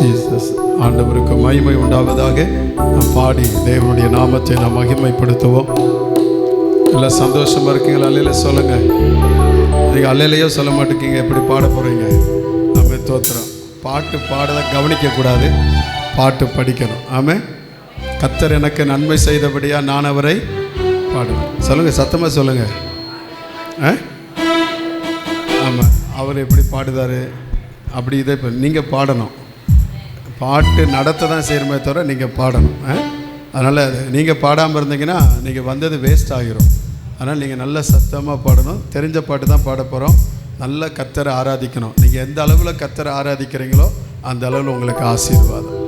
Jesus. ஆண்டவருக்கு மகிமை உண்டாவதாக. நாம் பாடி தேவனுடைய நாமத்தை நாம் மகிமைப்படுத்துவோம். எல்லாம் சந்தோஷமாக இருக்கீங்களா? அல்லையில சொல்லுங்கள். நீங்கள் அல்லையிலையோ சொல்ல மாட்டேங்க. எப்படி பாட போகிறீங்க? நம்ம தோத்துறோம். பாட்டு பாடதை கவனிக்கக்கூடாது, பாட்டு படிக்கணும். ஆமாம். கர்த்தர் எனக்கு நன்மை செய்தபடியா நான் அவரை பாடுவேன். சொல்லுங்கள், சத்தமாக சொல்லுங்கள். ஆமாம், அவர் எப்படி பாடுதார் அப்படி இதை இப்போ நீங்கள் பாடணும். பாட்டு நடத்த தான் செய்கிறமே தவிர நீங்கள் பாடணும். அதனால் நீங்கள் பாடாமல் இருந்தீங்கன்னா நீங்கள் வந்தது வேஸ்ட் ஆகிரும். அதனால் நீங்கள் நல்ல சத்தமாக பாடணும். தெரிஞ்ச பாட்டு தான் பாட போகிறோம். நல்ல கர்த்தரை ஆராதிக்கணும். நீங்கள் எந்த அளவில் கர்த்தரை ஆராதிக்கிறீங்களோ அந்த அளவில் உங்களுக்கு ஆசீர்வாதம்,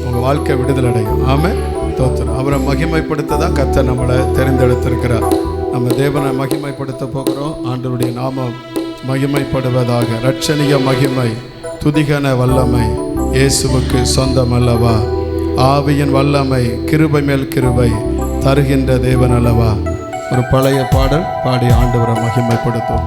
உங்கள் வாழ்க்கை விடுதலை அடையும். ஆமாம், தோத்திரம். அவரை மகிமைப்படுத்த தான் கர்த்தர் நம்மளை தெரிந்தெடுத்திருக்கிறார். நம்ம தேவனை மகிமைப்படுத்த போகிறோம். ஆண்டவருடைய நாமம் மகிமைப்படுவதாக. இரட்சணிய மகிமை, துதிகன வல்லமை இயேசுவுக்கு சொந்தம் அல்லவா? ஆவியின் வல்லமை, கிருபை மேல் கிருபை தருகின்ற தேவன் அல்லவா? ஒரு பழைய பாடல் பாடி ஆண்டவரை மகிமைப்படுத்தும்.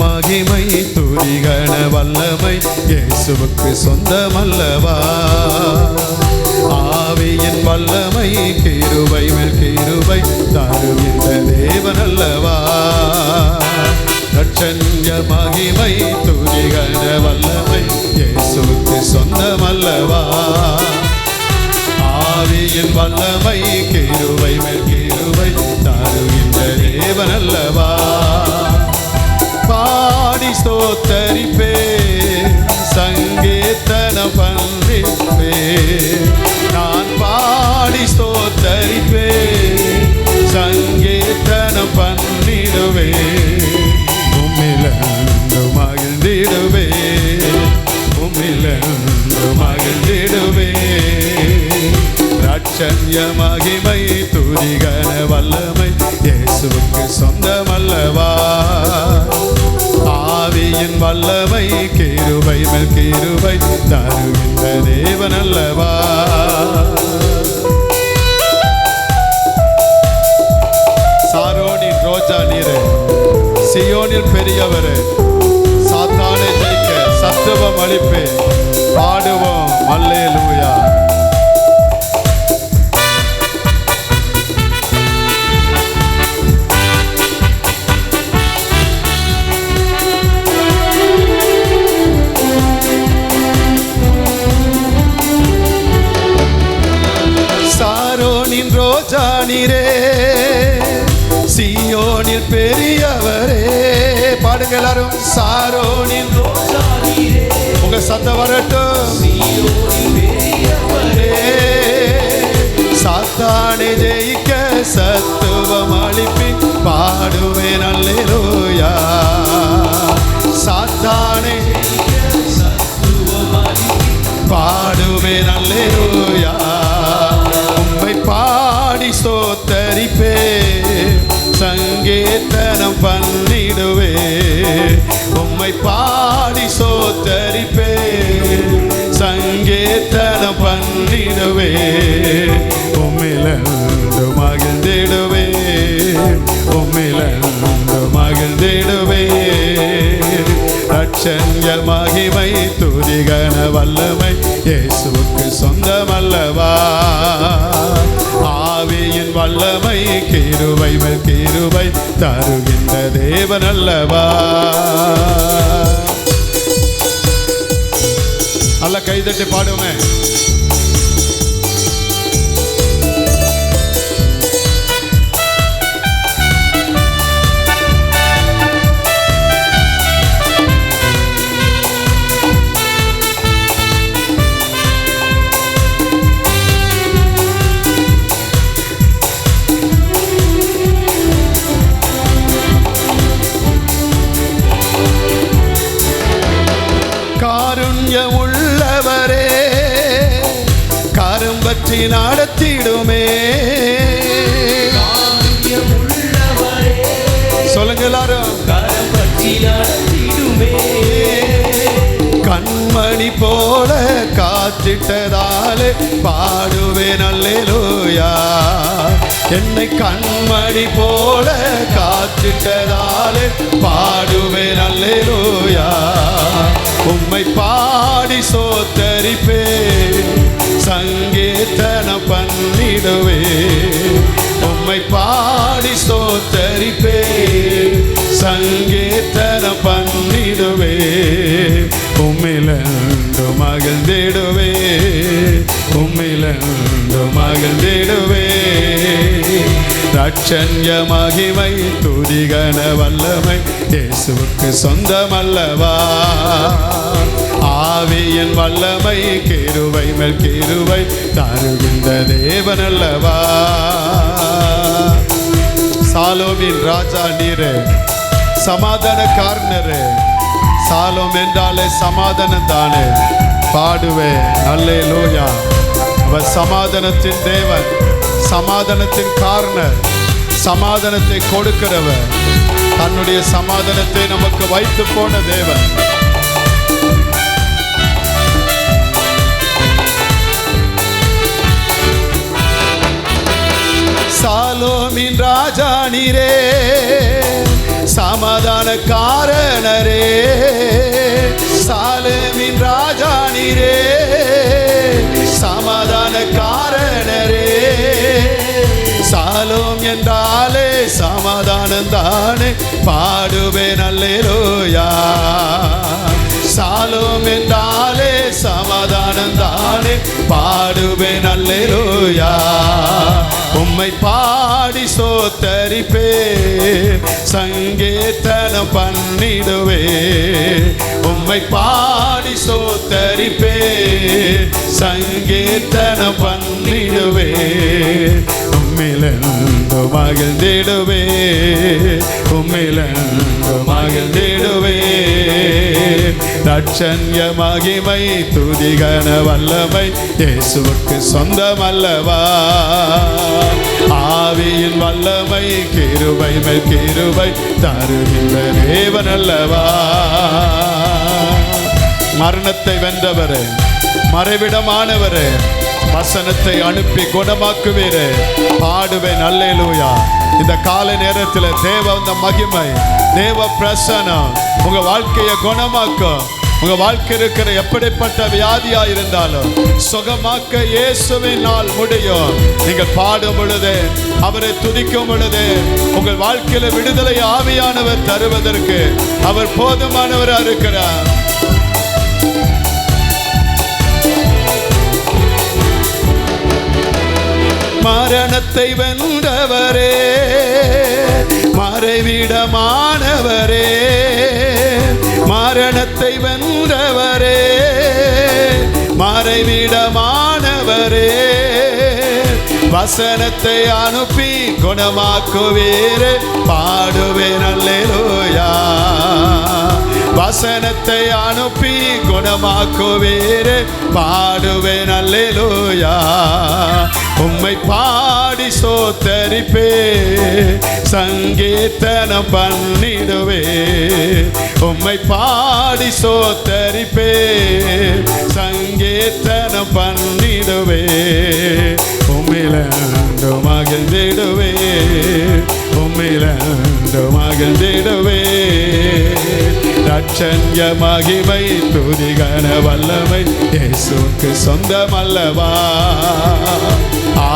மகிமை, துதிகன வல்லமை இயேசுவுக்கு சொந்தமல்லவா? ஆவியின் வல்லமை, கிருபை மேல் கிருபை தருகின்ற தேவன் அல்லவா? இரட்சணிய மகிமை, துதிகன வல்லமை இயேசுவுக்கு சொந்தமல்லவா? ஆவியின் வல்லமை, கிருபை மேல் கிருபை தருகின்ற தேவன் அல்லவா? பாடி ஸ்தோத்தரிப்பே, சங்கீர்த்தனம் பண்ணிப்பே. நான் பாடி ஸ்தோத்தரிப்பே, சங்கீர்த்தனம் பண்ணிடுவே. உம்மிலந்து மகிழ்ந்திடுவே, உம்மிலந்து மகிழ்ந்திடுவே. இரட்சணிய மகிமை, துதிகன வல்லமை இயேசுவுக்கு சொந்தமல்லவா? ஆவியின் வல்லமை, கிருபை மேல் கிருபை தருகின்ற தேவன் அல்லவா? சாரோனின் ரோஜா நீரே, சியோனில் பெரியவரே, சாத்தானை ஜெயிக்க சத்துவம் அளிப்பே. பாடுவோம் அல்லேலூயா. ரோஜா நீரே, சியோனில் பெரியவரே. பாடுங்க எல்லாரும். சாரோனின் ரோஜா நீரே, உங்க சத்தம் வரட்டும். சியோனில் பெரியவரே, சாத்தானை ஜெயிக்க சத்துவம் அளிப்பி. பாடுவேன் அல்லேலூயா. சாத்தானை ஜெயிக்க சத்துவம் அளிப்பி. பாடுவேன் அல்லேலூயா. பாடி ஸ்தோத்தரிப்பே, சங்கீர்த்தனம் பண்ணிடுவே. உம்மை பாடி ஸ்தோத்தரிப்பே, சங்கீர்த்தனம் பண்ணிடுவே. உம்மிலந்து மகிழ்ந்திடுவே, உம்மிலந்து மகிழ்ந்திடுவே. இரட்சணிய மகிமை, துதிகன வல்லமை இயேசுவுக்கு சொந்தமல்லவா? ஆவியின் வல்லமை, கிருபை மேல் கிருபை தருகின்ற தேவன் அல்லவா? அல்ல கைதட்டி பாடுமே. உள்ளவரே, பற்றி நடத்திடுமே. சொல்லுங்க எல்லாரும். கரம் பற்றி நடத்திடுமே. கண்மணி போல காத்திட்டதாலே பாடுவேன் அல்லேலூயா. என்னை கண்மணி போல காத்திட்டதாலே பாடுவேன் அல்லேலூயா. உம்மை பாடி சோத்தரிப்பே, சங்கீர்த்தனம் பண்ணிடுவே. உம்மை பாடி சோத்தரிப்பே, சங்கீர்த்தனம் பண்ணிடுவே. உம்மிலந்து மகிழ்ந்திடுவே, உம்மிலந்து மகிழ்ந்திடுவே. ரட்சண்ய மகிமை துதிகன வல்லமை இயேசுவுக்கு சொந்தமல்லவா. ஆவியின் வல்லமை கிருபை மேல் கிருபை தருகின்ற தேவனல்லவா. சாலோமின் ராஜா நீரே, சமாதானக்காரனரே. சாலோம் என்றாலே சமாதானம் தானே. பாடுவே அல்லேலூயா. அவர் சமாதானத்தின் தேவன், சமாதானத்தின் காரணர், சமாதானத்தை கொடுக்கிறவர், தன்னுடைய சமாதானத்தை நமக்கு வைத்து போன தேவன். சாலோமின் ராஜா நீரே, சமாதான காரணரே. சாலோமின் ராஜா நீரே, சமாதான காரணரே. சாலோம் என்றாலே சமாதானம் தானே. பாடுவேன் அல்லேலூயா. சாலோம் என்றாலே சமாதானம் தானே. பாடுவேன் அல்லேலூயா. உம்மை பாடி சோத்தரிப்பே, சங்கீர்த்தனம் பண்ணிடுவே. உம்மை பாடி சோத்தரிப்பே, சங்கீர்த்தனம் பண்ணிடுவே. உம்மிலந்து மகிழ்ந்திடுவே, உம்மிலந்து மகிழ்ந்திடுவே. ரட்சண்ய மகிமை துதிகன வல்லமை இயேசுவுக்கு சொந்தமல்லவா. ஆவியின் வல்லமை கிருபை மேல் கிருபை தருகின்ற தேவனல்லவா. மரணத்தை வென்றவரே, மறைவிடமானவரே, வசனத்தை அனுப்பி குணமாக்குவீரே. பாடுவேன் அல்லேலூயா. இந்த காலை நேரத்தில் தேவ மகிமை, தேவ பிரசன்னம் உங்க வாழ்க்கையை குணமாக்கும். உங்க வாழ்க்கை இருக்கிற எப்படிப்பட்ட வியாதியா இருந்தாலும் சுகமாக்க இயேசுவின் நாள் முடியும். நீங்கள் பாடும் பொழுது, அவரை துதிக்கும் பொழுது, உங்கள் வாழ்க்கையில விடுதலை ஆவியானவர் தருவதற்கு அவர் போதுமானவராக இருக்கிறார். மரணத்தை வென்றவரே, மறைவிடமானவரே. மரணத்தை வென்றவரே, மறைவிடமானவரே. வசனத்தை அனுப்பி குணமாக்குவீரே. பாடுவேன் அல்லேலூயா. வசனத்தை அனுப்பி குணமாக்குவீரே. பாடுவேன் அல்லேலூயா. உம்மை பாடி சோத்தரிப்பே, சங்கீர்த்தனம் பண்ணிடுவே. உம்மை பாடி சோத்தரிப்பே, சங்கீர்த்தனம் பண்ணிடுவே. உம்மிலந்து மகிழ்ந்திடுவே, உம்மிலந்து மகிழ்ந்திடுவே. ரட்சண்ய மகிமை துதிகன வல்லமை இயேசுவுக்கு சொந்தமல்லவா.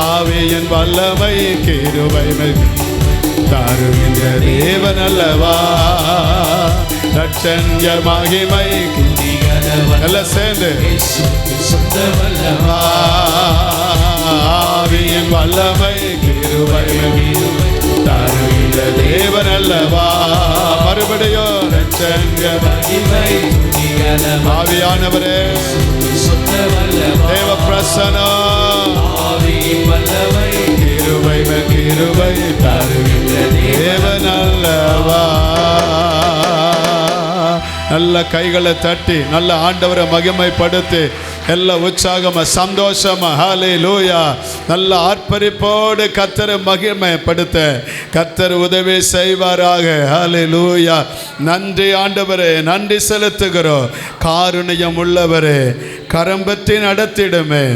ஆவியின் வல்லமை கிருபை மேல் தருகின்ற தேவன் அல்லவா. ரட்சண்ய மகிமை எல்லாம் சேர்ந்து சொந்தமல்லவா. ஆவியின் வல்லமை கிருபை மேல் தருகின்ற தேவன் அல்லவா. மறுபடியும் ரட்சண்ய மகிமை ஆவியானவரே, தேவ பிரசன்னம், கிருபை மேல் கிருபை தருகின்ற தேவன் அல்லவா. நல்ல கைகளை தட்டி நல்ல ஆண்டவரை மகிமைப்படுத்தி எல்லா உற்சாகமா சந்தோஷமா ஹல்லேலூயா நல்ல ஆர்ப்பரிப்போடு கர்த்தரை மகிமைப்படுத்த கர்த்தர் உதவி செய்வாராக. ஹல்லேலூயா. நன்றி ஆண்டவரே, நன்றி செலுத்துகிறோம். காருண்யம் உள்ளவரே, கரம்பற்றி நடத்திடுமே,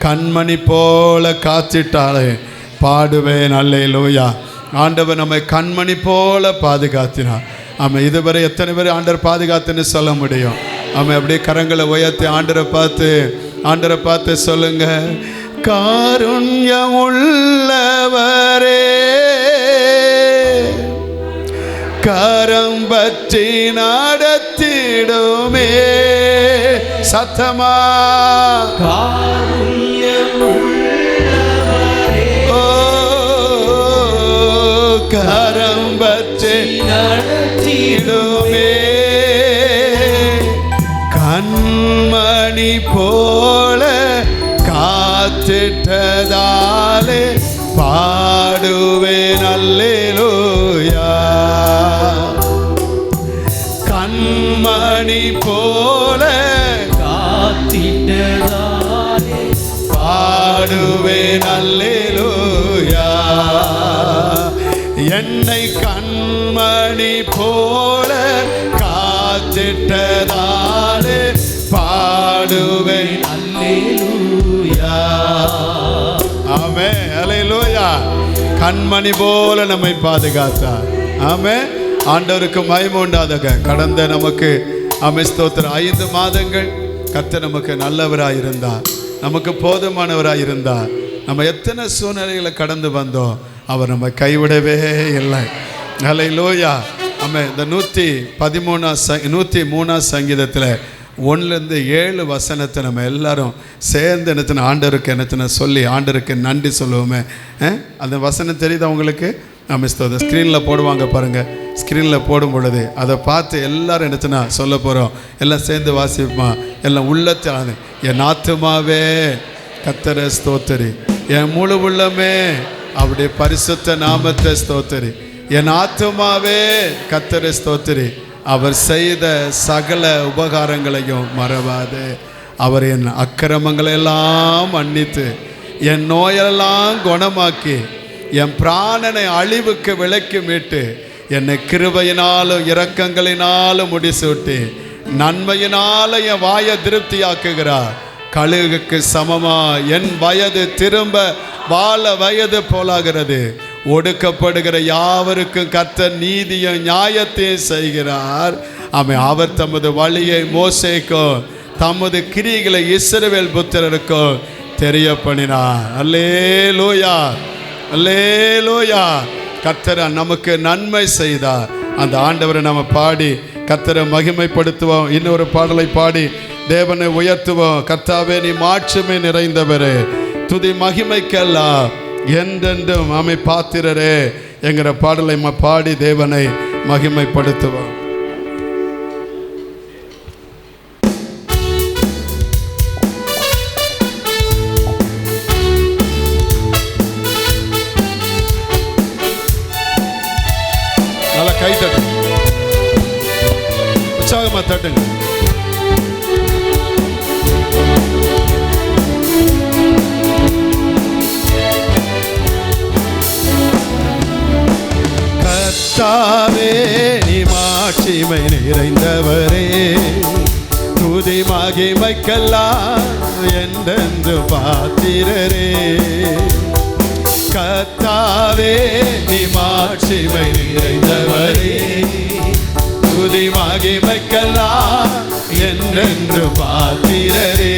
கண்மணி போல காத்திட்டாலே பாடுவேன். ஹல்லேலூயா. ஆண்டவர் நம்மை கண்மணி போல பாதுகாத்தினார். ஆமாம், இதுவரை எத்தனை பேர் ஆண்டவர் பாதுகாத்துன்னு சொல்ல முடியும்? ஆமாம், அப்படியே கரங்களை உயர்த்தி ஆண்டரை பார்த்து சொல்லுங்க, காருண்யம் உள்ளவரே, கரம் பற்றி நடத்திடுமே. சத்தமா காருண்யம் உள்ளவரே, ஓ கரம் பற்றி நடத்திடுமே, கண்மணி போல காத்திட்டதாலே பாடுவேன். அல்லேலூயா. கண்மணி போல காத்திட்டதாலே பாடுவேன். அல்லேலூயா. என்னை கண்மணி போல காத்திட்டதாலே பாடுவேன். அல்லேலூயா. ஆமென். அல்லேலூயா. கண்மணி போல நம்மை பாதுகாத்தார். ஆமென். ஆண்டவருக்கு மகிமை உண்டாதாக. கடந்த நமக்கு ஸ்தோத்திரம் 5 மாதங்கள் கர்த்தர் நமக்கு நல்லவராயிருந்தார், நமக்கு போதுமானவராயிருந்தார். நம்ம எத்தனை சூழ்நிலைகளை கடந்து வந்தோம், அவர் நம்ம கைவிடவே இல்லை. அல்லேலூயா. ஆமென். இந்த 103 சங்கீதத்தில் 1-7 வசனத்தை நம்ம எல்லாரும் சேர்ந்து என்னத்தின ஆண்டவருக்கு என்னத்தின சொல்லி ஆண்டவருக்கு நன்றி சொல்லுவோமே. அந்த வசனம் தெரியுது அவங்களுக்கு? நம்ம ஸ்க்ரீனில் போடுவாங்க பாருங்கள். ஸ்க்ரீனில் போடும் பொழுது அதை பார்த்து எல்லாரும் என்னத்தினா சொல்ல போகிறோம். எல்லாம் சேர்ந்து வாசிப்போமா? எல்லாம் உள்ளத்தில், என் ஆத்துமாவே கர்த்தரை ஸ்தோத்திரி, என் முழு உள்ளமே அவருடைய பரிசுத்த நாமத்தை ஸ்தோத்திரி, என் ஆத்துமாவே கர்த்தரை ஸ்தோத்திரி, அவர் செய்த சகல உபகாரங்களையும் மறவாது, அவர் என் அக்கிரமங்களை எல்லாம் மன்னித்து என் நோயெல்லாம் குணமாக்கி என் பிராணனை அழிவுக்கு விலக்கி மீட்டு என்னை கிருபையினாலும் இரக்கங்களினாலும் முடிசூட்டி நன்மையினால என் வாயை திருப்தியாக்குகிறார். கழுகுக்கு சமமா என் வயது திரும்ப வாழ வயது போலாகிறது. ஒடுக்கப்படுகிற யாவருக்கும் கர்த்தர் நீதியும் நியாயத்தையும் செய்கிறார். அவர் தமது வழியை மோசேக்கும் தமது கிரியைகளை இஸ்ரவேல் புத்திரருக்கும் தெரியப்பண்ணினார். அல்லேலூயா, அல்லேலூயா. கர்த்தர் நமக்கு நன்மை செய்தார். அந்த ஆண்டவரை நம்ம பாடி கர்த்தரை மகிமைப்படுத்துவோம். இன்னொரு பாடலை பாடி தேவனை உயர்த்துவோம். கர்த்தாவே நீ மாட்சிமை நிறைந்தவரே, துதி மகிமைக்கெல்லாம் என்றென்றும் அமை பாத்திரரே என்கிற பாடலை பாடி தேவனை மகிமைப்படுத்துவோம். நல்லா கை தட்டு, உற்சாகமா தட்டுங்க. கர்த்தாவே நீ மாட்சிமை நிறைந்தவரே, துதி மகிமைக்கெல்லாம் என்றென்று பாத்திரரே. கர்த்தாவே நீ மாட்சிமை நிறைந்தவரே, துதி மகிமைக்கெல்லாம் என்றென்று பாத்திரரே.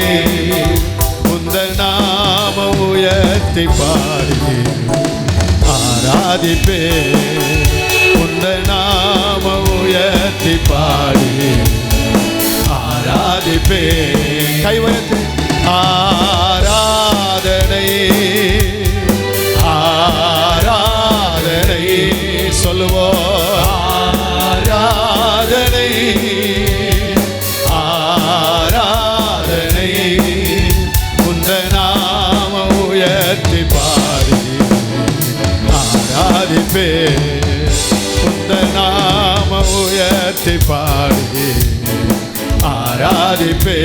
உந்தன் நாமம் உயர்த்தி பாடி ஆராதிப்பே, உந்தன் நாமம் உயர்த்தி பாடி ஆராதிப்பே. கை உயர்த்தி ஆராதனை ஆராதனை சொல்லுவோம். ஆராதனை ஆராதனை உந்தன் நாமம் உயர்த்தி பாடி ஆராதிப்பே, உந்தன் நாமம் உயர்த்தி பாடி ஆராதிப்பே.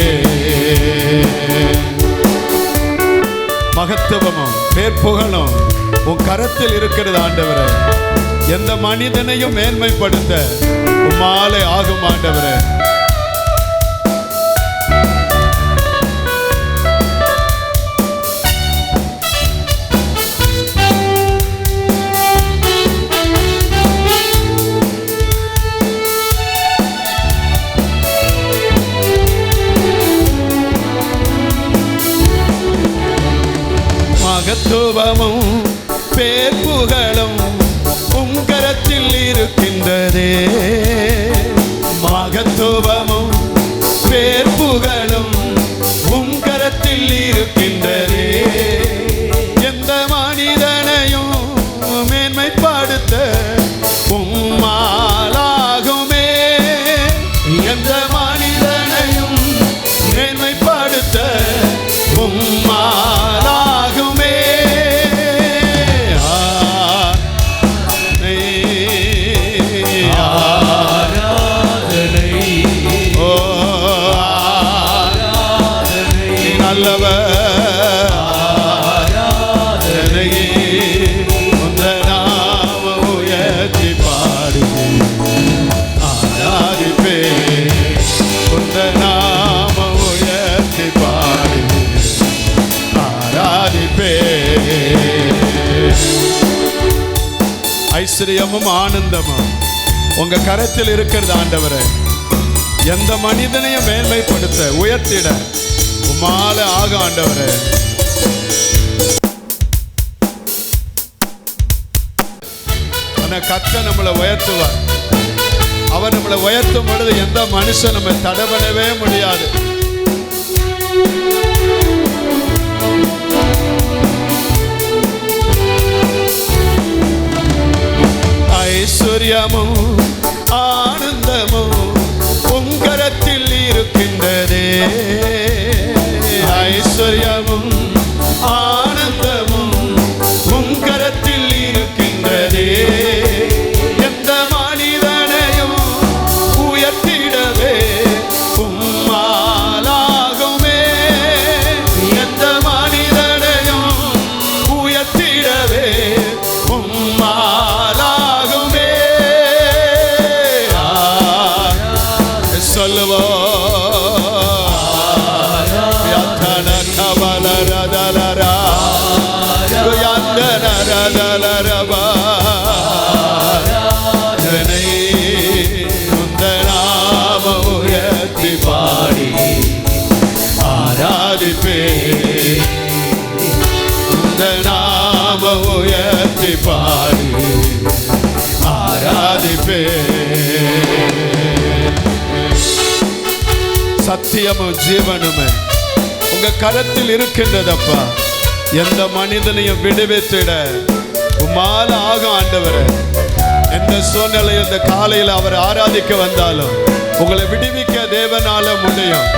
மகத்துவமும் பேர்ப்புகழும் உன் கரத்தில் இருக்கிறது ஆண்டவரே. எந்த மனிதனையும் மேன்மைப்படுத்த உம்மாலே ஆகும் ஆண்டவரே. மகத்துவமும் பேர்ப்புகழும் உம் கரத்தில் இருக்கின்றதே. மகத்துவமும் பேர்ப்புகழும் உம் கரத்தில் இருக்கின்றதே. எந்த மனிதனையும் மேன்மைப்படுத்த உம்மாலாகுமே. எந்த மனிதனையும் மேன்மைப்படுத்த உம்மாலாகுமே. ஐஸ்வர்யமும் ஆனந்தமும் உங்க கரத்தில் இருக்கிறது ஆண்டவரே. எந்த மனிதனையும் மேன்மைப்படுத்த உயர்த்திட உம்மால ஆக ஆண்டவரே. ஆனா கர்த்தர் நம்மளை உயர்த்துவார். அவர் நம்மளை உயர்த்தும் பொழுது எந்த மனுஷன் நம்ம தடபடவே முடியாது. ஐஸ்வர்யமும் ஆனந்தமும் உம் கரத்தில் இருக்கின்றதே. ஐஸ்வர்யமும் ஆனந்தமும் உம் கரத்தில் இருக்கின்றதே. எந்த மனிதனையும் உயர்த்திடவே உம்மாலாகுமே. எந்த மனிதனையும் உயர்த்திடவே உம்மாலாகுமே. சொல்லுவோ பாடி ஆராதிப்பே. நாம உயர்த்தி பாடி ஆராதிப்பே. சத்தியமும் ஜீவனுமே உங்க கரத்தில் இருக்கின்றதப்பா. எந்த மனிதனையும் விடுவித்திட உம்மால ஆகும் ஆண்டவரே. எந்த சூழ்நிலையில் இந்த காலையில் அவர் ஆராதிக்க வந்தாலும் உங்களை விடுவிக்க தேவனால முடியும்.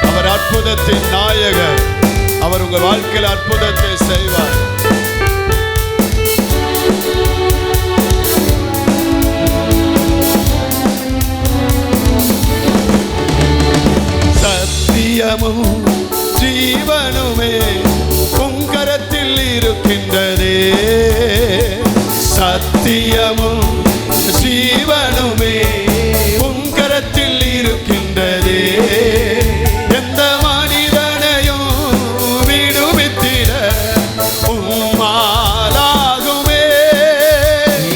அவர் அற்புதத்தின் நாயகர். அவர் உங்க வாழ்க்கையில் அற்புதத்தை செய்வார். சத்தியமும் ஜீவனுமே உம் கரத்தில் இருக்கின்றதே. சத்தியமும் ஜீவனுமே உம் கரத்தில் இருக்கின்றதே. எந்த மனிதனையும் விடுவித்திட உம்மாலாகுமே.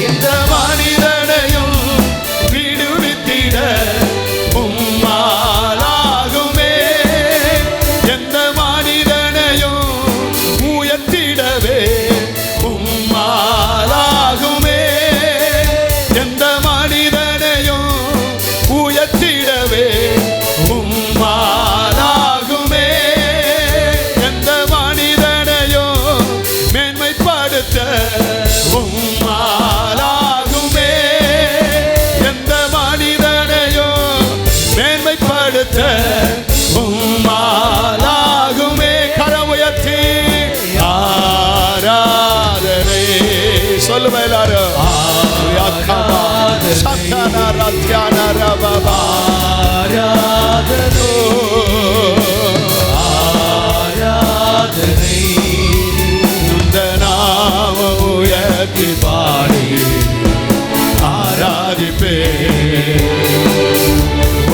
எந்த மனிதனையும் விடுவித்திட உம்மாலாகுமே. எந்த மனிதனையும் உயர்த்திடவே உம்மாலாகுமே. எந்த மனிதனையும் உயர்த்திடவே உம்மாலாகுமே. எந்த மனிதனையும் மேன்மைப்படுத்த உம்மாலாகுமே. எந்த மனிதனையும் மேன்மைப்படுத்த உம்மாலாகுமே. கரம் உயர்த்தி ஆராதனை சொல்லுவேன் எல்லாரும். இந்த நாம உயர்த்தி பாடி ஆராதிப்பே,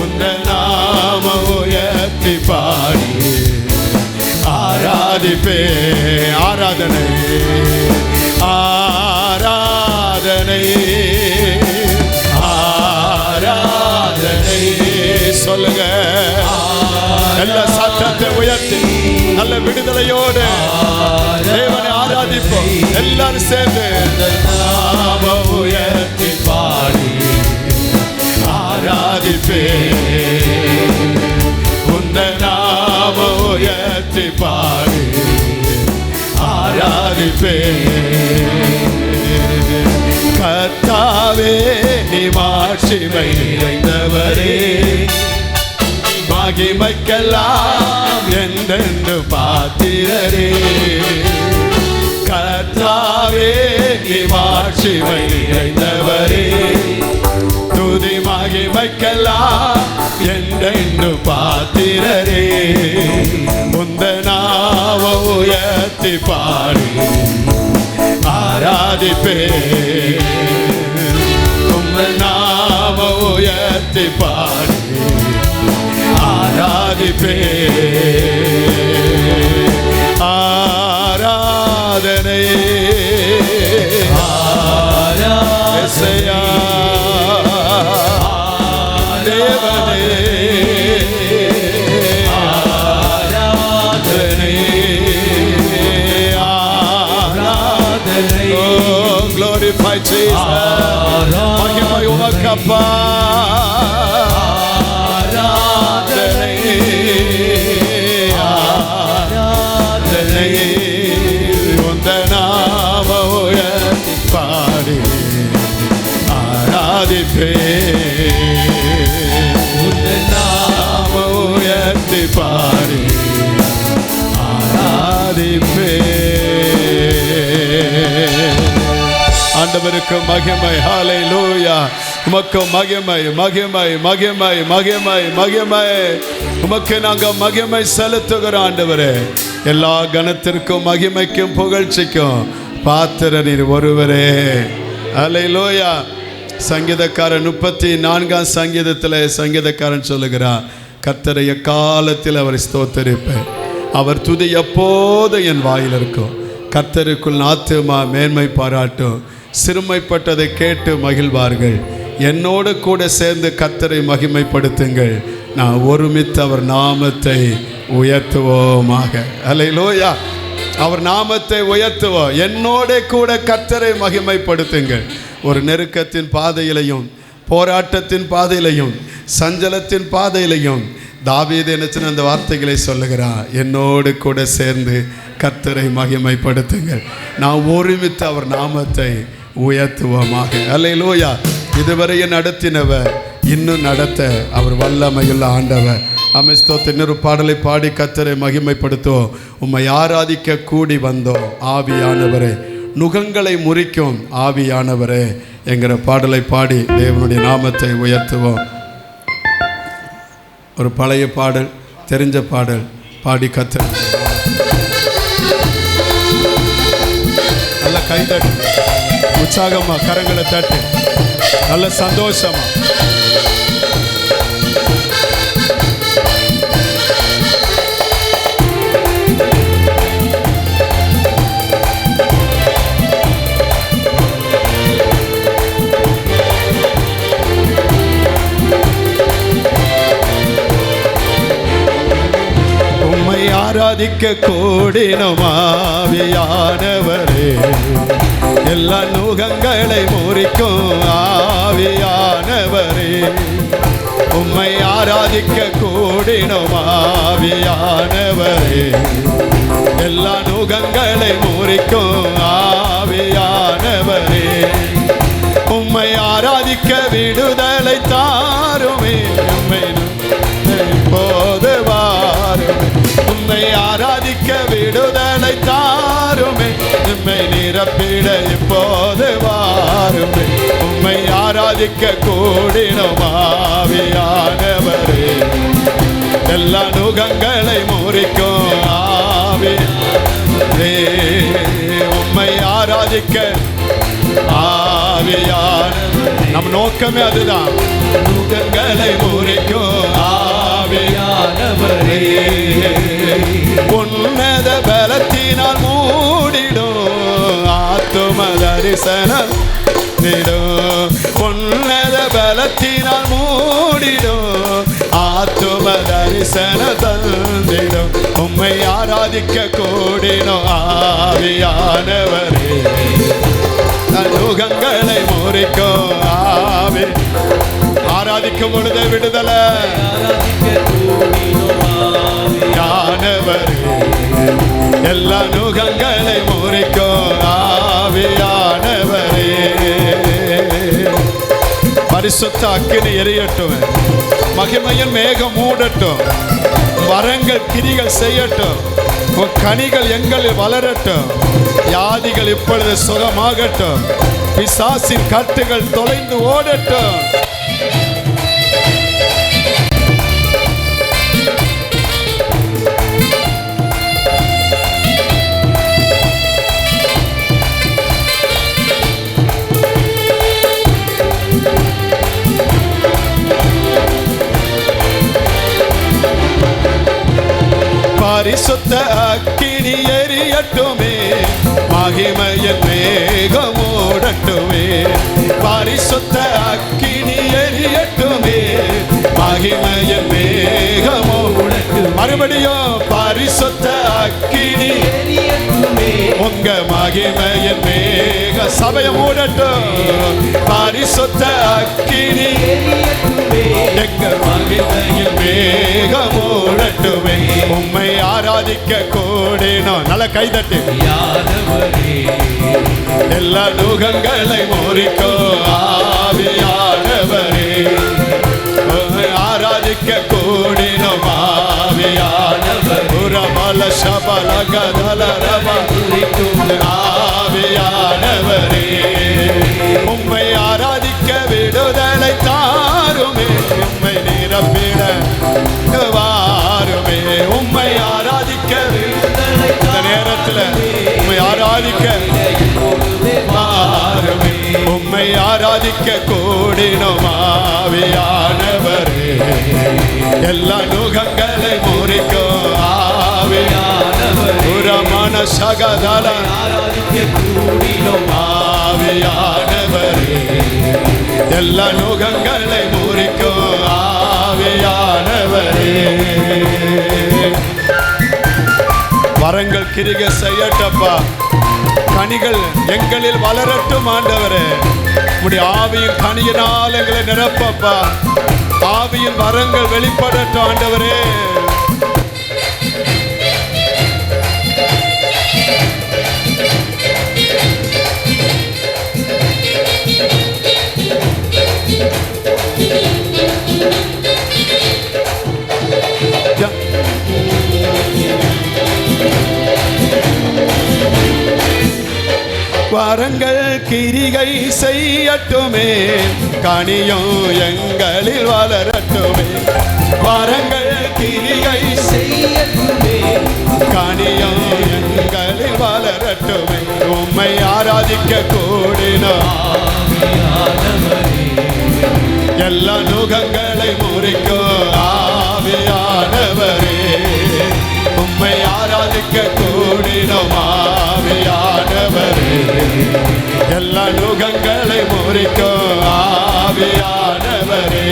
உந்த நாம உயர்த்தி பாடி ஆராதிப்பே. ஆராதனை ஆராதனை ஆராதனை சொல்லுங்க. எல்லா சத்தத்தை உயர்த்தி நல்ல விடுதலையோடு தேவனை ஆராதிப்போம். எல்லாரும் சேர்ந்து நாம உயர்த்தி பாடி ஆராதிப்பே, உந்த நாம உயர்த்தி பாடி ஆராதிப்பே. கர்த்தாவே நீ மாட்சிமை நிறைந்தவரே, மகிமைக்கெல்லாம் என்றென்று பாத்திரரே. கர்த்தாவே நீ மாட்சிமை நிறைந்தவரே, துதி மகிமைக்கெல்லாம் என்றென்று பாத்திரரே. உந்த நாம உயர்த்தி பாடி ஆராதிப்பே, உந்த நாம உயர்த்தி பாடி ஆராதிப்பே. ஆராதனை ஆராதனையா தேவனே, ஆராதனை ஆராதனை. Oh, glorify Jesus. மகிமை உமக்கப்பா. ஆராதனை ஆராதனை உந்த நாம உயர்த்தி பாடி ஆராதிப்பே, உந்த நாம உயர்த்தி பாடி ஆராதிப்பே. ஆண்டவருக்கு மகிமை. ஹல்லேலூயா. உமக்கு மகிமை மகிமை மகிமை மகிமை மகிமை. உமக்கு நாங்கள் மகிமை செலுத்துகிறோம் ஆண்டவரே. எல்லா கனத்திற்கும் மகிமைக்கும் புகழ்ச்சிக்கும் பாத்திரர் நீர் ஒருவரே. ஹல்லேலூயா. சங்கீதக்காரன் 34ஆம் சங்கீதத்தில் சங்கீதக்காரன் சொல்லுகிறார், கர்த்தரை எக்காலத்தில் அவரை ஸ்தோத்தரிப்பேன், அவர் துதி எப்போது என் வாயில் இருக்கும். கர்த்தருக்குள் ஆத்துமா மேன்மை பாராட்டும், சிறுமைப்பட்டதை கேட்டு மகிழ்வார்கள். என்னோடு கூட சேர்ந்து கர்த்தரை மகிமைப்படுத்துங்கள், நான் ஒருமித்து அவர் நாமத்தை உயர்த்துவோமாக. அல்லேலூயா. அவர் நாமத்தை உயர்த்துவோம். என்னோட கூட கர்த்தரை மகிமைப்படுத்துங்கள். ஒரு நெருக்கத்தின் பாதையிலையும் போராட்டத்தின் பாதையிலையும் சஞ்சலத்தின் பாதையிலையும் தாவீது என்ன அந்த வார்த்தைகளை சொல்லுகிறார், என்னோடு கூட சேர்ந்து கர்த்தரை மகிமைப்படுத்துங்கள், நான் ஒருமித்து அவர் நாமத்தை உயர்த்துவோமாக. அல்லேலூயா. இதுவரையும் நடத்தினவர் இன்னும் நடத்த அவர் வல்லமையுள்ள ஆண்டவர். அமிஸ்தோத்தின் ஒரு பாடலை பாடி கர்த்தரை மகிமைப்படுத்துவோம். உம்மை ஆராதிக்க கூடி வந்தோம் ஆவியானவரே, நுகங்களை முறிக்கும் ஆவியானவரே என்கிற பாடலை பாடி தேவனுடைய நாமத்தை உயர்த்துவோம். ஒரு பழைய பாடல், தெரிஞ்ச பாடல் பாடி கர்த்தர் நல்ல கைதட்டு, உற்சாகமா கரங்களை தட்டு, நல்ல சந்தோஷமா. ஆராதிக்க கூடினோம் ஆவியானவரே, எல்லா நுகங்களை முறிக்கும் ஆவியானவரே. உம்மை ஆராதிக்க கூடினோம் ஆவியானவரே, எல்லா நுகங்களை முறிக்கும் ஆவியானவரே. உம்மை ஆராதிக்க விடுதலை தாருமே, உம்மை இப்போது வாருமே. உம்மை ஆராதிக்க விடுதலை தாருமே, உம்மை நிரப்பிட இப்போது வாருமே. உம்மை ஆராதிக்க கூடினோம் ஆவியானவரே. எல்லா நுகங்களை முறிக்கும் ஆவியானவரே. உம்மை ஆராதிக்க ஆவியானவரே. நம் நோக்கமே அதுதான். நுகங்களை முறிக்கும் ஆவியானவரே. உன்னத பலத்தினால் மூடிடும் ஆத்தும தரிசனம். உன்னத பலத்தினால் மூடிடும் ஆத்தும தரிசன தந்திடும். உம்மை ஆராதிக்க கூடினோம் ஆவியானவரே. நுகங்களை முறிக்கும் ஆவி. ஆராதிக்கும் பொழுது விடுதலை ஆவியானவரே. எல்லா நுகங்களை முறிக்கும் ஆவியானவரே. பரிசுத்த அக்கினி எரியட்டும். மகிமையின் மேகம் மூடட்டும். வரங்கள் கிரிகள் செய்யட்டும். கனிகள் எங்களில் வளரட்டும். வியாதிகள் இப்பொழுது சுகமாகட்டும். பிசாசின் கட்டுகள் தொலைந்து ஓடட்டும். பரிசுத்த அக்கினி எரியட்டுமே. மகிமையின் மேகம் மூடட்டுமே. பரிசுத்த அக்கினி எரியட்டுமே. மகிமையின் மேகம் மூடட்டுமே. மறுபடியும் பரிசுத்த அக்கினி எரியட்டுமே. உங்க மகிமையின் மேக சபையை மூடட்டும். பரிசுத்த அக்கினி எரியட்டுமே. எங்க மகிமையின் மேகம் மூடட்டுமே. உம்மை ஆராதிக்க கூடினோம். நல்ல கைதட்டு. எல்லா நுகங்களை முறிக்கும் ஆவியானவரே. உம்மை ஆராதிக்க கூடினோம் ஆவியானவரே. உரமல சபல கதல ரப ஆவியானவரே. உம்மை ஆராதிக்க விடுதலை தாருமே. உம்மை நிரப்பிட வாருமே. உம்மை ஆராதிக்க இந்த நேரத்தில் உம்மை ஆராதிக்க வாருமே. உம்மை ஆராதிக்க கூடினோம் ஆவியானவரே. எல்லா நுகங்களை முறிக்கும் ஆவியானவரே. புறமான சகதல ஆவியானவரே. எல்லா நுகங்களை முறிக்கும் ஆவியானவரே. வரங்கள் கிரிகை செய்யட்டப்பா. கனிகள் எங்களில் வளரட்டும் ஆண்டவரே. உம்முடைய ஆவியின் கனியினால் எங்களை நிரப்பப்பா. ஆவியின் வரங்கள் வெளிப்படட்டும் ஆண்டவரே. வரங்கள் கிரிகை செய்யட்டுமே. கனியும் எங்களில் வளரட்டுமே. வரங்கள் கிரிகை செய்யட்டுமே. கனியும் எங்களில் வளரட்டுமே. உம்மை ஆராதிக்க கூடினோம். எல்லா நுகங்களை முறிக்கும் ஆவியானவரே. உம்மை ஆராதிக்க கூடினோம் ஆவியானவரே. எல்லா நுகங்களை முறிக்கும் ஆவியானவரே.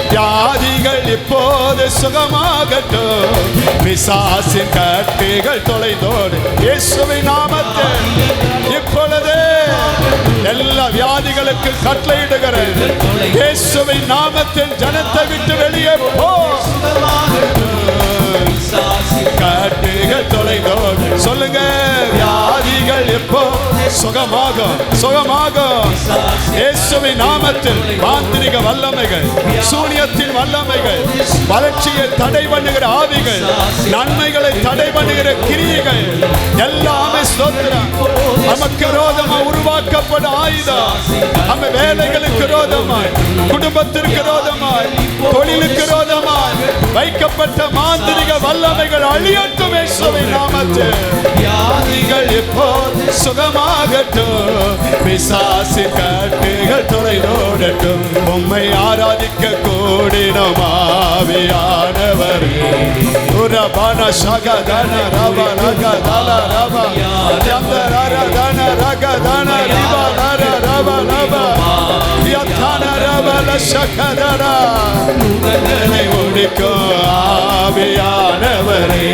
வியாதிகள் இப்போது சுகமாகட்டும். பிசாசின் கட்டுகள் தொலைந்தோடு. இயேசுவின் நாமத்தில் இப்பொழுது எல்லா வியாதிகளுக்கு கட்டளையிடுகிறேன். இயேசுவின் நாமத்தில் ஜனத்தை விட்டு வெளியே போ. கட்டுகள் தொலைந்தோடு. சொல்லுங்க. வியாதிகள் இப்போ சுகமாக சுகமாக இயேசுவின் நாமத்தில் மாந்திரிக வல்லமைகள், சூனியத்தின் வல்லமைகள், வளர்ச்சியை தடை பண்ணுகிற ஆவிகள், நன்மைகளை தடை பண்ணுகிற கிரியைகள் எல்லாமே ஸ்தோத்திரம். நமக்கு விரோதமாக உருவாக்கப்பட ஆயுதம், நம்ம வேலைகளுக்கு விரோதமாய், குடும்பத்திற்கு விரோதமாய், தொழிலுக்கு விரோதமாய் வைக்கப்பட்ட மாந்திரிக வல்லமைகள் அழியட்டும் இயேசுவின் நாமத்தில். வியாதிகள் இப்போது சுகமாகட்டும், பிசாசு கட்டுகள் தொலைதோடட்டும். உம்மை ஆராதிக்க கூடினோம் ஆவியானவரே. உரபன சகதன ரபலக தல ரப யந்தரதன ரகதன ரிபலர ரபலப யத்தன ரபல சகதர உங்களை ஒடுக்கும் ஆவியானவரே.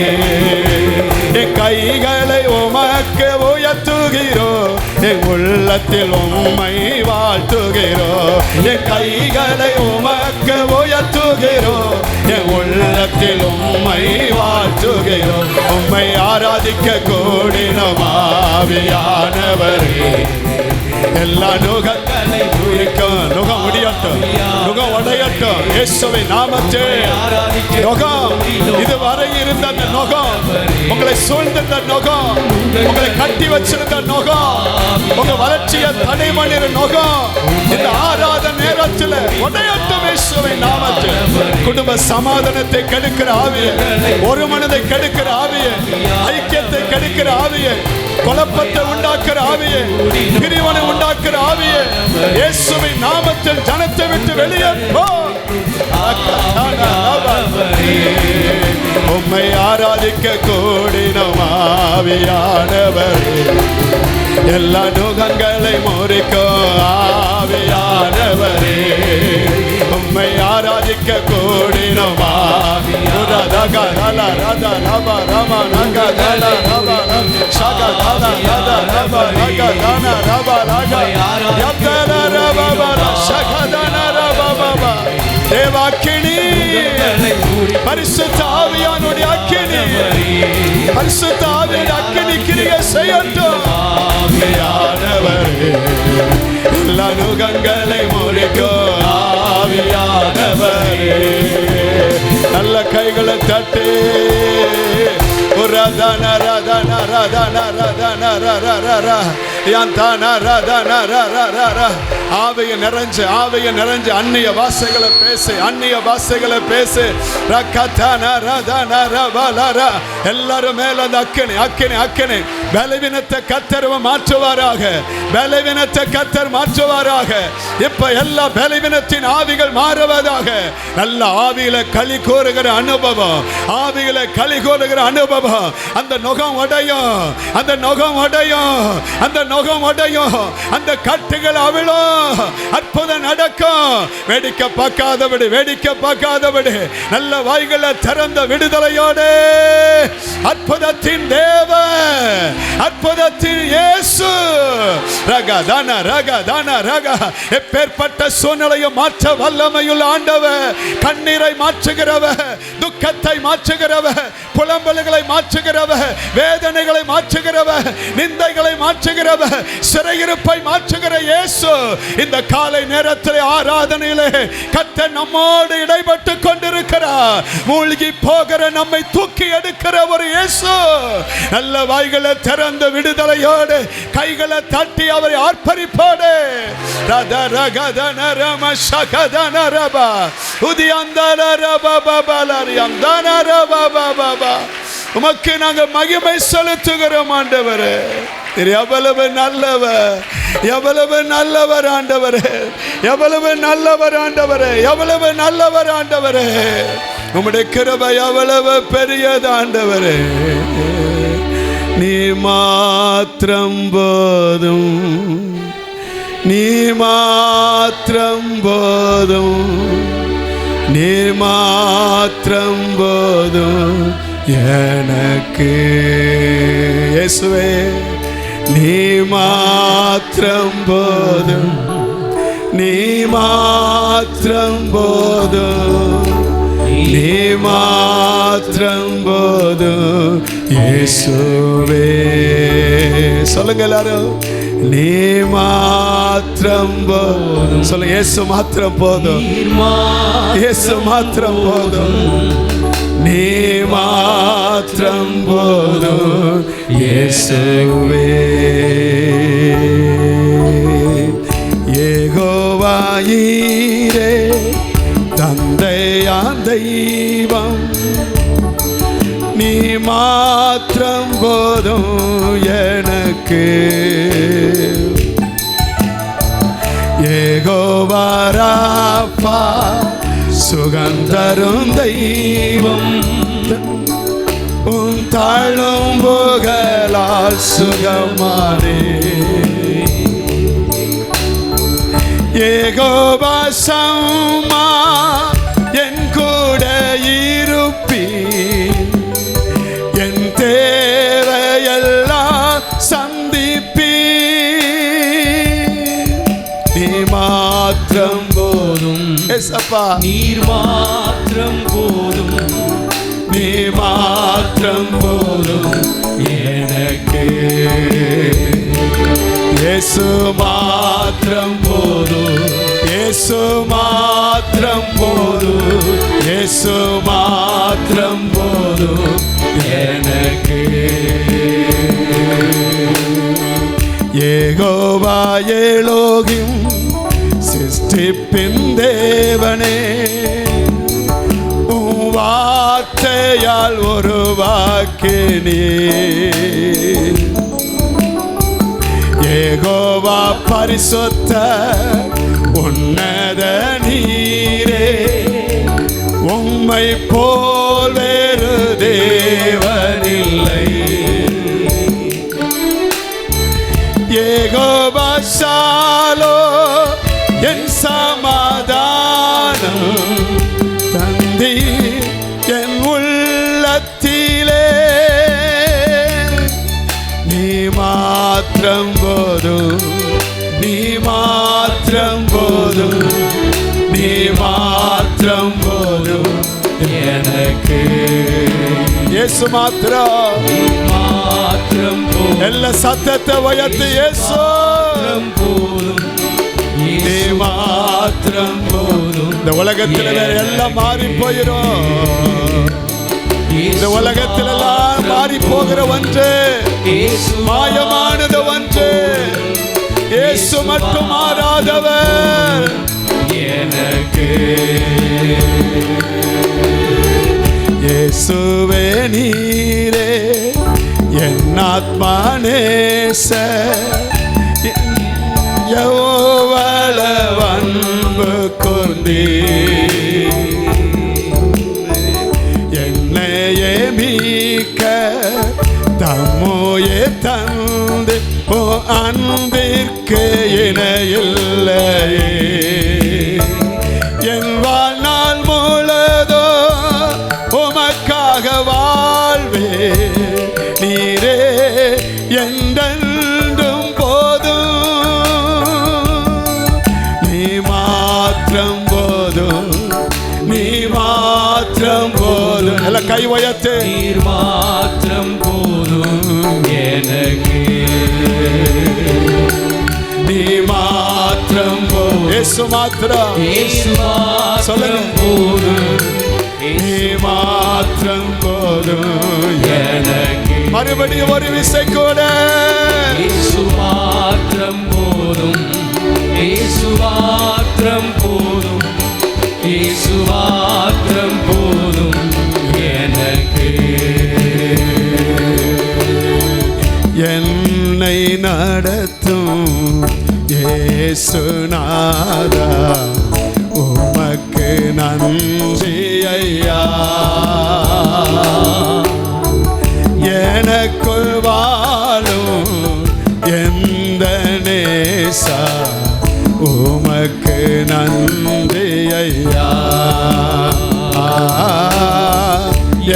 என் கைகளை உமக்கு உயர்த்துகிறோம், என் உள்ளத்தில் உம்மை வாழ்த்துகிறோம். என் கைகளை உமக்கு உயர்த்துகிறோம், என் உள்ளத்தில் உம்மை வாழ்த்துகிறோம். உம்மை ஆராதிக்க கூடினோம் ஆவியானவரே. எல்லா நுகங்களை முறிக்கும், நுகம் முடியட்டும், நுகம் உடையட்டும் இயேசுவின் நாமத்தில். நுகம் இதுவரை இருந்த அந்த நுகம், உங்களை சூழ்ந்த நுகம், உங்களை கட்டி வச்சிருந்த நுகம், உங்க வளர்ச்சியை தடை பண்ணிற நுகம் இந்த ஆராதனை நேரத்தில் உடையட்டும் இயேசுவின் நாமத்தில். குடும்ப சமாதானத்தை கெடுக்கிற ஆவியை, ஒரு மனதை கெடுக்கிற ஆவியை, ஐக்கியத்தை கெடுக்கிற ஆவியை, குழப்பத்தை உண்டாக்குற ஆவியை, பிரிவினை உண்டாக்குற ஆவியை இயேசுவின் நாமத்தில் ஜனத்தை விட்டு வெளியே போ. உம்மை ஆராதிக்க கூடினோம் ஆவியானவரே. எல்லா நுகங்களை முறிக்கும் ஆவியானவரே. உம்மை ஆராதிக்க கூடினோம் தேவாக்கினி, பரிசுத்த ஆவியானுடைய அக்கினி, பரிசுத்த ஆவியான அக்கினி கிரியை செய்யட்டும் ஆவியானவரே. எல்லா நுகங்களை முறிக்கும் ஆவியானவரே. நல்ல கைகளை தட்டு. ரதன ரதன ரதன ரதன ரர ஆவிய நிறைஞ்சு, ஆவிய நிறைஞ்சு அந்நிய பாஷைகளை பேசு, அந்நிய பாஷைகளை பேசு. எல்லாரும் மேல அந்த அக்கினி, அக்கினி, அக்கினி. பலவீனத்தை கர்த்தர் மாற்றுவாராக, பலவீனத்தை கர்த்தர் மாற்றுவாராக. இப்ப எல்லா பலவீனத்தின் ஆவிகள் மாறுவதாக. நல்ல ஆவியில களி கூறுகிற அனுபவம், ஆவியில களி கூறுகிற அனுபவம். அந்த நுகம் உடையும், அந்த நுகம் உடையும், அந்த நுகம் உடையும், அந்த கட்டுகள் அவிழும், அற்புதம் நடக்கும். வேடிக்கை பார்க்காதபடி, வேடிக்கை பார்க்காதபடி நல்ல வாய்களை திறந்த விடுதலையோடு அற்புதத்தின் தேவன், அற்புதத்தின் இயேசு. ரகதன ரகதன ரக. எப்பேற்பட்ட சூழ்நிலையை மாற்ற வல்லமையுள்ள ஆண்டவர், கண்ணீரை மாற்றுகிறவர், துக்கத்தை மாற்றுகிறவர், புலம்பல்களை மாற்றுகிறவர், வேதனைகளை மாற்றுகிறவர், நிந்தைகளை மாற்றுகிறவர், சிறையிருப்பை மாற்றுகிற இயேசு இந்த காலை நேரத்தில் ஆராதனையிலே கர்த்தர் நம்மோடு இடைப்பட்டு கொண்டிருக்கிறார். மூழ்கி போகிற நம்மை தூக்கி எடுக்கிற ஒரு இயேசு. நல்ல வாய்களை திறந்த விடுதலையோடு கைகளை தட்டி அவரை ஆர்ப்பரிப்போடு உமக்கு நாங்கள் மகிமை செலுத்துகிறோம் ஆண்டவரே. எவ்வளவு நல்லவர், எவ்வளவு நல்லவர் ஆண்டவரே, எவ்வளவு நல்லவர் ஆண்டவரே, எவ்வளவு நல்லவர் ஆண்டவரே. உம்முடைய கிருபை எவ்வளவு பெரியது ஆண்டவரே. நீ மாத்திரம் போதும், நீ மாத்திரம் போதும், நீ மாத்திரம் போதும் எனக்கு. இயேசுவே நீ மாத்திரம் போதும், நீ மாத்திரம் போதும், நீ மாத்திரம் போதும் இயேசுவே. சொல்லுங்க எல்லாரும். நீ மாத்திரம் போதும். சொல்லுங்க, இயேசு மாத்திரம் போதும், இயேசு மாத்திரம் போதும், நீ மாத்திரம் போதும் இயேசுவே. யெகோவா ஈரே, தந்தையாம் தெய்வம், நீ மாத்திரம் போதும் எனக்கு. யெகோவா ராபா, சுகந்தரும் தெய்வம், உன் தாழும் புகழால் சுகமானே. யெகோவா சம்மா, என் கூட இருப்பீர், என் தேவையெல்லாம் சந்திப்பீர். நீ மாத்திரம் போதும் ஏசப்பா, நீர் மாத்திரம் போதும், நீ மாத்திரம் போதும் எனக்கு. இயேசு மாத்திரம் போதும், இயேசு மாத்திரம் போதும், இயேசு மாத்திரம் போதும் எனக்கு. யெகோவா எலோகிம், சிருஷ்டிப்பின் தேவனே, உன் வார்த்தையால் உருவாக்கினீர். யெகோவா பரிசுத்த உன்னத நீரே, உம்மை போல் வேறு தேவனில்லை. யெகோவா ஷாலோ, என் சமாதானம் தந்தீர் என் உள்ளத்திலே. நீ மாத்திரம் போதும், நீ மாத்திரம் போதும், நீ மாத்திரம் போதும் எனக்கு. இயேசு மாத்திரம், மாத்திரம் போதும், எல்லா சத்தத்தை உயர்த்தி இயேசு போதும், நீ மாத்திரம் போதும். இந்த உலகத்தில் எல்லாம் மாறி போயிடும், இந்த உலகத்தில் எல்லாம் மாறி போகிற ஒன்று, மாயமானது ஒன்று, இயேசு மட்டும் மாறாதவர் எனக்கு. இயேசுவே நீரே என் ஆத்மா நேச, எவ்வளவு அன்பு கொண்டீர், என்னையே மீட்க தம்முயே தந்து, ஓ அன்பிற்கு இணையில்லையே. என் வாழ்நாள் முழுதோ உமக்காக வாழ்வே, நீரே என்றென்றும் போதும். நீ மாத்திரம் போதும், நீ மாத்திரம் போதும். எல்லாம் கை உயர்த்து. நீர் மாத்திரம் போதும் எனக்கு. நீ மாத்திரம் போதும். இயேசு மாத்திரம், இயேசு சொல்லுங்க, போதும், நீ மாத்திரம் போதும் எனக்கு. மறுபடியும் ஒரு விசை கூட. இயேசு மாத்திரம் போதும், இயேசு மாத்திரம் போதும், இயேசு மாத்திரம் போதும் எனக்கு. என்னை நடத்தும் இயேசுநாதா, உமக்கு நன்றி ஐயா. எனக்குள் வாழும் எந்த நேசா, உமக்கு நன்றி ஐயா.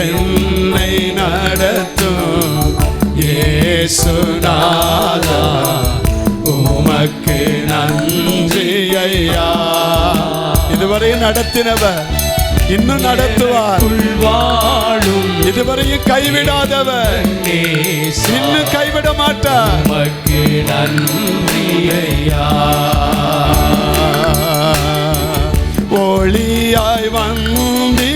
என்னை நடத்தும் இயேசுநாதா, உமக்கு நன்றி ஐயா. இதுவரையும் நடத்தினவர் இன்னும் நடத்துவார். இதுவரையும் கைவிடாதவர் இன்னும் கைவிட மாட்டார். நன்றி ஐயா. ஒளியாய் வந்தி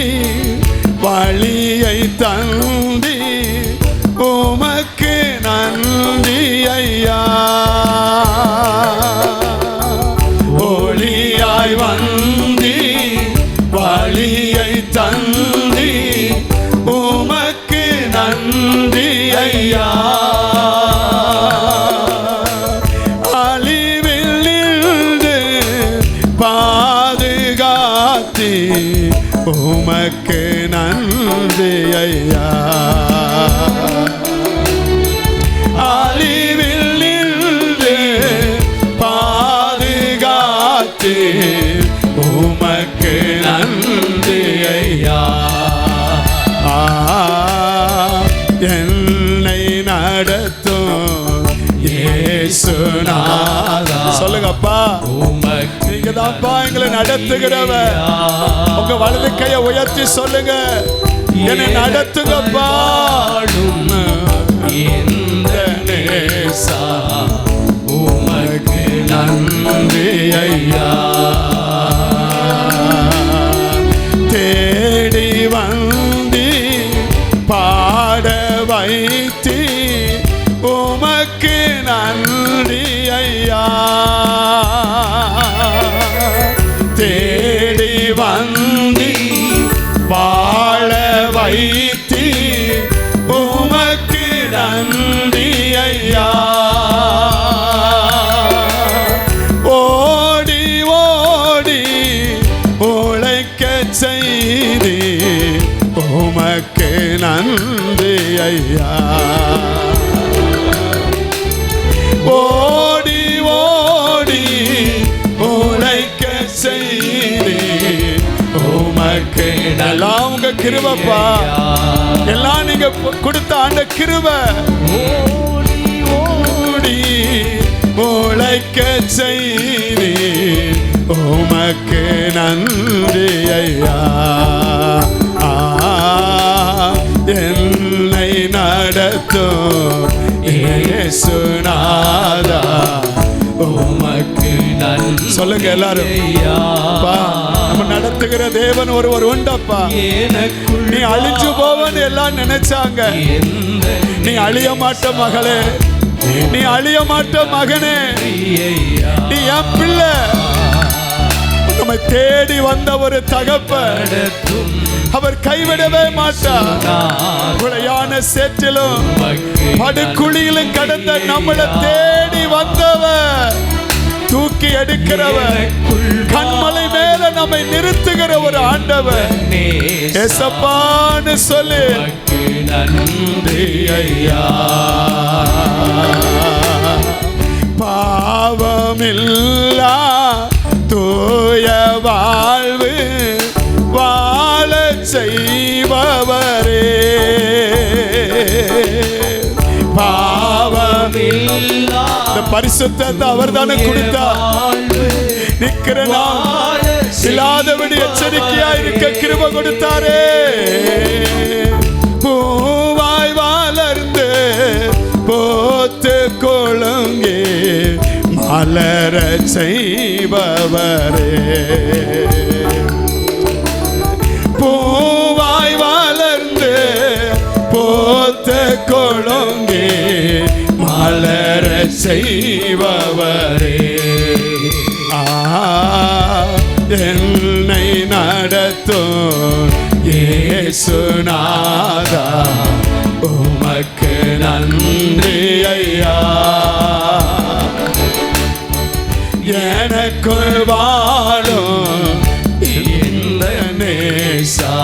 வழியை தந்தி உமக்கு நன்றி ஐயா. ஒளியாய் வந்தி வழியை தந்தி உமக்கு நன்றி ஐயா. அழிவில் நின்று பாதுகாத்தி உமக்கு நன்றி ஐயா. அழிவில் நின்று பாதுகாத்தி உமக்கு நன்றி ஐயா. என்னை நடத்தும் இயேசுநாதா. சொல்லுங்கப்பா, நீங்க தான்ப்பா எங்களை நடத்துகிறவர். உங்க வலது கையை உயர்த்தி சொல்லுங்க, என்னை நடத்துங்கப்பா. இந்த நேசா உமக்கு நன்றி ஐயா. தேடி வந்தி பாட வைத்தி உமக்கு நன்றி ஐயா. தேடி வந்தி வாழ வைத்தி உமக்கு நன்றி ஐயா. ஓடி ஓடி உழைக்க செய்தி உமக்கு நன்றி ஐயா. ஓடி ஓடி உழைக்க செய்தி உமக்கு எல்லாம் உங்க கிருபைப்பா. எல்லாம் நீங்க கொடுத்த அந்த கிருபை. ஓடி ஓடி உழைக்க செய்தி உமக்கு நன்றி ஐயா. என்னை நடத்தும் இயேசுநாதா உமக்கு நன்றி. சொல்லுங்க எல்லாரும், நம்ம நடத்துகிற தேவன் ஒருவர் உண்டப்பா. நீ அழிஞ்சு போவன்னு எல்லாம் நினைச்சாங்க. நீ அழிய மாட்ட மகளே, நீ அழிய மாட்ட மகனே, நீ என் பிள்ளை. நம்மை தேடி வந்த ஒரு தகப்பன், அவர் கைவிடவே மாட்டார். உடையான சேற்றிலும் படுகுழியிலும் கடந்த நம்மளை தேடி வந்தவர், தூக்கி எடுக்கிறவர், கண்மலை மேல நம்மை நிறுத்துகிற ஒரு ஆண்டவர். ஏசப்பான்னு சொல்லு. நன்றி ஐயா. பாவமில்லா தூய வாழ்வு வாழ செய்பவரே. பாவமில்லா பரிசுத்தத்தை அவர் தானே கொடுத்தார். நிக்கிற நாம் இல்லாதபடி எச்சரிக்கையா இருக்க கிருபை கொடுத்தாரே. பூவாய் வளர்ந்து போத்து கொழுங்கே மலர செய்பவரே. பூவாய் வளர்ந்து போத்து கொழுங்கே மலர செய்பவரே. என்னை நடத்தும் இயேசுநாதா உமக்கு நன்றி ஐயா. எனக்குள் வாழும் இந்த நேசா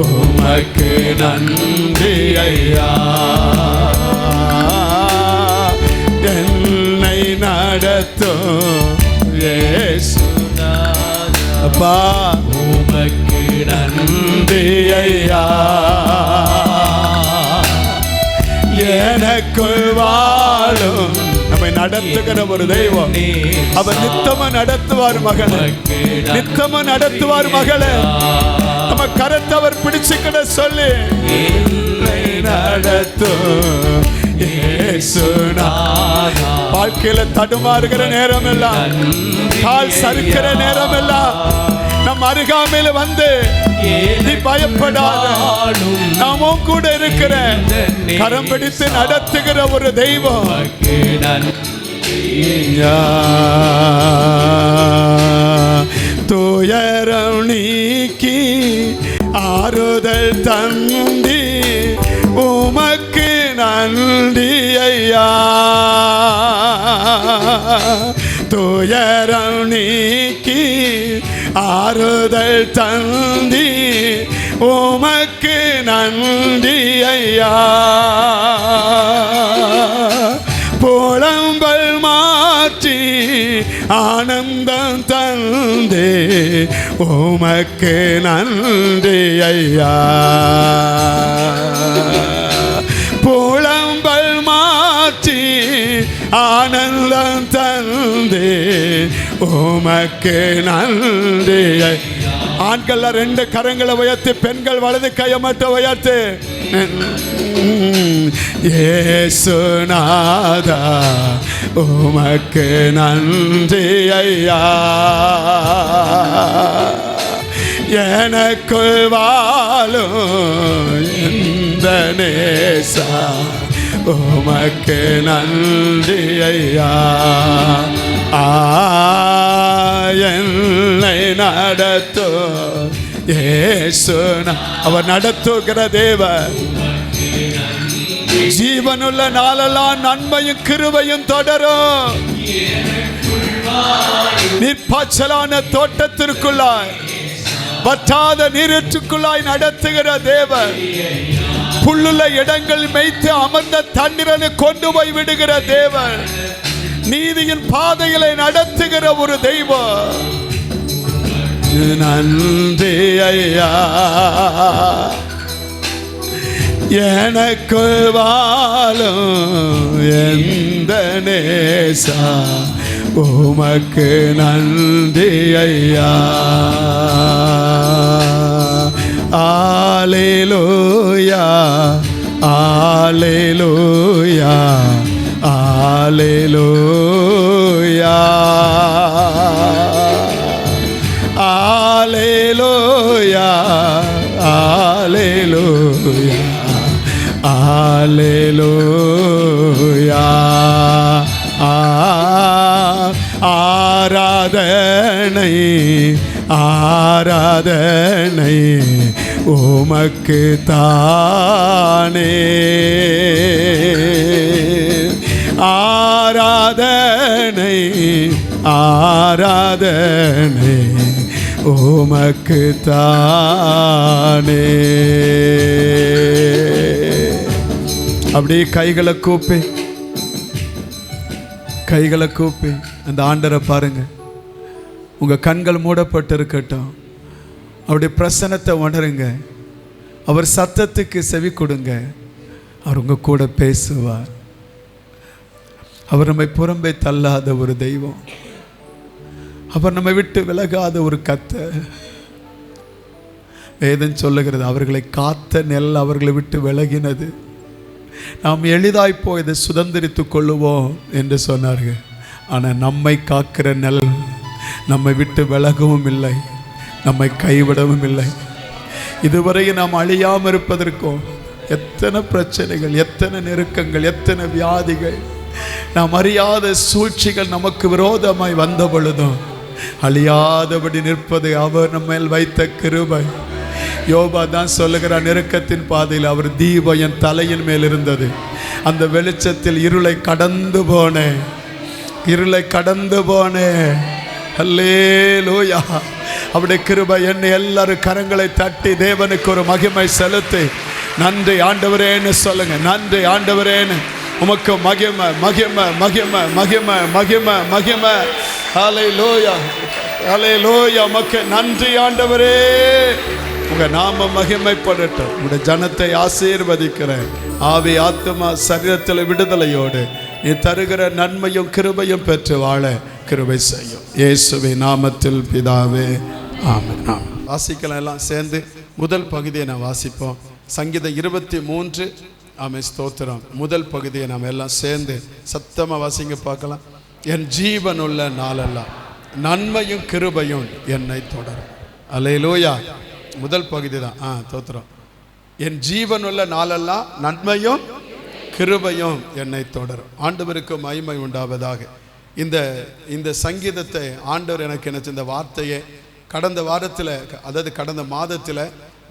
உமக்கு நன்றி ஐயா. என்னை நடத்தும் இயேசுநாதா உமக்கு நன்றி ஐயா. எனக்குள் வாழும் நம்மை நடத்துகிற ஒரு தெய்வம். அவர் நித்தமா நடத்துவார் மகளே, நித்தமா நடத்துவார் மகளே. நம்ம கரத்தை அவர் பிடிச்சுக்கிட சொல்லி, என்னை நடத்தும் இயேசுநாதா. வாழ்க்கையில தடுமாறுகிற நேரம் எல்லாம், கால் சறுக்கிற நேரம் எல்லாம் நம் அருகாமையில வந்து நீ பயப்படாத, நாமும் கூட இருக்கிற, கரம் பிடித்து நடத்துகிற ஒரு தெய்வம். துயரம் நீக்கி ஆறுதல் தந்தி உமக்கு நன்றி ஐயா. துயரம் நீக்கி ஆறுதல் தந்தி உமக்கு நன்றி ஐயா. புலம்பல் மாற்றி ஆனந்தம் தந்தே உமக்கு நன்றி ஐயா. புலம்பல் மாற்றி ஆனந்தம் தந்தே உமக்கு நன்றி. ஆண்கள் 2 கரங்களை உயர்த்து, பெண்கள் வலது கையை மட்டும் உயர்த்து. இயேசுநாதா உமக்கு நன்றி ஐயா. எனக்குள் வாழும் இந்த நேசா உமக்கு நன்றி ஐயா. என்னை நடத்தோ இயேசுனா, அவர் நடத்துகிற தேவன். ஜீவனுள்ள நாளெல்லாம் நன்மையும் கிருபையும் தொடரும். நீர்ப்பாய்ச்சலான தோட்டத்திற்குள்ளாய், வற்றாத நீரற்றுக்குள்ளாய் நடத்துகிற தேவன். புல்லுள்ள இடங்கள் மேய்த்து அமர்ந்த தண்ணீரை கொண்டு போய் விடுகிற தேவன். நீதியின் பாதைகளை நடத்துகிற ஒரு தெய்வம். நன்றி ஐயா. எனக்குள் வாழும் எந்த நேசா உமக்கு நன்றி ஐயா. அல்லேலூயா அல்லேலூயா அல்லேலூயா அல்லேலூயா அல்லேலூயா அல்லேலூயா. ஆராதனை ஆராதனை உமக்கு தானே. ஆராதனை ஆராதனை உமக்கு தானே. அப்படியே கைகளை கூப்பி அந்த ஆண்டரை பாருங்க. உங்க கண்கள் மூடப்பட்டு இருக்கட்டும். அவருடைய பிரசன்னத்தை உணருங்க. அவர் சத்தத்துக்கு செவி கொடுங்க. அவர் உங்க கூட பேசுவார். அவர் நம்மை புறம்பே தள்ளாத ஒரு தெய்வம். அவர் நம்மை விட்டு விலகாத ஒரு கர்த்தர். வேதம் சொல்லுகிறது, அவர்களை காத்த நெல் அவர்களை விட்டு விலகினது, நாம் எளிதாய் போய் இதை சுதந்திரித்துக் கொள்ளுவோம் என்று சொன்னார்கள். ஆனால் நம்மை காக்கிற நெல் நம்மை விட்டு விலகவும் இல்லை, நம்மை கைவிடவும் இல்லை. இதுவரை நாம் அழியாமல் இருப்பதற்கும் எத்தனை பிரச்சனைகள், எத்தனை நெருக்கங்கள், எத்தனை வியாதிகள், நாம் அறியாத சூழ்ச்சிகள் நமக்கு விரோதமாய் வந்த பொழுதும் அழியாதபடி நிற்பது அவர் நம்ம மேல் வைத்த கிருபை. யோபா தான் சொல்லுகிறார், நெருக்கத்தின் பாதையில் அவர் தீபம் என் தலையின் மேல் இருந்தது. அந்த வெளிச்சத்தில் இருளை கடந்து போனேன், இருளை கடந்து போனேன். அல்லேலூயா. அவருடைய கிருபை என்னை. எல்லாரும் கரங்களை தட்டி தேவனுக்கு ஒரு மகிமை செலுத்தி நன்றி ஆண்டவரேன்னு சொல்லுங்க. நன்றி ஆண்டவரேன்னு. உமக்கு மகிமை மகிமை மகிமை மகிமை மகிமை மகிமை. அல்லேலூயா அல்லேலூயா. உமக்கு நன்றி ஆண்டவரே. உங்க நாம மகிமைப்படட்டும். உங்களுடைய ஜனத்தை ஆசீர்வதிக்கிறேன். ஆவி ஆத்மா சரீரத்தில் விடுதலையோடு நீ தருகிற நன்மையும் கிருபையும் பெற்று வாழ கிருபை செய்யும். இயேசுவின் நாமத்தில் பிதாவே, ஆமென். வாசிக்கலாம் எல்லாம் சேர்ந்து. முதல் பகுதியை நான் வாசிப்போம். சங்கீதம் 23 ஆமென், ஸ்தோத்திரம். முதல் பகுதியை நாம் எல்லாம் சேர்ந்து சத்தமாக வாசிங்க பார்க்கலாம். என் ஜீவனுள்ள நாளெல்லாம் நன்மையும் கிருபையும் என்னை தொடரும். அல்லேலூயா. முதல் பகுதி தான். ஸ்தோத்திரம். என் ஜீவனுள்ள நாளெல்லாம் நன்மையும் கிருபையும் என்னை தொடரும். ஆண்டவருக்கு மகிமை உண்டாவதாக. இந்த சங்கீதத்தை ஆண்டவர் எனக்கு நினைச்ச இந்த வார்த்தையை கடந்த வாரத்தில், அதாவது கடந்த மாதத்தில்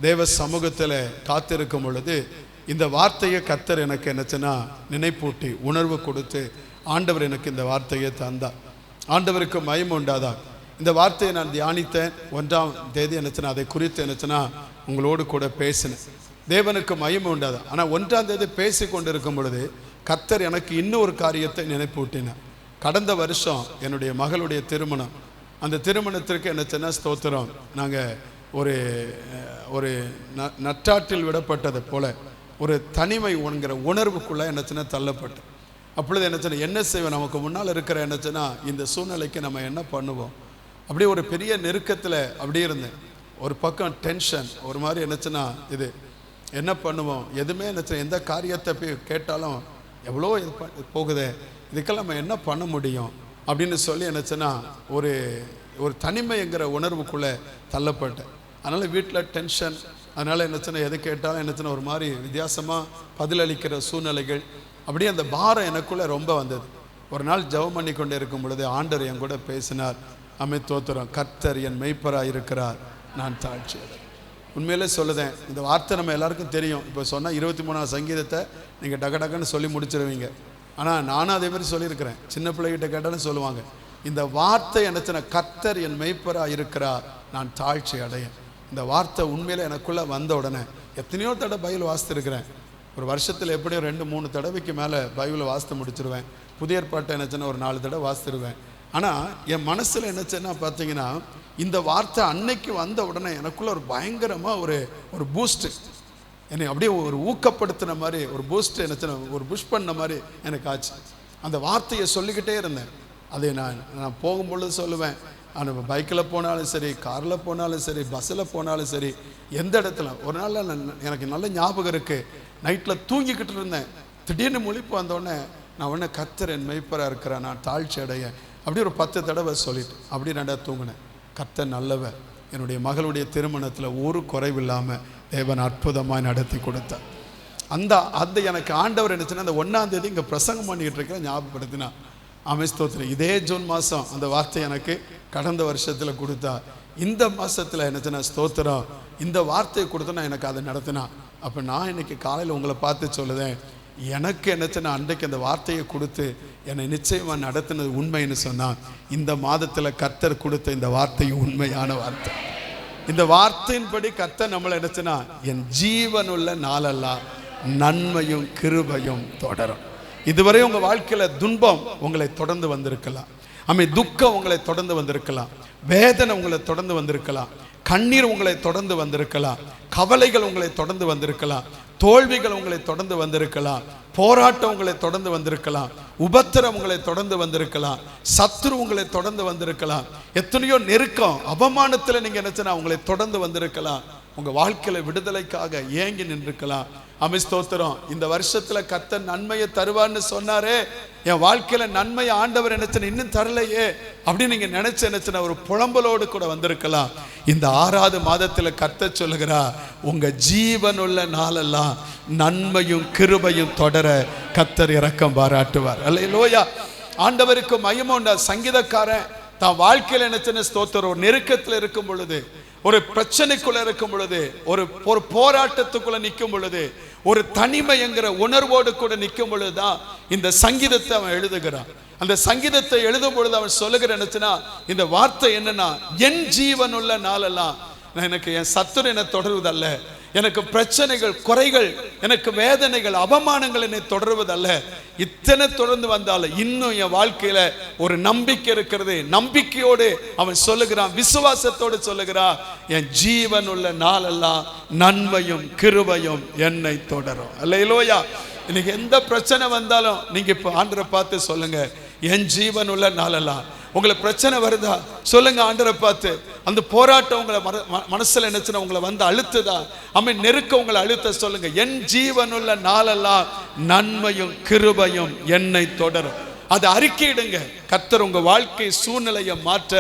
தேவ சமூகத்தில் காத்திருக்கும் பொழுது இந்த வார்த்தையை கர்த்தர் எனக்கு என்னச்சுன்னா நினைப்பூட்டி உணர்வு கொடுத்து ஆண்டவர் எனக்கு இந்த வார்த்தையை தந்தார். ஆண்டவருக்கு மகிமை உண்டாதா. இந்த வார்த்தையை நான் தியானித்தேன். 1ஆம் தேதி என்னச்சுன்னா அதை குறித்து என்னச்சுன்னா உங்களோடு கூட பேசினேன். தேவனுக்கு மகிமை உண்டாதா. ஆனால் 1ஆம் தேதி பேசி கொண்டிருக்கும் பொழுது கர்த்தர் எனக்கு இன்னொரு காரியத்தை நினைப்பூட்டினார். கடந்த வருஷம் என்னுடைய மகளுடைய திருமணம். அந்த திருமணத்திற்கு என்னச்சுன்னா ஸ்தோத்திரம், நாங்கள் ஒரு நற்றாற்றில் விடப்பட்டதை போல ஒரு தனிமை என்கிற உணர்வுக்குள்ளே என்னச்சுன்னா தள்ளப்பட்டு, அப்பொழுது என்னச்சுன்னா என்ன செய்வோம், நமக்கு முன்னால் இருக்கிற என்னச்சுன்னா இந்த சூழ்நிலைக்கு நம்ம என்ன பண்ணுவோம், அப்படியே ஒரு பெரிய நெருக்கத்தில் அப்படியே இருந்தேன். ஒரு பக்கம் டென்ஷன், ஒரு மாதிரி என்னச்சுன்னா இது என்ன பண்ணுவோம், எதுவுமே என்னச்சுன்னா எந்த காரியத்தை போய் கேட்டாலும் எவ்வளோ இது போகுதே, இதுக்கெல்லாம் நம்ம என்ன பண்ண முடியும் அப்படின்னு சொல்லி என்னச்சுன்னா ஒரு தனிமைங்கிற உணர்வுக்குள்ளே தள்ளப்பட்டேன். அதனால் வீட்டில் டென்ஷன். அதனால் என்னச்சுன்னா எது கேட்டாலும் என்னச்சுன்னா ஒரு மாதிரி வித்தியாசமாக பதிலளிக்கிற சூழ்நிலைகள், அப்படியே அந்த பாரம் எனக்குள்ளே ரொம்ப வந்தது. ஒரு நாள் ஜெபம் பண்ணி கொண்டே இருக்கும் பொழுது ஆண்டவர் என் கூட பேசினார். அமை தோத்திரம், கர்த்தர் என் மெய்ப்பராக இருக்கிறார், நான் தாழ்ச்சி. உண்மையிலே சொல்லுதேன், இந்த வார்த்தை நம்ம எல்லாருக்கும் தெரியும். இப்போ சொன்னால் 23ஆம் சங்கீதத்தை நீங்கள் டக்குன்னு சொல்லி முடிச்சிருவீங்க. ஆனால் நானும் அதே மாதிரி சொல்லியிருக்கிறேன். சின்ன பிள்ளைகிட்ட கேட்டாலும் சொல்லுவாங்க, இந்த வார்த்தை என்னச்சுன்னா கர்த்தர் என் மெய்ப்பராக இருக்கிறார், நான் தாழ்ச்சி அடையேன். இந்த வார்த்தை உண்மையிலே எனக்குள்ளே வந்த உடனே எத்தனையோ தடவை பைபிள் வாசித்திருக்கிறேன். ஒரு வருஷத்தில் எப்படியும் 2-3 தடவைக்கு மேலே பைபிளை வாசித்து முடிச்சிருவேன். புதிய ஏற்பாட்டை என்னச்சுன்னா ஒரு 4 தடவை வாசித்திருவேன். ஆனால் என் மனசில் என்னச்சுன்னா பார்த்தீங்கன்னா இந்த வார்த்தை அன்னைக்கு வந்த உடனே எனக்குள்ள ஒரு பயங்கரமாக ஒரு பூஸ்ட்டு, என்னை அப்படியே ஒரு ஊக்கப்படுத்தின மாதிரி, ஒரு பூஸ்ட் என்னச்சுன்னா ஒரு புஷ் பண்ண மாதிரி எனக்கு ஆச்சு. அந்த வார்த்தையை சொல்லிக்கிட்டே இருந்தேன். அதை நான் போகும்பொழுது சொல்லுவேன். ஆனால் பைக்கில் போனாலும் சரி, காரில் போனாலும் சரி, பஸ்ஸில் போனாலும் சரி, எந்த இடத்துல. ஒரு நாள் எனக்கு நல்ல ஞாபகம் இருக்குது, நைட்டில் தூங்கிக்கிட்டு இருந்தேன். திடீர்னு முழிப்பு வந்தோடனே நான் உடனே கர்த்தர் என் மெய்ப்பராக இருக்கிறேன், நான் தாழ்ச்சி அடையேன் அப்படி ஒரு 10 தடவை சொல்லிட்டு அப்படி நான் தூங்கினேன். கர்த்தர் நல்லவர். என்னுடைய மகளுடைய திருமணத்தில் ஒரு குறைவில்லாமல் தேவன் அற்புதமாக நடத்தி கொடுத்தார். அந்த எனக்கு ஆண்டவர் என்னச்சுன்னா அந்த 1ஆம் தேதி இங்கே பிரசங்கம் பண்ணிக்கிட்டு இருக்கிற ஞாபகப்படுத்தினா. ஸ்தோத்திரம். இதே ஜூன் மாதம் அந்த வார்த்தை எனக்கு கடந்த வருஷத்தில் கொடுத்தா. இந்த மாதத்தில் என்னச்சுன்னா ஸ்தோத்திரம், இந்த வார்த்தையை கொடுத்தனா எனக்கு அதை நடத்தினா. அப்போ நான் இன்னைக்கு காலையில் உங்களை பார்த்து சொல்லுதேன், எனக்கு என்னச்சுன்னா அன்றைக்கு அந்த வார்த்தையை கொடுத்து என்னை நிச்சயமாக நடத்தினது உண்மைன்னு சொன்னால், இந்த மாதத்தில் கர்த்தர் கொடுத்த இந்த வார்த்தையும் உண்மையான வார்த்தை. இந்த வார்த்தையின்படி கர்த்தர் நம்மளை என்னச்சுன்னா என் ஜீவனுள்ள நாளெல்லாம் நன்மையும் கிருபையும் தொடரும். இதுவரை உங்கள் வாழ்க்கையில் துன்பம் உங்களை தொடர்ந்து வந்திருக்கலாம், துக்கம் உங்களை தொடர்ந்து வந்திருக்கலாம், வேதனை உங்களை தொடர்ந்து வந்திருக்கலாம், கண்ணீர் உங்களை தொடர்ந்து வந்திருக்கலாம், கவலைகள் உங்களை தொடர்ந்து வந்திருக்கலாம், தோல்விகள் உங்களை தொடர்ந்து வந்திருக்கலாம், போராட்டம் உங்களை தொடர்ந்து வந்திருக்கலாம், உபத்திரம் உங்களை தொடர்ந்து வந்திருக்கலாம், சத்துரு உங்களை தொடர்ந்து வந்திருக்கலாம், எத்தனையோ நெருக்கம் அவமானத்தில் நீங்கள் நினைச்சனா உங்களை தொடர்ந்து வந்திருக்கலாம். உங்கள் வாழ்க்கையில் விடுதலைக்காக ஏங்கி நின்றுக்கலாம். ஸ்தோத்திரம். இந்த வருஷத்தில் கர்த்தர் நன்மையை தருவார்னு சொன்னாரே, என் வாழ்க்கையில் நன்மையை ஆண்டவர் நினைச்சன இன்னும் தரலையே அப்படின்னு நீங்கள் நினைச்ச நினைச்சன ஒரு புலம்பலோடு கூட வந்திருக்கலாம். இந்த 6வது மாதத்தில் கர்த்தர் சொல்லுகிறா, உங்கள் ஜீவனுள்ள நாளெல்லாம் நன்மையும் கிருபையும் தொடர கர்த்தர் இரக்கம் பாராட்டுவார். அல்லேலூயா. ஆண்டவருக்கு மகிமை உண்டா. சங்கீதக்காரன் தான் வாழ்க்கையில் நினைச்சன ஸ்தோத்திரம், ஒரு நெருக்கத்தில் இருக்கும் பொழுது, ஒரு பிரச்சனைக்குள்ள இருக்கும் பொழுது, ஒரு போராட்டத்துக்குள்ள நிற்கும் பொழுது, ஒரு தனிமை என்கிற உணர்வோடு கூட நிற்கும் பொழுதுதான் இந்த சங்கீதத்தை அவன் எழுதுகிறான். அந்த சங்கீதத்தை எழுதும் பொழுது அவன் சொல்லுகிற என்னச்சுன்னா இந்த வார்த்தை என்னன்னா, என் ஜீவனுள்ள நாளெல்லாம் எனக்கு என் சத்துரு என்னை தொடருவதல்ல, எனக்கு பிரச்சனைகள் குறைகள் எனக்கு வேதனைகள் அவமானங்கள் என்னை தொடருவதல்ல. இத்தனை தொடர்ந்து வந்தாலும் இன்னும் என் வாழ்க்கையில ஒரு நம்பிக்கை இருக்கிறது. நம்பிக்கையோடு அவன் சொல்லுகிறான், விசுவாசத்தோடு சொல்லுகிறான், என் ஜீவன் உள்ள நாளெல்லாம் நன்மையும் கிருபையும் என்னை தொடரும். அல்லேலூயா. இன்னைக்கு எந்த பிரச்சனை வந்தாலும் நீங்க இப்ப ஆண்டவரை பார்த்து சொல்லுங்க, என் ஜீவன் உள்ள நாளெல்லாம் உங்களை பிரச்சனை வருதா சொல்லுங்க ஆண்டவரை பார்த்து. அந்த போராட்டம் உங்களை மனசுல நினைச்சுனா உங்களை வந்து அழுத்துதா, நெருக்க உங்களை அழுத்த சொல்லுங்க. என் ஜீவனுள்ள நாளெல்லாம் நன்மையும் கிருபையும் என்னை தொடரும். அதை அறிக்கையிடுங்க. கர்த்தர் உங்க வாழ்க்கை சூழ்நிலையை மாற்ற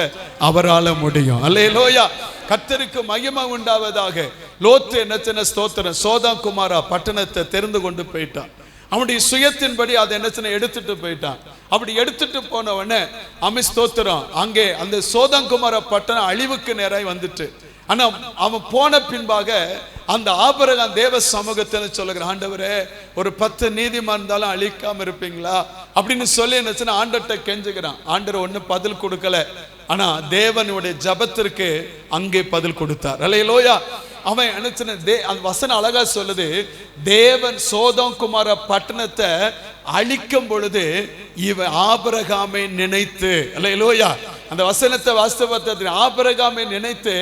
அவரால முடியும். அல்லேலூயா. கர்த்தருக்கு மகிமை உண்டாவதாக. லோத்து என்ன ஸ்தோத்திரம், சோதம் குமாரா பட்டணத்தை தெரிந்து கொண்டு போயிட்டான். அவனுடைய சுயத்தின்படி அதை என்ன எடுத்துட்டு போயிட்டான். அப்படி எடுத்துட்டு போனவனே ஸ்தோத்திரம், அங்கே அந்த சோதங்குமார பட்டணம் அழிவுக்கு நேராய் வந்துட்டு. ஆனா அவன் போன பின்பாக அந்த ஆபிரகாம் தேவ சமூகத்தில் சொல்லுகிறான், ஆண்டவரே ஒரு 10 நீதிமான் இருந்தாலும் அழிக்காம இருப்பீங்களா அப்படின்னு சொல்லி என்ன ஆண்டவர்கிட்ட கெஞ்சுகிறான். ஆண்டவர் ஒன்னும் பதில் கொடுக்கல. ஆனா தேவனுடைய ஜபத்திற்கு அங்கே பதில் கொடுத்தார். அல்லேலூயா. அவன் நினைச்சன அந்த வசனம் அழகா சொல்லுது, தேவன் சோதம் குமார பட்டணத்தை அழிக்கும் பொழுது இவன் ஆபிரகாமை நினைத்து, அல்லேலூயா, அந்த வசனத்தை வாஸ்தவத்தை ஆபிரகாமை நினைத்து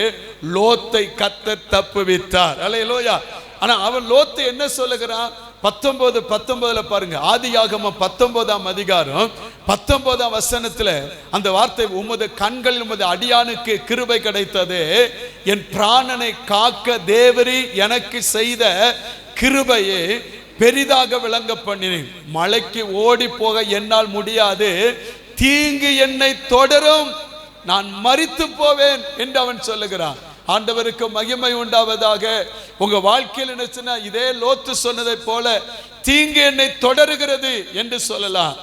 லோத்தை கர்த்தர் தப்புவித்தார். அல்லேலூயா. ஆனா அவன் லோத்து என்ன சொல்லுகிறான், 19:19 பாருங்க. ஆதியாகமம் 19ஆம் அதிகாரம் 19ஆம் வசனத்துல அந்த வார்த்தை, உமது கண்களில் உமது அடியானுக்கு கிருபை கிடைத்தது, என் பிராணனை காக்க தேவரீ எனக்கு செய்த கிருபையை பெரிதாக விளங்க பண்ணினேன். மலைக்கு ஓடி போக என்னால் முடியாது, தீங்கு என்னை தொடரும், நான் மரித்து போவேன் என்று அவன் சொல்லுகிறான். ஆண்டவருக்கு மகிமை உண்டாவதாக. உங்க வாழ்க்கையில் நினைச்சுன்னா இதே லோத்து சொன்னதை போல தீங்கு என்னை தொடருகிறது என்று சொல்லலாம்.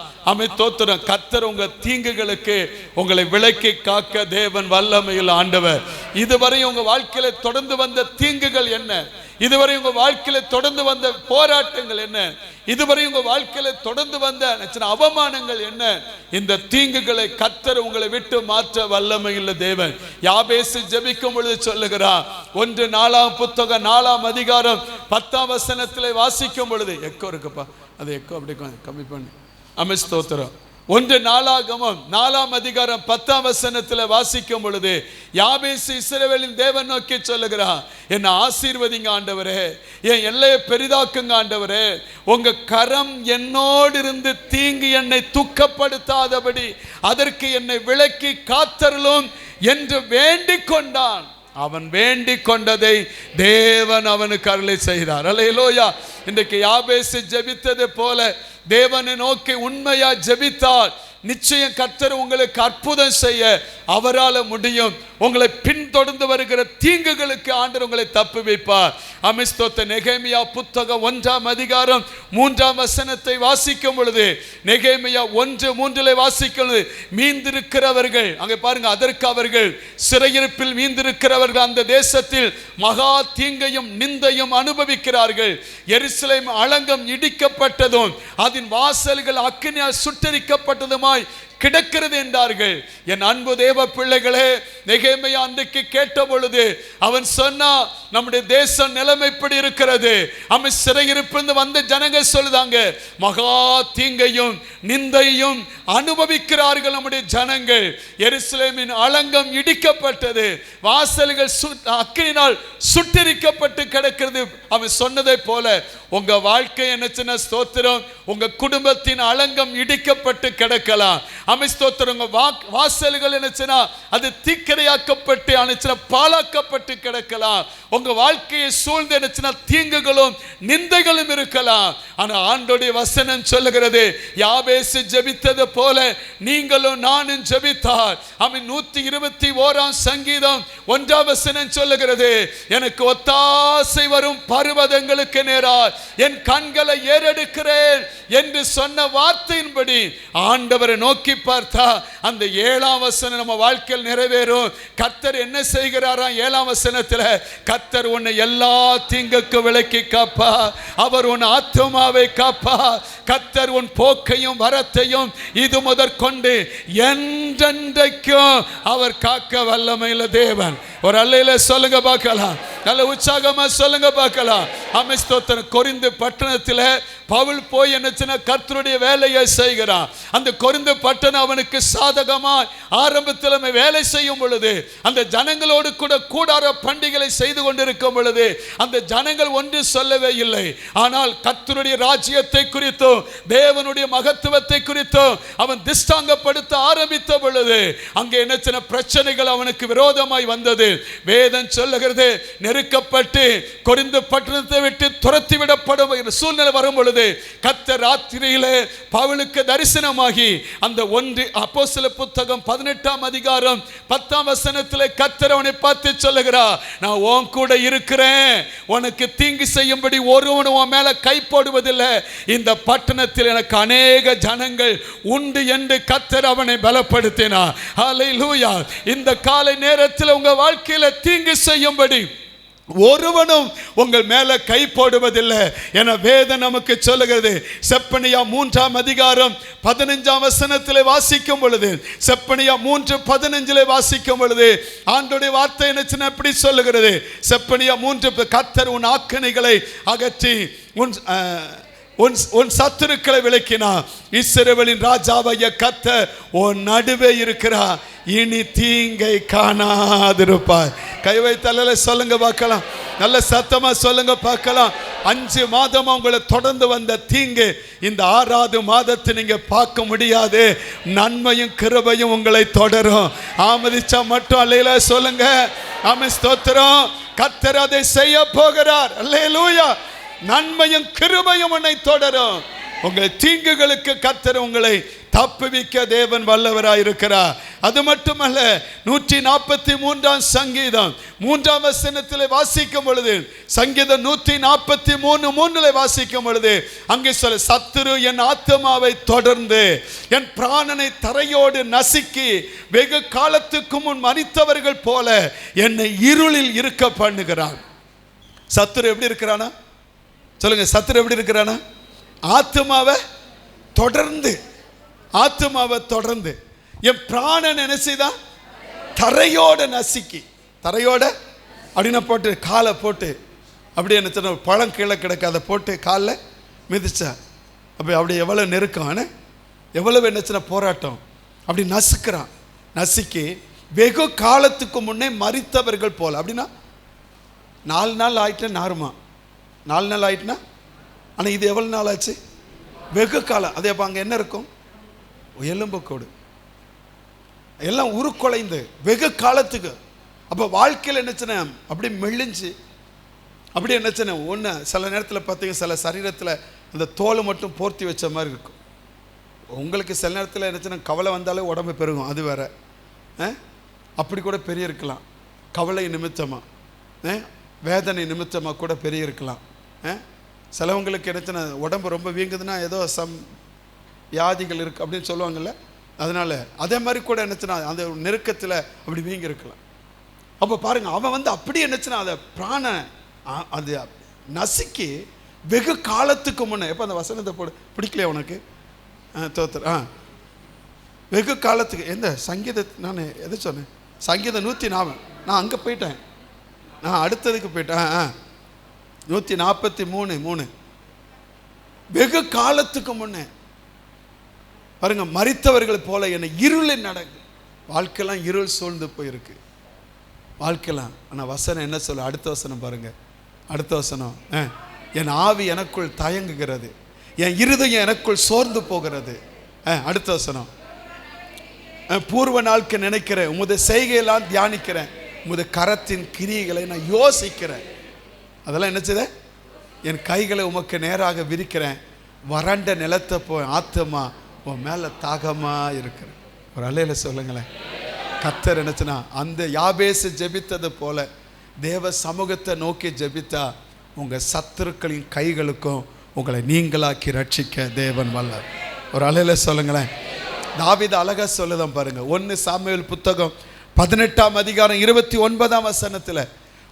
தோத்திரம். கர்த்தர் உங்க தீங்குகளுக்கு உங்களை விலக்கி காக்க தேவன் வல்லமையில் ஆண்டவர். இதுவரை உங்க வாழ்க்கையில தொடர்ந்து வந்த தீங்குகள் என்ன, இதுவரை உங்க வாழ்க்கையில தொடர்ந்து வந்த போராட்டங்கள் என்ன, இதுவரை உங்க வாழ்க்கையில தொடர்ந்து வந்த அவமானங்கள் என்ன, இந்த தீங்குகளை கர்த்தர் உங்களை விட்டு மாற்ற வல்லமையுள்ள தேவன். யாபேசு ஜெபிக்கும் பொழுது சொல்லுகிறார், 1 நாலாம் புத்தகம் 4ஆம் அதிகாரம் 10ஆம் வசனத்திலே வாசிக்கும் பொழுது, எக்கோ இருக்குப்பா, அது எக்கோ அப்படி கம்மி பண்ணி ஸ்தோத்திரம். 1 நாளாகமம் 4ஆம் அதிகாரம் 10ஆம் வசனத்தில் வாசிக்கும் பொழுது யாபேசு இஸ்ரவேலின் தேவன் நோக்கி சொல்லுகிறான், என்னை ஆசீர்வதிங்க ஆண்டவரே, என் எல்லையை பெரிதாக்குங்க ஆண்டவரே, உங்க கரம் என்னோடு இருந்து தீங்கு என்னை துக்கப்படுத்தாதபடி அதற்கு என்னை விலக்கி காத்தருளும் என்று வேண்டிக் கொண்டான். அவன் வேண்டிக் கொண்டதை தேவன் அவனுக்கு அருளை செய்தார். அல்லேலூயா. இன்றைக்கு யாபேசு ஜெபித்தது போல தேவனை நோக்கி உண்மையா ஜெபித்தார், நிச்சயம் கர்த்தர் உங்களுக்கு அற்புதம் செய்ய அவரால் முடியும். உங்களை பின்தொடர்ந்து வருகிற தீங்குகளுக்கு ஆண்டவர் உங்களை தப்பு வைப்பார். ஸ்தோத்திரம். நெகேமியா புத்தகம் 1ஆம் அதிகாரம் 3ஆம் வசனத்தை வாசிக்கும் பொழுது, நெகேமியா 1:3 வாசிக்கும் பொழுது, மீந்திருக்கிறவர்கள் அங்கே பாருங்க, அதற்கு அவர்கள் சிறையிருப்பில் மீந்திருக்கிறவர்கள் அந்த தேசத்தில் மகா தீங்கையும் நிந்தையும் அனுபவிக்கிறார்கள். எருசலேம் அலங்கம் இடிக்கப்பட்டதும் அதன் வாசல்கள் அக்கினியால் சுட்டரிக்கப்பட்டதுமாய் கிடக்கிறது என்றார்கள். என் அன்பு தேவ பிள்ளைகளே, நெகேமியா அன்றைக்கு கேட்ட பொழுது அவன் சொன்னா, நம்முடைய தேசம் நிலைமை இப்படி இருக்கிறது. அவன் சிறையிருப்பிலிருந்து வந்த ஜனங்க சொல்லுதாங்க, மகா தீங்கையும் நிந்தையும் அனுபவிக்கிறார்கள் நம்முடைய ஜனங்கள். எருசலேமின் அலங்கம் இடிக்கப்பட்டது, வாசல்கள் அக்கினியால் சுட்டரிக்கப்பட்டு கிடக்கிறது. அவன் சொன்னதை போல உங்க வாழ்க்கை என்ன ஸ்தோத்திரம், உங்க குடும்பத்தின் அலங்கம் இடிக்கப்பட்டு கிடக்கலாம். ஸ்தோத்திரம். வாசல்கள் என்ன அது தீக்கிரையாக்கப்பட்டு பாழாக்கப்பட்டு கிடக்கலாம். உங்க வாழ்க்கையை சூழ்ந்து என்ன தீங்குகளும் நிந்தைகளும் இருக்கலாம். ஆனா ஆண்டோடைய வசனம் சொல்லுகிறது, யாபேசு ஜெபித்தது போல நீங்களும் நானும் ஜெபித்தார். 121ஆம் சங்கீதம் 1ஆம் வசனம் சொல்லுகிறது, எனக்கு ஒத்தாசை வரும் பர்வதங்களுக்கு நேராய் என் கண்களை ஏறெடுக்கிறேன் என்று சொன்ன வார்த்தையின்படி ஆண்டவரை நோக்கி பார்த்தா அந்த 7ஆம் வசனம் நம்ம வாழ்க்கையில் நிறைவேறும். கர்த்தர் என்ன செய்கிறாராம் 7ஆம் வசனத்தில், கர்த்தர் உன்னை எல்லா தீங்குக்கு விலக்கி காப்பா, அவர் உன் ஆத்துமாவை காப்பா, கர்த்தர் உன் போக்கையும் வரத்தையும் இது முதற்கொண்டு என்றென்றைக்கும் அவர் காக்க வல்லமையுள்ள தேவன். ஒரு அல்லையில சொல்லுங்க பார்க்கலாம். நல்ல உற்சாகமா சொல்லுங்க பார்க்கலாம். ஆமென் ஸ்தோத்திரம். கொரிந்து பட்டணத்தில் பவுல் போய் என்ன கர்த்தருடைய வேலையை செய்கிறான். அந்த கொரிந்து பட்டணம் அவனுக்கு சாதகமா ஆரம்பத்தில் வேலை செய்யும் பொழுது, அந்த ஜனங்களோடு கூட கூடார பண்டிகளை செய்து கொண்டிருக்கும் பொழுது அந்த ஜனங்கள் ஒன்று சொல்லவே இல்லை. ஆனால் கர்த்தருடைய ராஜ்யத்தை குறித்தும் தேவனுடைய மகத்துவத்தை குறித்தும் அவன் திஷ்டாங்கப்படுத்த ஆரம்பித்த பொழுது அங்கே என்ன பிரச்சனைகள் அவனுக்கு விரோதமாய் வந்தது. வேதம் சொல்லுகிறது, நெருக்கப்பட்டு கொரிந்து பட்டணத்தை விட்டு துரத்தி விடப்படும் சூழ்நிலை வரும் பொழுது கர்த்தர் ராத்திரியிலே பவுலுக்கு தரிசனமாகி அந்த ஒன்று அப்போஸ்தலர் புத்தகம் 18ஆம் அதிகாரம் 10ஆம் வசனத்திலே கர்த்தர் அவனை பார்த்து சொல்லுகிறார், நான் உன் கூட இருக்கிறேன், உனக்கு தீங்கு செய்யும்படி ஒருவனும் உன் மேல கை போடுவதில்லை, இந்த பட்டணத்தில் எனக்கு அநேக ஜனங்கள் உண்டு என்று கர்த்தர் அவனை பலப்படுத்தினார். ஹல்லேலூயா. இந்த காலை நேரத்தில் உங்க வாழ்க்கையில தீங்கு செய்யும்படி ஒருவனும் உங்கள் மேல கை போடுவதில்லை என வேதம் நமக்கு சொல்லுகிறது. செப்பனியா 3ஆம் அதிகாரம் 15ஆம் வசனத்திலே வாசிக்கும் பொழுது, செப்பனியா 3:15 வாசிக்கும் பொழுது ஆண்டவருடைய வார்த்தை என்ன எப்படி சொல்லுகிறது? செப்பனியா 3 கர்த்தர் உன் ஆக்கினைகளை அகற்றி உன் சத்துருக்களை விலக்கினார். இஸ்ரவேலின் ராஜாவாகிய கர்த்தர் உன் நடுவே இருக்கிறார், இனி தீங்கை காணாதிருப்பாய். கை வைத்தல்ல சொல்லுங்க பார்க்கலாம். நல்ல சத்தமா சொல்லுங்க பார்க்கலாம். 5 மாதமா உங்களை தொடர்ந்து வந்த தீங்கு இந்த 6வது மாதத்தை நீங்க பார்க்க முடியாது. நன்மையும் கிருபையும் உங்களை தொடரும். ஆமதிச்சா மட்டும் அல்லேலூயா சொல்லுங்க. ஆமென் ஸ்தோத்திரம். கர்த்தர் அதை செய்ய போகிறார். அல்லேலூயா. நன்மையும் கிருபையும் உன்னை தொடரும். உங்கள் தீங்குகளுக்கு கர்த்தர் உங்களை தப்புவிக்க தேவன் வல்லவராய் இருக்கிறார். அது மட்டுமல்ல, 143ஆம் சங்கீதம் 3ஆம் வசனத்தில் வாசிக்கும் பொழுது, சங்கீதம் 143:3 வாசிக்கும் பொழுது அங்கே சொல்ல, சத்துரு என் ஆத்துமாவை தொடர்ந்து என் பிராணனை தரையோடு நசுக்கி வெகு காலத்துக்கு முன் மரித்தவர்கள் போல என்னை இருளில் இருக்க பண்ணுகிறான். சத்துரு எப்படி இருக்கிறானா சொல்லுங்க? சத்துரு எப்படி இருக்கிறானா? ஆத்துமாவை தொடர்ந்து என் பிராணன் என்ன செய்தான்? தரையோட நசுக்கி. தரையோட அப்படின்னா போட்டு காலை போட்டு அப்படி என்ன பழம் கீழே கிடக்க அதை போட்டு காலில் மிதிச்சா அப்படி எவ்வளோ நெருக்கம், எவ்வளவு என்ன போராட்டம். அப்படி நசுக்கிறான். நசுக்கி வெகு காலத்துக்கு முன்னே மரித்தவர்கள் போல. அப்படின்னா 4 நாள் ஆயிட்டு நாருமா, 4 நாள் ஆயிட்டுனா, ஆனால் இது எவ்வளோ நாள் ஆச்சு? வெகு காலம். அதே அப்போ அங்கே என்ன இருக்கும்? எலும்புக்கோடு எல்லாம் உருக்குலைந்து வெகு காலத்துக்கு. அப்போ வாழ்க்கையில் என்னச்சுன்னா அப்படி மெல்லிஞ்சு அப்படி என்னச்சுன்னா ஒன்று சில நேரத்தில் பார்த்தீங்க, சில சரீரத்தில் அந்த தோலை மட்டும் போர்த்தி வச்ச மாதிரி இருக்கும். உங்களுக்கு சில நேரத்தில் என்னச்சுன்னா கவலை வந்தாலே உடம்பு பெருகும், அது வேற. அப்படி கூட பெரிய இருக்கலாம். கவலை நிமித்தமாக வேதனை நிமித்தமாக கூட பெரிய இருக்கலாம். சிலவங்களுக்கு என்னச்சுன்னா உடம்பு ரொம்ப வீங்குதுன்னா ஏதோ வியாதிகள் இருக்குது அப்படின்னு சொல்லுவாங்கள்ல, அதனால் அதே மாதிரி கூட என்னச்சுன்னா அந்த நெருக்கத்தில் அப்படி வீங்கி இருக்கலாம். அப்போ பாருங்கள், அவன் அப்படி என்னச்சுன்னா அதை பிராண அது நசுக்கி வெகு காலத்துக்கு முன்னே. எப்போ அந்த வசனத்தை பிடிக்கலையா உனக்கு? தோத்தர் வெகு காலத்துக்கு எந்த சங்கீத நான் எதை சொன்னேன்? சங்கீதம் 104. நான் அங்கே போயிட்டேன், நான் அடுத்ததுக்கு போயிட்டேன். 143:3 வெகு காலத்துக்கு முன்னே பாருங்க, மரித்தவர்கள் போல என்னை இருளில் நடக்கு. வாழ்க்கையெல்லாம் இருள் சூழ்ந்து போயிருக்கு வாழ்க்கையெல்லாம். ஆனால் வசனம் என்ன சொல்ல? அடுத்த வசனம் பாருங்க. அடுத்த வசனம், என் ஆவி எனக்குள் தயங்குகிறது, என் இருதயம் எனக்குள் சோர்ந்து போகிறது. அடுத்த வசனம், பூர்வ நாளுக்கு நினைக்கிறேன், உமது செய்கையெல்லாம் தியானிக்கிறேன், உமது கரத்தின் கிரியைகளை நான் யோசிக்கிறேன். அதெல்லாம் என்னச்சது? என் கைகளை உமக்கு நேராக விரிக்கிறேன், வறண்ட நிலத்தை போய் ஆத்துமா உன் மேலே தாகமாக இருக்கிறேன். ஒரு அலையில் சொல்லுங்களேன். கர்த்தர் என்னச்சுன்னா அந்த யாபேசு ஜெபித்தது போல தேவ சமூகத்தை நோக்கி ஜெபித்தா உங்கள் சத்துருக்களின் கைகளுக்கும் உங்களை நீங்களாக்கி ரட்சிக்க தேவன் வல்லார். ஒரு அலையில் சொல்லுங்களேன். தாவீது அழகா சொல்லுதான் பாருங்க. 1 சாமுவேல் புத்தகம் 18ஆம் அதிகாரம் 29ஆம் வசனத்தில்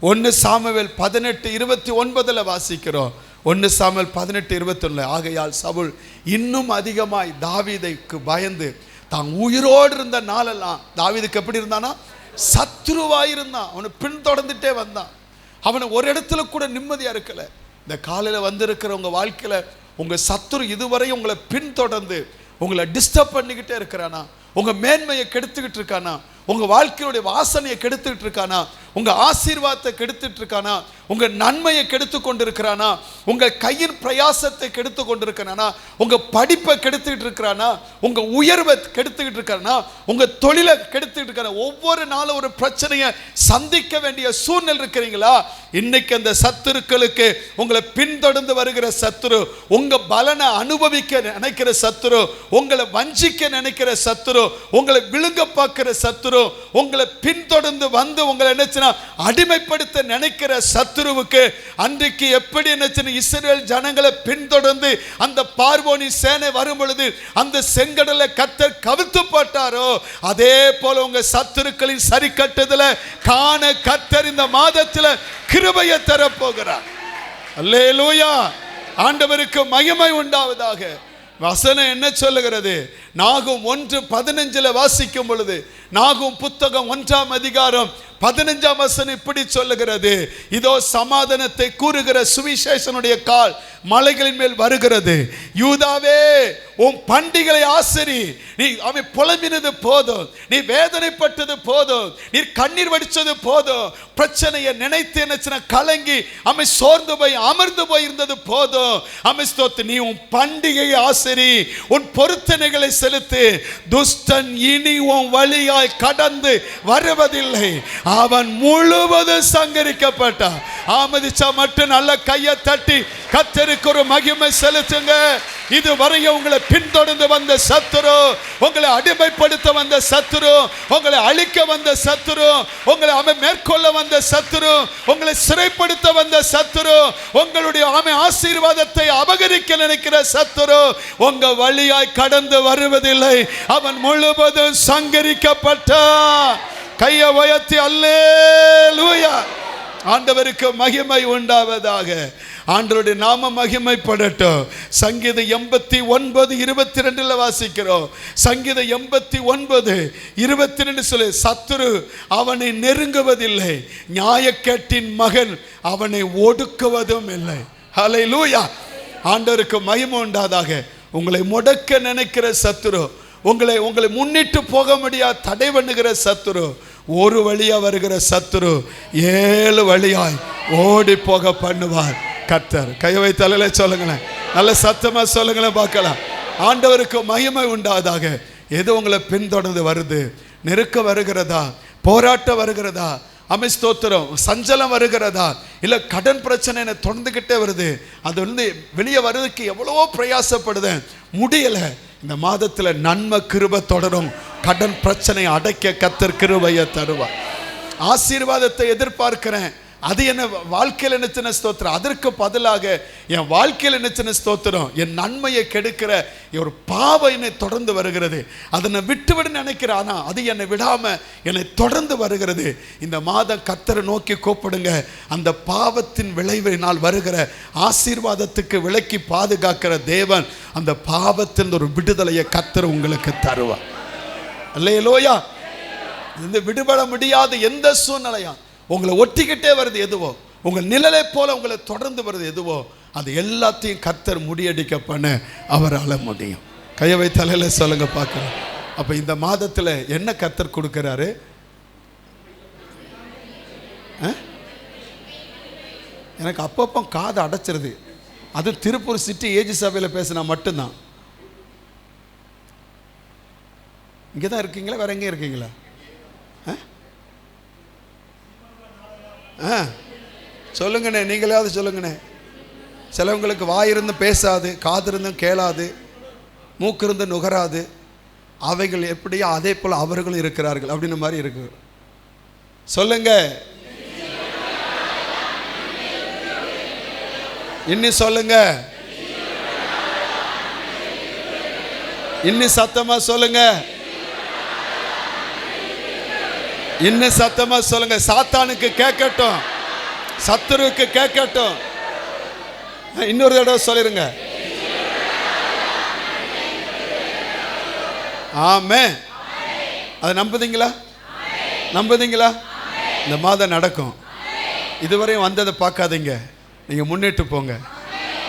1 சாமுவேல் 18:29 வாசிக்கிறோம். 1 சாமுவேல் 18:21. ஆகையால் சவுல் இன்னும் அதிகமாய் தாவீதுக்கு பயந்து தான் உயிரோடு இருந்த நாளெல்லாம், தாவீதுக்கு எப்படி இருந்தானா? சத்துருவாயிருந்தான். அவனை பின்தொடர்ந்துட்டே வந்தான். அவனை ஒரு இடத்துல கூட நிம்மதியா இருக்கல. இந்த காலையில வந்திருக்கிற உங்க வாழ்க்கையில உங்க சத்துரு இதுவரை உங்களை பின்தொடர்ந்து உங்களை டிஸ்டர்ப் பண்ணிக்கிட்டே இருக்கிறானா? உங்க மேன்மையை கெடுத்துக்கிட்டு இருக்கானா? உங்க வாழ்க்கையுடைய வாசனையை கெடுத்துக்கிட்டு இருக்கானா? உங்க ஆசீர்வாதத்தை கெடுத்துட்டு இருக்கானா? உங்க நன்மையை கெடுத்து கொண்டிருக்கிறானா? உங்க கையின் பிரயாசத்தை கெடுத்து கொண்டிருக்கிறானா? உங்க படிப்பை கெடுத்துக்கிட்டு இருக்கிறானா? உங்க உயர்வை கெடுத்துக்கிட்டு இருக்கானா? உங்க தொழிலை கெடுத்துக்கிட்டு இருக்கானா? ஒவ்வொரு நாளும் ஒரு பிரச்சனையை சந்திக்க வேண்டிய சூழ்நிலை இருக்கிறீங்களா? இன்னைக்கு அந்த சத்துருக்களுக்கு உங்களை பின்தொடர்ந்து வருகிற சத்துரு, உங்க பலனை அனுபவிக்க நினைக்கிற சத்துரு, உங்களை வஞ்சிக்க நினைக்கிற சத்துரு, உங்களை விழுங்க பார்க்கிற சத்துரு, உங்களை பின்தொடர்ந்து வந்து உங்களை என்ன அடிமைப்படுத்த நினைக்கிற சத்துருவுக்கு அன்றைக்கு எப்படி என்ன இஸ்ரவேல் ஜனங்களை பின்தொடர்ந்து அந்த பார்வோனி சேனை வரும் பொழுது அந்த செங்கடலை கர்த்தர் கவிழ்த்து போட்டாரோ, அதே போல உங்க சத்துருக்களின் சரி கட்டுதல காண கர்த்தர் இந்த மாதத்தில் கிருபையை தர போகிறார். அல்லேலூயா. ஆண்டவருக்கு மகிமை உண்டாவதாக. வசனம் என்ன சொல்லுகிறது? நாகும் 1:15 வாசிக்கும் பொழுது, நாகும் புத்தகம் 1ஆம் அதிகாரம் 15ஆம் வசனம் இப்படி சொல்லுகிறது, இதோ சமாதானத்தை கூறுகிற சுவிசேஷனுடைய கால் மலைகளின் மேல் வருகிறது. யூதாவே, உன் பண்டிகளை ஆசரி. நீ அவன் புலம்பினது போதும், நீ வேதனைப்பட்டது போதும், நீ கண்ணீர் வடிச்சது போதும், பிரச்சனையை நினைத்து என்ன கலங்கி அமை சோர்ந்து போய் அமர்ந்து போய் இருந்தது போதும். அமை ஸ்தோத்திரம். நீ உன் பண்டிகையை ஆசரி, உன் பொருத்தனைகளை செலுத்து. துஷ்டன் இனி உன் வழியாய் கடந்து வருவதில்லை, அவன் முழுவதும் சங்கரிக்கப்பட்டான். ஆமதிச்சா மட்டும் நல்ல கையை தட்டி கர்த்தருக்கு ஒரு மகிமை செலுத்துங்க. இதுவரையும் உங்களை பின்தொடர்ந்து வந்த சத்துரு, உங்களை அடிமைப்படுத்த வந்த சத்துரு, உங்களை அழிக்க வந்த சத்துரு, உங்களை மேற்கொள்ள வந்த சத்துரு, உங்களை சிறைப்படுத்த வந்த சத்துரு, உங்களுடைய ஆசீர்வாதத்தை அபகரிக்க நினைக்கிற சத்துரு உங்க வழியாய் கடந்து வருவதில்லை, அவன் முழுவதும் சங்கரிக்கப்பட்டான். கையை உயர்த்தி அல்லேலூயா. ஆண்டவருக்கு மகிமை உண்டாவதாக. ஆண்டவருடைய நாம மகிமைப்படட்டும். சங்கீதம் 89:22 வாசிக்கிறோம். சங்கீதம் 89:22 சொல்லு, சத்துரு அவனை நெருங்குவதில்லை, நியாயக்கேட்டின் மகன் அவனை ஒடுக்குவதும் இல்லை. ஹல்லேலூயா. ஆண்டவருக்கு மகிமை உண்டாதாக. உங்களை முடக்க நினைக்கிற சத்துரு, உங்களை முன்னிட்டு போக முடியாது தடை பண்ணுகிற சத்துரு, ஒரு வழியா வருகிற சத்துரு 7 வழியாய் ஓடி போக பண்ணுவார் கர்த்தர். கை வைத்தலையில சொல்லுங்களேன், நல்ல சத்தமா சொல்லுங்களேன் பார்க்கலாம். ஆண்டவருக்கு மகிமை உண்டாவதாக. எது உங்களை பின்தொடர்ந்து வருது? நெருக்க வருகிறதா? போராட்டம் வருகிறதா? ஸ்தோத்திரம். சஞ்சலம் வருகிறதா? இல்லை கடன் பிரச்சனை என்ன தொடர்ந்துகிட்டே வருது, அது வெளியே வர்றதுக்கு எவ்வளவோ பிரயாசப்படுதேன், முடியலை. இந்த மாதத்தில் நன்மை கிருபை தொடரும். கடன் பிரச்சனை அடைக்க கர்த்தர் கிருபையை தருவார். ஆசீர்வாதத்தை எதிர்பார்க்கிறேன், அது என்ன வாழ்க்கையில் நினைச்சின ஸ்தோத்திரம். அதற்கு பதிலாக என் வாழ்க்கையில் நினைச்சின ஸ்தோத்திரம், என் நன்மையை கெடுக்கிற ஒரு பாவம் என்னை தொடர்ந்து வருகிறது. அதனை விட்டுவிட நினைக்கிறேன், ஆனால் அது என்னை விடாம என்னை தொடர்ந்து வருகிறது. இந்த மாதம் கர்த்தரை நோக்கி கூப்பிடுங்க. அந்த பாவத்தின் விளைவினால் வருகிற ஆசீர்வாதத்துக்கு விலக்கி பாதுகாக்கிற தேவன் அந்த பாவத்தின் ஒரு விடுதலையை கர்த்தர் உங்களுக்கு தருவார். அல்லேலூயா. இந்த விடுபட முடியாத எந்த சூழ்நிலையா உங்களை ஒட்டிக்கிட்டே வருது எதுவோ, உங்கள் நிழலை போல உங்களை தொடர்ந்து வருது எதுவோ, அது எல்லாத்தையும் கர்த்தர் முடியடிக்க பண்ண அவரால் முடியும். கையை வை தலையில சொல்லுங்க பார்க்கலாம். அப்போ இந்த மாதத்தில் என்ன கர்த்தர் கொடுக்கிறாரு? எனக்கு அப்பப்போ காது அடைச்சிருது. அது திருப்பூர் சிட்டி ஏஜி சபையில் பேசினா மட்டும்தான். இங்கே தான் இருக்கீங்களா, வேற எங்கே இருக்கீங்களா? சொல்லுங்கண்ணே, நீங்களாவது சொல்லுங்கண்ணே. சிலவங்களுக்கு வாயிருந்து பேசாது, காது இருந்தும் கேளாது, மூக்கு இருந்து நுகராது, அவைகள் எப்படியோ அதே போல் அவர்களும் இருக்கிறார்கள் அப்படின்னு மாதிரி இருக்கு. சொல்லுங்க, இன்னும் சொல்லுங்க, இன்னும் சத்தமா சொல்லுங்க, இன்னும் சத்தமா சொல்லுங்க. சாத்தானுக்கு கேட்கட்டும், சத்துருவுக்கு கேட்கட்டும். இன்னொரு தடவை சொல்லிருங்க. ஆமென். அதை நம்புதீங்களா? நம்புதீங்களா? இந்த மாதம் நடக்கும். இதுவரையும் வந்ததை பார்க்காதீங்க, நீங்கள் முன்னேற்று போங்க.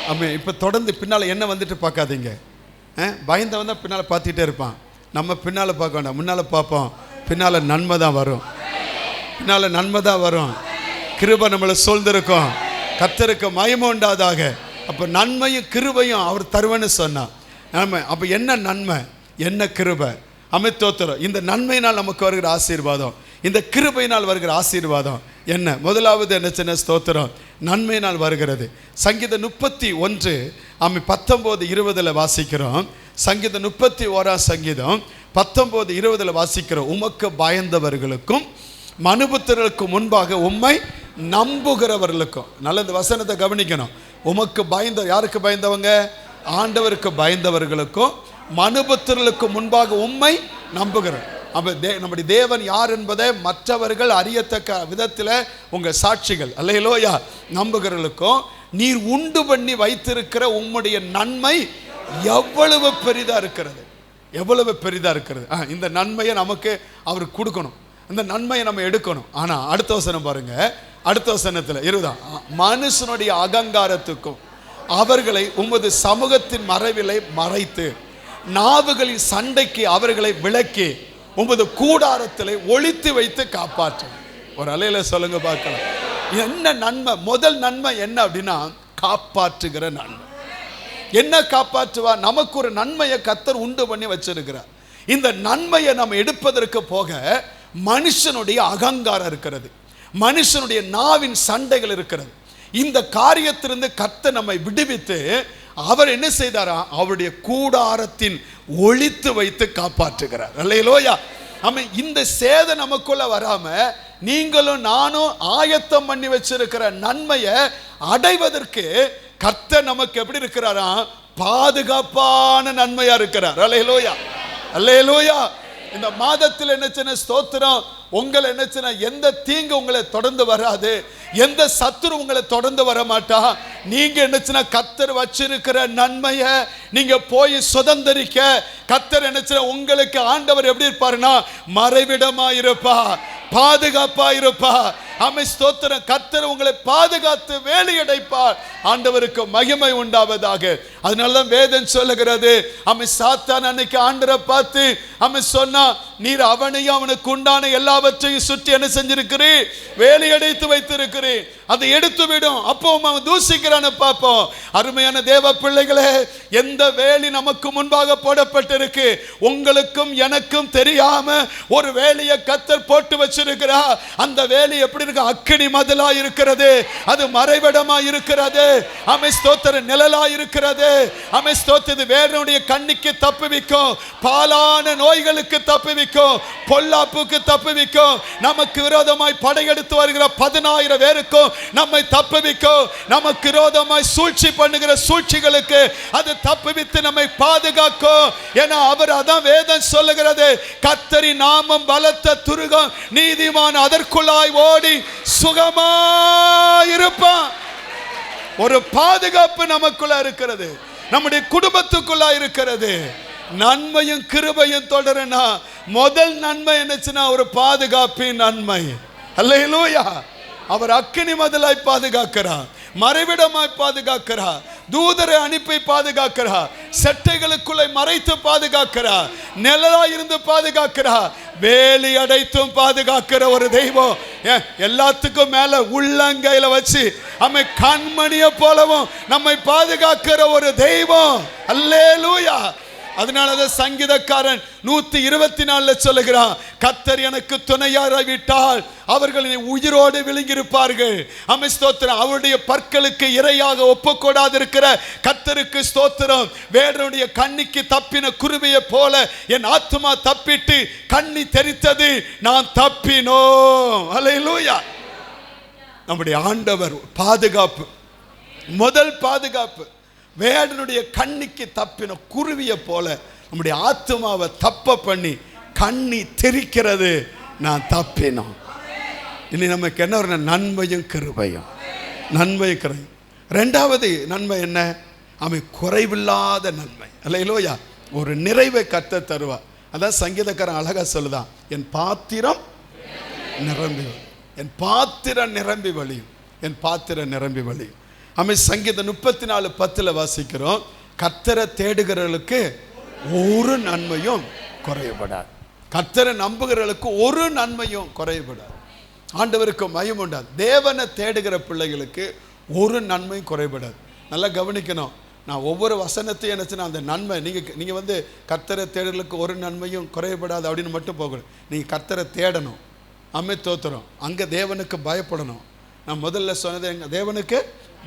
ஆமாம். இப்போ தொடர்ந்து பின்னால் என்ன வந்துட்டு பார்க்காதீங்க. பயந்தவன் தான் பின்னால் பார்த்துட்டே இருப்பான். நம்ம பின்னால் பார்க்க வேண்டாம், முன்னால் பார்ப்போம். பின்னால் நன்மை தான் வரும், பின்னால் நன்மை தான் வரும். கிருபை நம்மளை சூழ்ந்திருக்கும். கர்த்தருக்கு மகிமை உண்டாதாக. அப்போ நன்மையும் கிருபையும் அவர் தருவேன்னு சொன்னான். நன்மை அப்போ என்ன நன்மை, என்ன கிருபை, அமைத்தோத்திரம். இந்த நன்மையினால் நமக்கு வருகிற ஆசீர்வாதம், இந்த கிருபையினால் வருகிற ஆசீர்வாதம் என்ன? முதலாவது என்ன சின்ன ஸ்தோத்திரம் நன்மையினால் வருகிறது. சங்கீதம் 31 19-20 வாசிக்கிறோம். சங்கீதம் 31 சங்கீதம் 19-20 வாசிக்கிறோம். உமக்கு பயந்தவர்களுக்கும் மனுபுத்திரர்களுக்கு முன்பாக உம்மை நம்புகிறவர்களுக்கும். நல்ல இந்த வசனத்தை கவனிக்கணும். உமக்கு பயந்த, யாருக்கு பயந்தவங்க? ஆண்டவருக்கு பயந்தவர்களுக்கும் மனுபுத்திரர்களுக்கு முன்பாக உம்மை நம்புகிறோம். அப்போ நம்முடைய தேவன் யார் என்பதை மற்றவர்கள் அறியத்தக்க விதத்தில் உங்கள் சாட்சிகள் அல்லேலூயா நம்புகிறவர்களுக்கும் நீர் உண்டு பண்ணி வைத்திருக்கிற உம்முடைய நன்மை எவ்வளவு பெரிதாக இருக்கிறது, எவ்வளவு பெரிதாக இருக்கிறது. இந்த நன்மையை நமக்கு அவர் கொடுக்கணும், இந்த நன்மையை நம்ம எடுக்கணும். ஆனால் அடுத்த வசனம் பாருங்க, அடுத்த வசனத்தில் 20 மனுஷனுடைய அகங்காரத்துக்கும் அவர்களை உமது சமூகத்தின் மறைவிலை மறைத்து நாவுகளின் சண்டைக்கு அவர்களை விலக்கி உமது கூடாரத்திலே ஒளித்து வைத்து காப்பாற்று. ஒரு அலையில சொல்லுங்க பார்க்கலாம். என்ன நன்மை? முதல் நன்மை என்ன அப்படின்னா காப்பாற்றுகிற நன்மை. என்ன காப்பாற்றுவா? நமக்கு ஒரு நன்மையை கர்த்தர் உண்டு பண்ணி வச்சிருக்கிறார். இந்த நன்மையை நம்ம எடுப்பதற்கு போக மனுஷனுடைய அகங்காரம் இருக்கிறது, மனுஷனுடைய நாவின் சண்டைகள் இருக்கிறது. இந்த காரியத்திலிருந்து கர்த்தர் நம்மை விடுவித்து அவர் என்ன செய்தாரா? அவருடைய கூடாரத்தின் ஒளித்து வைத்து காப்பாற்றுகிறார். அல்லேலூயா. ஆமென். இந்த சேதம் நமக்குள்ள வராம நீங்களும் நானும் ஆயத்தம் பண்ணி வச்சிருக்கிற நன்மையை அடைவதற்கு கர்த்தர் நமக்கு எப்படி இருக்கிறாரா? பாதுகாப்பான நன்மையா இருக்கிறார். அல்லேலூயா, அல்லேலூயா. இந்த மாதத்தில் என்ன செய்ய ஸ்தோத்திரம், உங்களை என்ன செய்ய எந்த தீங்கு உங்களை தொடர்ந்து வராது, எந்த சத்துரு உங்களை தொடர்ந்து வர மாட்டா. நீங்க என்ன செய்ய கர்த்தர் வச்சிருக்கிற நன்மையை நீங்க போய் சுதந்திரிக்க கர்த்தர் என்ன செய்ய உங்களுக்கு ஆண்டவர் எப்படி இருப்பாருன்னா மறைவிடமா இருப்பா, பாதுகாப்பா இருப்பா. ஆமென் ஸ்தோத்திரம். கர்த்தர் உங்களை பாதுகாத்து வேலையடைப்பார். ஆண்டவருக்கு மகிமை உண்டாவதாக. அதனாலதான் வேதம் சொல்லுகிறது, ஆமென் சாத்தான் அன்னைக்கு ஆண்டவரை பார்த்து ஆமென் சொன்னா, நீர் அவனையும் அவனுக்கு உண்டான எல்லாவற்றையும் சுற்றி என்ன செஞ்சிருக்கிறீர்? வேலையடைத்து வைத்திருக்கிறீர். அதை எடுத்து விடும். அப்போ அவன் தூசிக்கிறான்னு பார்ப்போம். அருமையான தேவ பிள்ளைகளே, எந்த வேலி நமக்கு முன்பாக போடப்பட்டிருக்கு, உங்களுக்கும் எனக்கும் தெரியாம ஒரு வேலியை கர்த்தர் போட்டு வச்சிருக்கிறார். அந்த வேலி எப்படி இருக்கு? அக்கினி மதிலா இருக்கிறது, அது மறைவிடமா இருக்கிறது. ஆமென் ஸ்தோத்திரம். நிழலா இருக்கிறது. ஆமென் ஸ்தோத்திரம். வேறனுடைய கண்ணிக்கு தப்புவிக்கும், பாலான நோய்களுக்கு தப்புவிக்கும், பொல்லாப்புக்கு தப்புவிக்கும், நமக்கு விரோதமாய் படையெடுத்து வருகிற 10,000 பேருக்கும் நம்மை தப்புவிக்கும், நமக்கு விரோதமாய் சூழ்ச்சி பண்ணுகிற சூழ்ச்சிகளுக்கு அது தப்புவித்து நம்மை பாதுகாக்கும். ஏன்னா அவர் அதான் வேதம் சொல்லுகிறது, கர்த்தரின் நாமம் பலத்த துருகம், நீதிமான் அதற்குள்ளாய் ஓடி சுகமாயிருப்பான். ஒரு பாதுகாப்பு நமக்குள்ள இருக்கிறது, நம்முடைய குடும்பத்துக்குள்ள இருக்கிறது. நன்மையும் கிருபையும் தொடரனா முதல் நன்மை என்னச்சுன்னா ஒரு பாதுகாப்பின் நன்மை. அல்லேலூயா. அவர் அக்கினி மதிலாய் பாதுகாக்கிறார், மறைவிடமாய் பாதுகாக்கிறார், தூதரை அனுப்பி பாதுகாக்கிறார், செட்டைகளுக்குள்ளே மறைத்து பாதுகாக்கிறார், நிழலாய் இருந்து பாதுகாக்கிறார், வேலி அடைத்தும் பாதுகாக்கிற ஒரு தெய்வம். எல்லாத்துக்கும் மேல உள்ளங்கையில வச்சு நம்மை கண்மணியை போலவும் நம்மை பாதுகாக்கிற ஒரு தெய்வம். அல்லேலூயா. அதனாலதான் சங்கீதக்காரன் 124 சொல்லுகிறான், கர்த்தர் எனக்கு துணையாராய் விட்டால் அவர்கள் உயிரோடு விழுங்கியிருப்பார்கள். ஆமென் ஸ்தோத்திரம். அவருடைய பற்களுக்கு இரையாக ஒப்புக்கூடாது இருக்கிற கர்த்தருக்கு ஸ்தோத்திரம். வேடனுடைய கண்ணிக்கு தப்பின குருவியை போல என் ஆத்துமா தப்பிட்டு கண்ணி தெரித்தது, நான் தப்பினோம். அல்லேலூயா. நம்முடைய ஆண்டவர் பாதுகாப்பு, முதல் பாதுகாப்பு. வேடனுடைய கண்ணிக்கு தப்பின குருவியை போல நம்முடைய ஆத்துமாவை தப்ப பண்ணி கண்ணி தெரிக்கிறது, நான் தப்பினோம். இனி நமக்கு என்ன ஒரு நன்மையும் கிருபையும், நன்மையும் கிருபை. ரெண்டாவது நன்மை என்ன? அவன் குறைவில்லாத நன்மை. அல்லேலூயா. ஒரு நிறைவை கர்த்தர் தருவா. அதான் சங்கீதக்காரன் அழகா சொல்லுதான், என் பாத்திரம் நிரம்பி வழியும். என் பாத்திரம் நிரம்பி வழியும். என் பாத்திரம் நிரம்பி வழியும். சங்கீதம் 34:10 வாசிக்கிறோம், கர்த்தரை தேடுகிறவர்களுக்கு ஒரு நன்மையும் குறையப்படாது. கர்த்தரை நம்புகிறவர்களுக்கு ஒரு நன்மையும் குறையப்படாது. ஆண்டவருக்கு மகிமை உண்டாது. தேவனை தேடுகிற பிள்ளைகளுக்கு ஒரு நன்மையும் குறைபடாது. நல்லா கவனிக்கணும். நான் ஒவ்வொரு வசனத்தையும் நினச்சினா அந்த நன்மை நீங்கள் வந்து கர்த்தரை தேடுகளுக்கு ஒரு நன்மையும் குறையப்படாது அப்படின்னு மட்டும் போகணும். நீங்கள் கர்த்தரை தேடணும். தோத்திரம். அங்கே தேவனுக்கு பயப்படணும். நான் முதல்ல சொன்னது எங்கள் தேவனுக்கு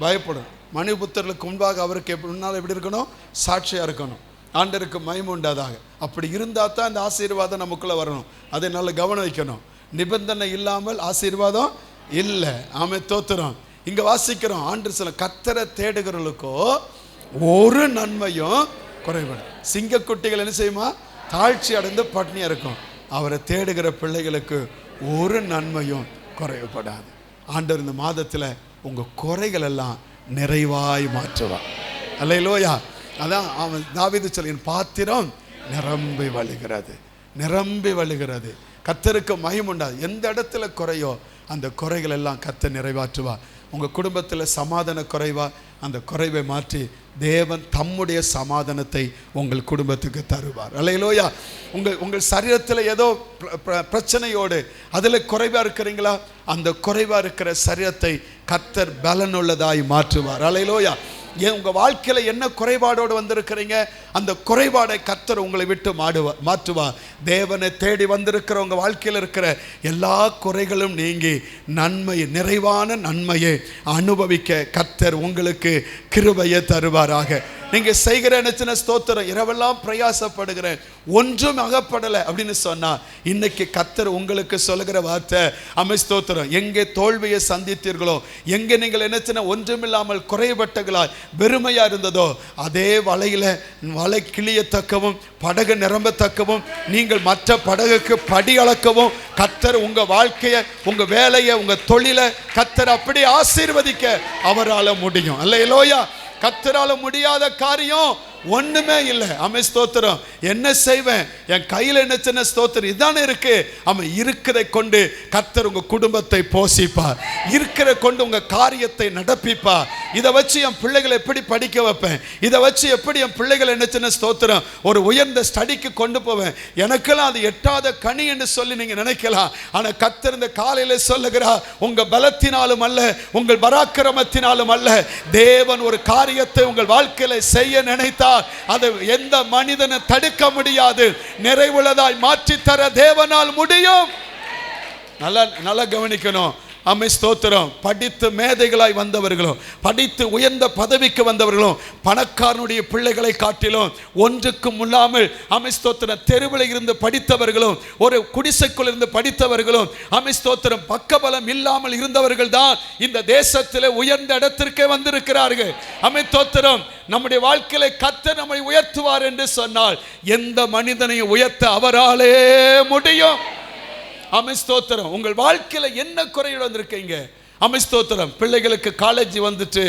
பயப்படணும். மனுபுத்தர்களுக்கு முன்பாக அவருக்கு முன்னால் எப்படி இருக்கணும்? சாட்சியாக இருக்கணும். ஆண்டருக்கு மகிமை உண்டாதாக. அப்படி இருந்தால் தான் அந்த ஆசீர்வாதம் நமக்குள்ளே வரணும். அதை நல்ல கவனம் வைக்கணும். நிபந்தனை இல்லாமல் ஆசீர்வாதம் இல்லை. தோத்திரம். இங்கே வாசிக்கிறோம், ஆண்டு சில கர்த்தரை தேடுகிறவர்களுக்கோ ஒரு நன்மையும் குறைபடும். சிங்கக்குட்டிகள் என்ன செய்யுமா? தாழ்ச்சி அடைந்து பட்னியாக இருக்கும். அவரை தேடுகிற பிள்ளைகளுக்கு ஒரு நன்மையும் குறைவுபடாது. ஆண்டவர் இந்த மாதத்தில் உங்கள் குறைகள் எல்லாம் நிறைவாய் மாற்றுவார். அல்லேலூயா. அதான் அவன் தாவீது சொல்லி, என் பாத்திரம் நிரம்பி வழிகிறது, நிரம்பி வழிகிறது. கர்த்தருக்கு மகிமை உண்டாது. எந்த இடத்துல குறையோ அந்த குறைகள் எல்லாம் கர்த்தர் நிறைவாற்றுவார். உங்கள் குடும்பத்தில் சமாதான குறைவா, அந்த குறைவை மாற்றி தேவன் தம்முடைய சமாதானத்தை உங்கள் குடும்பத்துக்கு தருவார். அல்லேலூயா. உங்கள் சரீரத்தில் ஏதோ பிரச்சனையோடு அதில் குறைவாக இருக்கிறீங்களா? அந்த குறைவாக இருக்கிற சரீரத்தை கர்த்தர் பலனுள்ளதாய் மாற்றுவார். அல்லேலூயா. ஏன் உங்கள் வாழ்க்கையில் என்ன குறைபாடோடு வந்திருக்கிறீங்க? அந்த குறைபாடை கர்த்தர் உங்களை விட்டு மாற்றுவார். தேவனை தேடி வந்திருக்கிற உங்கள் வாழ்க்கையில் இருக்கிற எல்லா குறைகளும் நீங்கி நன்மை, நிறைவான நன்மையை அனுபவிக்க கர்த்தர் உங்களுக்கு கிருபையை தருவாராக. நீங்கள் செய்கிற நினைச்சின ஸ்தோத்திரம், இரவெல்லாம் பிரயாசப்படுகிறேன், ஒன்றும் அகப்படலை அப்படின்னு சொன்னால் இன்னைக்கு கர்த்தர் உங்களுக்கு சொல்லுகிற வார்த்தை ஸ்தோத்திரம். எங்கே தோல்வியை சந்தித்தீர்களோ, எங்கே நீங்கள் நினைச்சின ஒன்றுமில்லாமல் குறைபட்டகளாய் வெறுமையாக இருந்ததோ, அதே வலையில் வலை கிளியத்தக்கவும் படகு நிரம்பத்தக்கவும் நீங்கள் மற்ற படகுக்கு படி அளக்கவும் கர்த்தர் உங்கள் வாழ்க்கையை, உங்கள் வேலையை, உங்கள் தொழிலை கர்த்தர் அப்படி ஆசீர்வதிக்க அவரால் முடியும். அல்லேலூயா. கர்த்தரால முடியாத காரியம் ஒண்ணுமே இல்லை. ஸ்தோத்திரம். என்ன செய்வேன்? என் கையில் என்ன சின்ன ஸ்தோத்திரம் இதானே இருக்கு. இருக்கிறதை கொண்டு கர்த்தர் உங்க குடும்பத்தை போஷிப்பார். இருக்கிற கொண்டு உங்க காரியத்தை நடப்பிப்பார். இதை வச்சு என் பிள்ளைகளை எப்படி படிக்க வைப்பேன்? இதை வச்சு எப்படி என் பிள்ளைகளை என்ன சின்ன ஸ்தோத்திரம் ஒரு உயர்ந்த ஸ்டடிக்கு கொண்டு போவேன்? எனக்கெல்லாம் அது எட்டாத கனி என்று சொல்லி நீங்க நினைக்கலாம். ஆனா கர்த்தர் இந்த காலையில சொல்லுகிறார், உங்க பலத்தினாலும் அல்ல, உங்கள் பராக்கிரமத்தினாலும் அல்ல, தேவன் ஒரு காரியத்தை உங்கள் வாழ்க்கையில செய்ய நினைத்தார். அதை எந்த மனிதனை தடுக்க முடியாது. நிறைவுள்ளதாய் மாற்றித்தர தேவனால் முடியும். நல்லா கவனிக்கணும். ஸ்தோத்திரம். படித்து மேதைகளாய் வந்தவர்களும், படித்து உயர்ந்த பதவிக்கு வந்தவர்களும், பணக்காரனுடைய பிள்ளைகளை காட்டிலும் ஒன்றுக்கும் இல்லாமல் ஸ்தோத்திரம் தெருவில் இருந்து படித்தவர்களும், ஒரு குடிசைக்குள் இருந்து படித்தவர்களும், ஸ்தோத்திரம் பக்கபலம் இல்லாமல் இருந்தவர்கள் தான் இந்த தேசத்தில் உயர்ந்த இடத்திற்கே வந்திருக்கிறார்கள். ஸ்தோத்திரம். நம்முடைய வாழ்க்கையில கர்த்தர் நம்மை உயர்த்துவார் என்று சொன்னால் எந்த மனிதனையும் உயர்த்த அவராலே முடியும். ஸ்தோத்திரம். உங்கள் வாழ்க்கையில என்ன குறையோடு வந்திருக்கீங்க? ஸ்தோத்திரம். பிள்ளைகளுக்கு காலேஜ் வந்துட்டு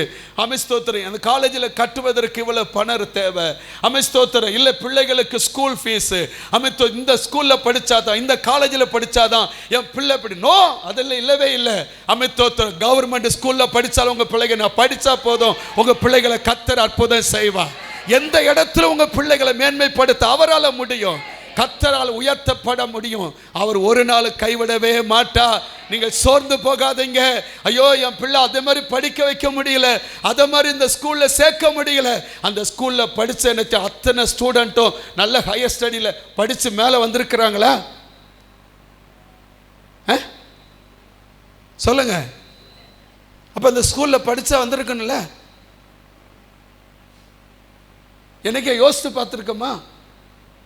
ஸ்தோத்திரம் அந்த காலேஜில் கட்டுவதற்கு இவ்வளவு பணம் தேவை. ஸ்தோத்திரம். இல்லை பிள்ளைகளுக்கு ஸ்கூல் ஃபீஸ், இந்த ஸ்கூல்ல படிச்சாதான், இந்த காலேஜில் படிச்சாதான் என் பிள்ளை படி. நோ, அதெல்லாம் இல்லவே இல்லை. ஸ்தோத்திரம். கவர்மெண்ட் ஸ்கூல்ல படிச்சாலும் உங்க பிள்ளைங்க நான் படிச்சா போதும், உங்க பிள்ளைகளை கர்த்தர் அற்புதம் செய்வார். எந்த இடத்துல உங்க பிள்ளைகளை மேன்மைப்படுத்த அவரால் முடியும். கர்த்தரால் உயர்த்தப்பட முடியும். அவர் ஒரு நாள் கைவிடவே மாட்டார். நீங்கள் சோர்ந்து போகாதீங்க. ஐயோ என் பிள்ளை அதே மாதிரி படிக்க வைக்க முடியல, அதே மாதிரி இந்த ஸ்கூல்ல சேர்க்க முடியல. அந்த ஸ்கூல்ல படிச்ச அத்தனை ஸ்டூடெண்ட்டும் நல்ல ஹையர் ஸ்டடியில் படிச்சு மேலே வந்திருக்கிறாங்களா? சொல்லுங்க. அப்ப அந்த ஸ்கூல்ல படிச்சா வந்திருக்கணும்ல. என்னைக்கே யோசித்து பார்த்துருக்கோமா?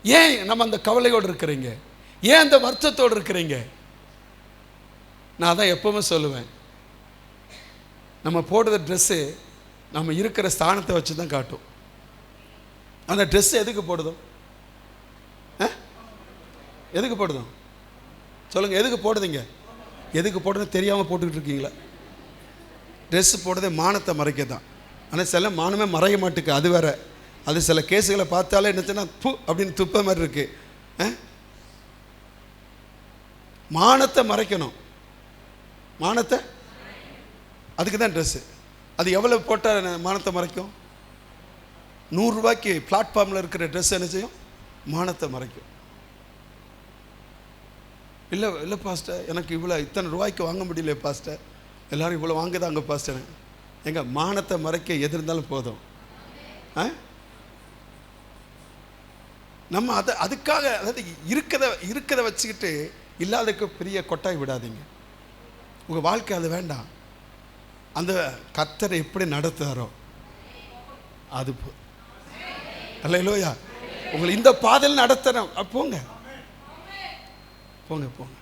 ஏன் நம்ம அந்த கவலையோடு இருக்கிறீங்க? ஏன் அந்த வருத்தத்தோடு இருக்கிறீங்க? நான் தான் எப்பவுமே சொல்லுவேன், நம்ம போடுற ட்ரெஸ்ஸு நம்ம இருக்கிற ஸ்தானத்தை வச்சு தான் காட்டும். அந்த ட்ரெஸ் எதுக்கு போடுதோம்? எதுக்கு போடுதோம் சொல்லுங்க. எதுக்கு போடுதீங்க? எதுக்கு போடுறது தெரியாமல் போட்டுக்கிட்டு இருக்கீங்களா? ட்ரெஸ் போடுறதே மானத்தை மறைக்க தான். ஆனால் சில மானமே மறைய மாட்டுக்கு, அது வேற. அது சில கேஸுகளை பார்த்தாலே என்னச்சுன்னா பூ அப்படின்னு துப்ப மாதிரி இருக்கு. மானத்தை மறைக்கணும். மானத்தை, அதுக்கு தான் ட்ரெஸ்ஸு. அது எவ்வளோ போட்டால் மானத்தை மறைக்கும்? 100 ரூபாய்க்கு பிளாட்ஃபார்மில் இருக்கிற ட்ரெஸ் என்ன செய்யும்? மானத்தை மறைக்கும். இல்லை இல்லை பாஸ்டர், எனக்கு இத்தனை ரூபாய்க்கு வாங்க முடியல பாஸ்டர், எல்லோரும் இவ்வளோ வாங்குதாங்க பாஸ்டர். எங்க மானத்தை மறைக்க எது இருந்தாலும் போதும். நம்ம அதுக்காக, அதாவது இருக்கதை வச்சுக்கிட்டு இல்லாததுக்கு பெரிய கொட்டாய் விடாதீங்க. உங்கள் வாழ்க்கை அது வேண்டாம். அந்த கர்த்தரை எப்படி நடத்துகிறாரோ அது அல்லேலூயா. உங்களை இந்த பாதையில் நடத்துகிறோம், போங்க போங்க போங்க.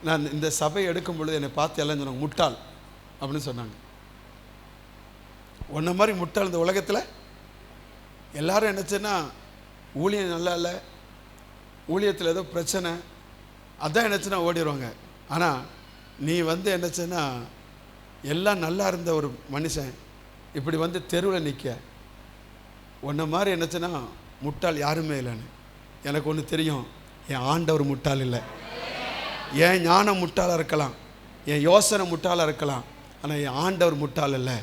நான் இந்த சபையை எடுக்கும் பொழுது என்னை பார்த்து எல்லாம் சொன்னாங்க, முட்டாள் அப்படின்னு சொன்னாங்க. ஒன்றை மாதிரி முட்டாள் இந்த உலகத்தில் எல்லாரும் என்னச்சுன்னா, ஊழியம் நல்லா இல்லை, ஊழியத்தில் ஏதோ பிரச்சனை, அதான் என்னச்சுன்னா ஓடிடுவாங்க. ஆனால் நீ என்னச்சுன்னா, எல்லாம் நல்லா இருந்த ஒரு மனுஷன் இப்படி தெருவில் நிற்க, ஒன்றை மாதிரி என்னச்சுன்னா முட்டாள் யாருமே இல்லைன்னு. எனக்கு ஒன்று தெரியும், என் ஆண்டவர் முட்டாள் இல்லை. என் ஞானம் முட்டாளாக இருக்கலாம், என் யோசனை முட்டாளாக இருக்கலாம், ஆனால் என் ஆண்டவர் முட்டாள் இல்லை.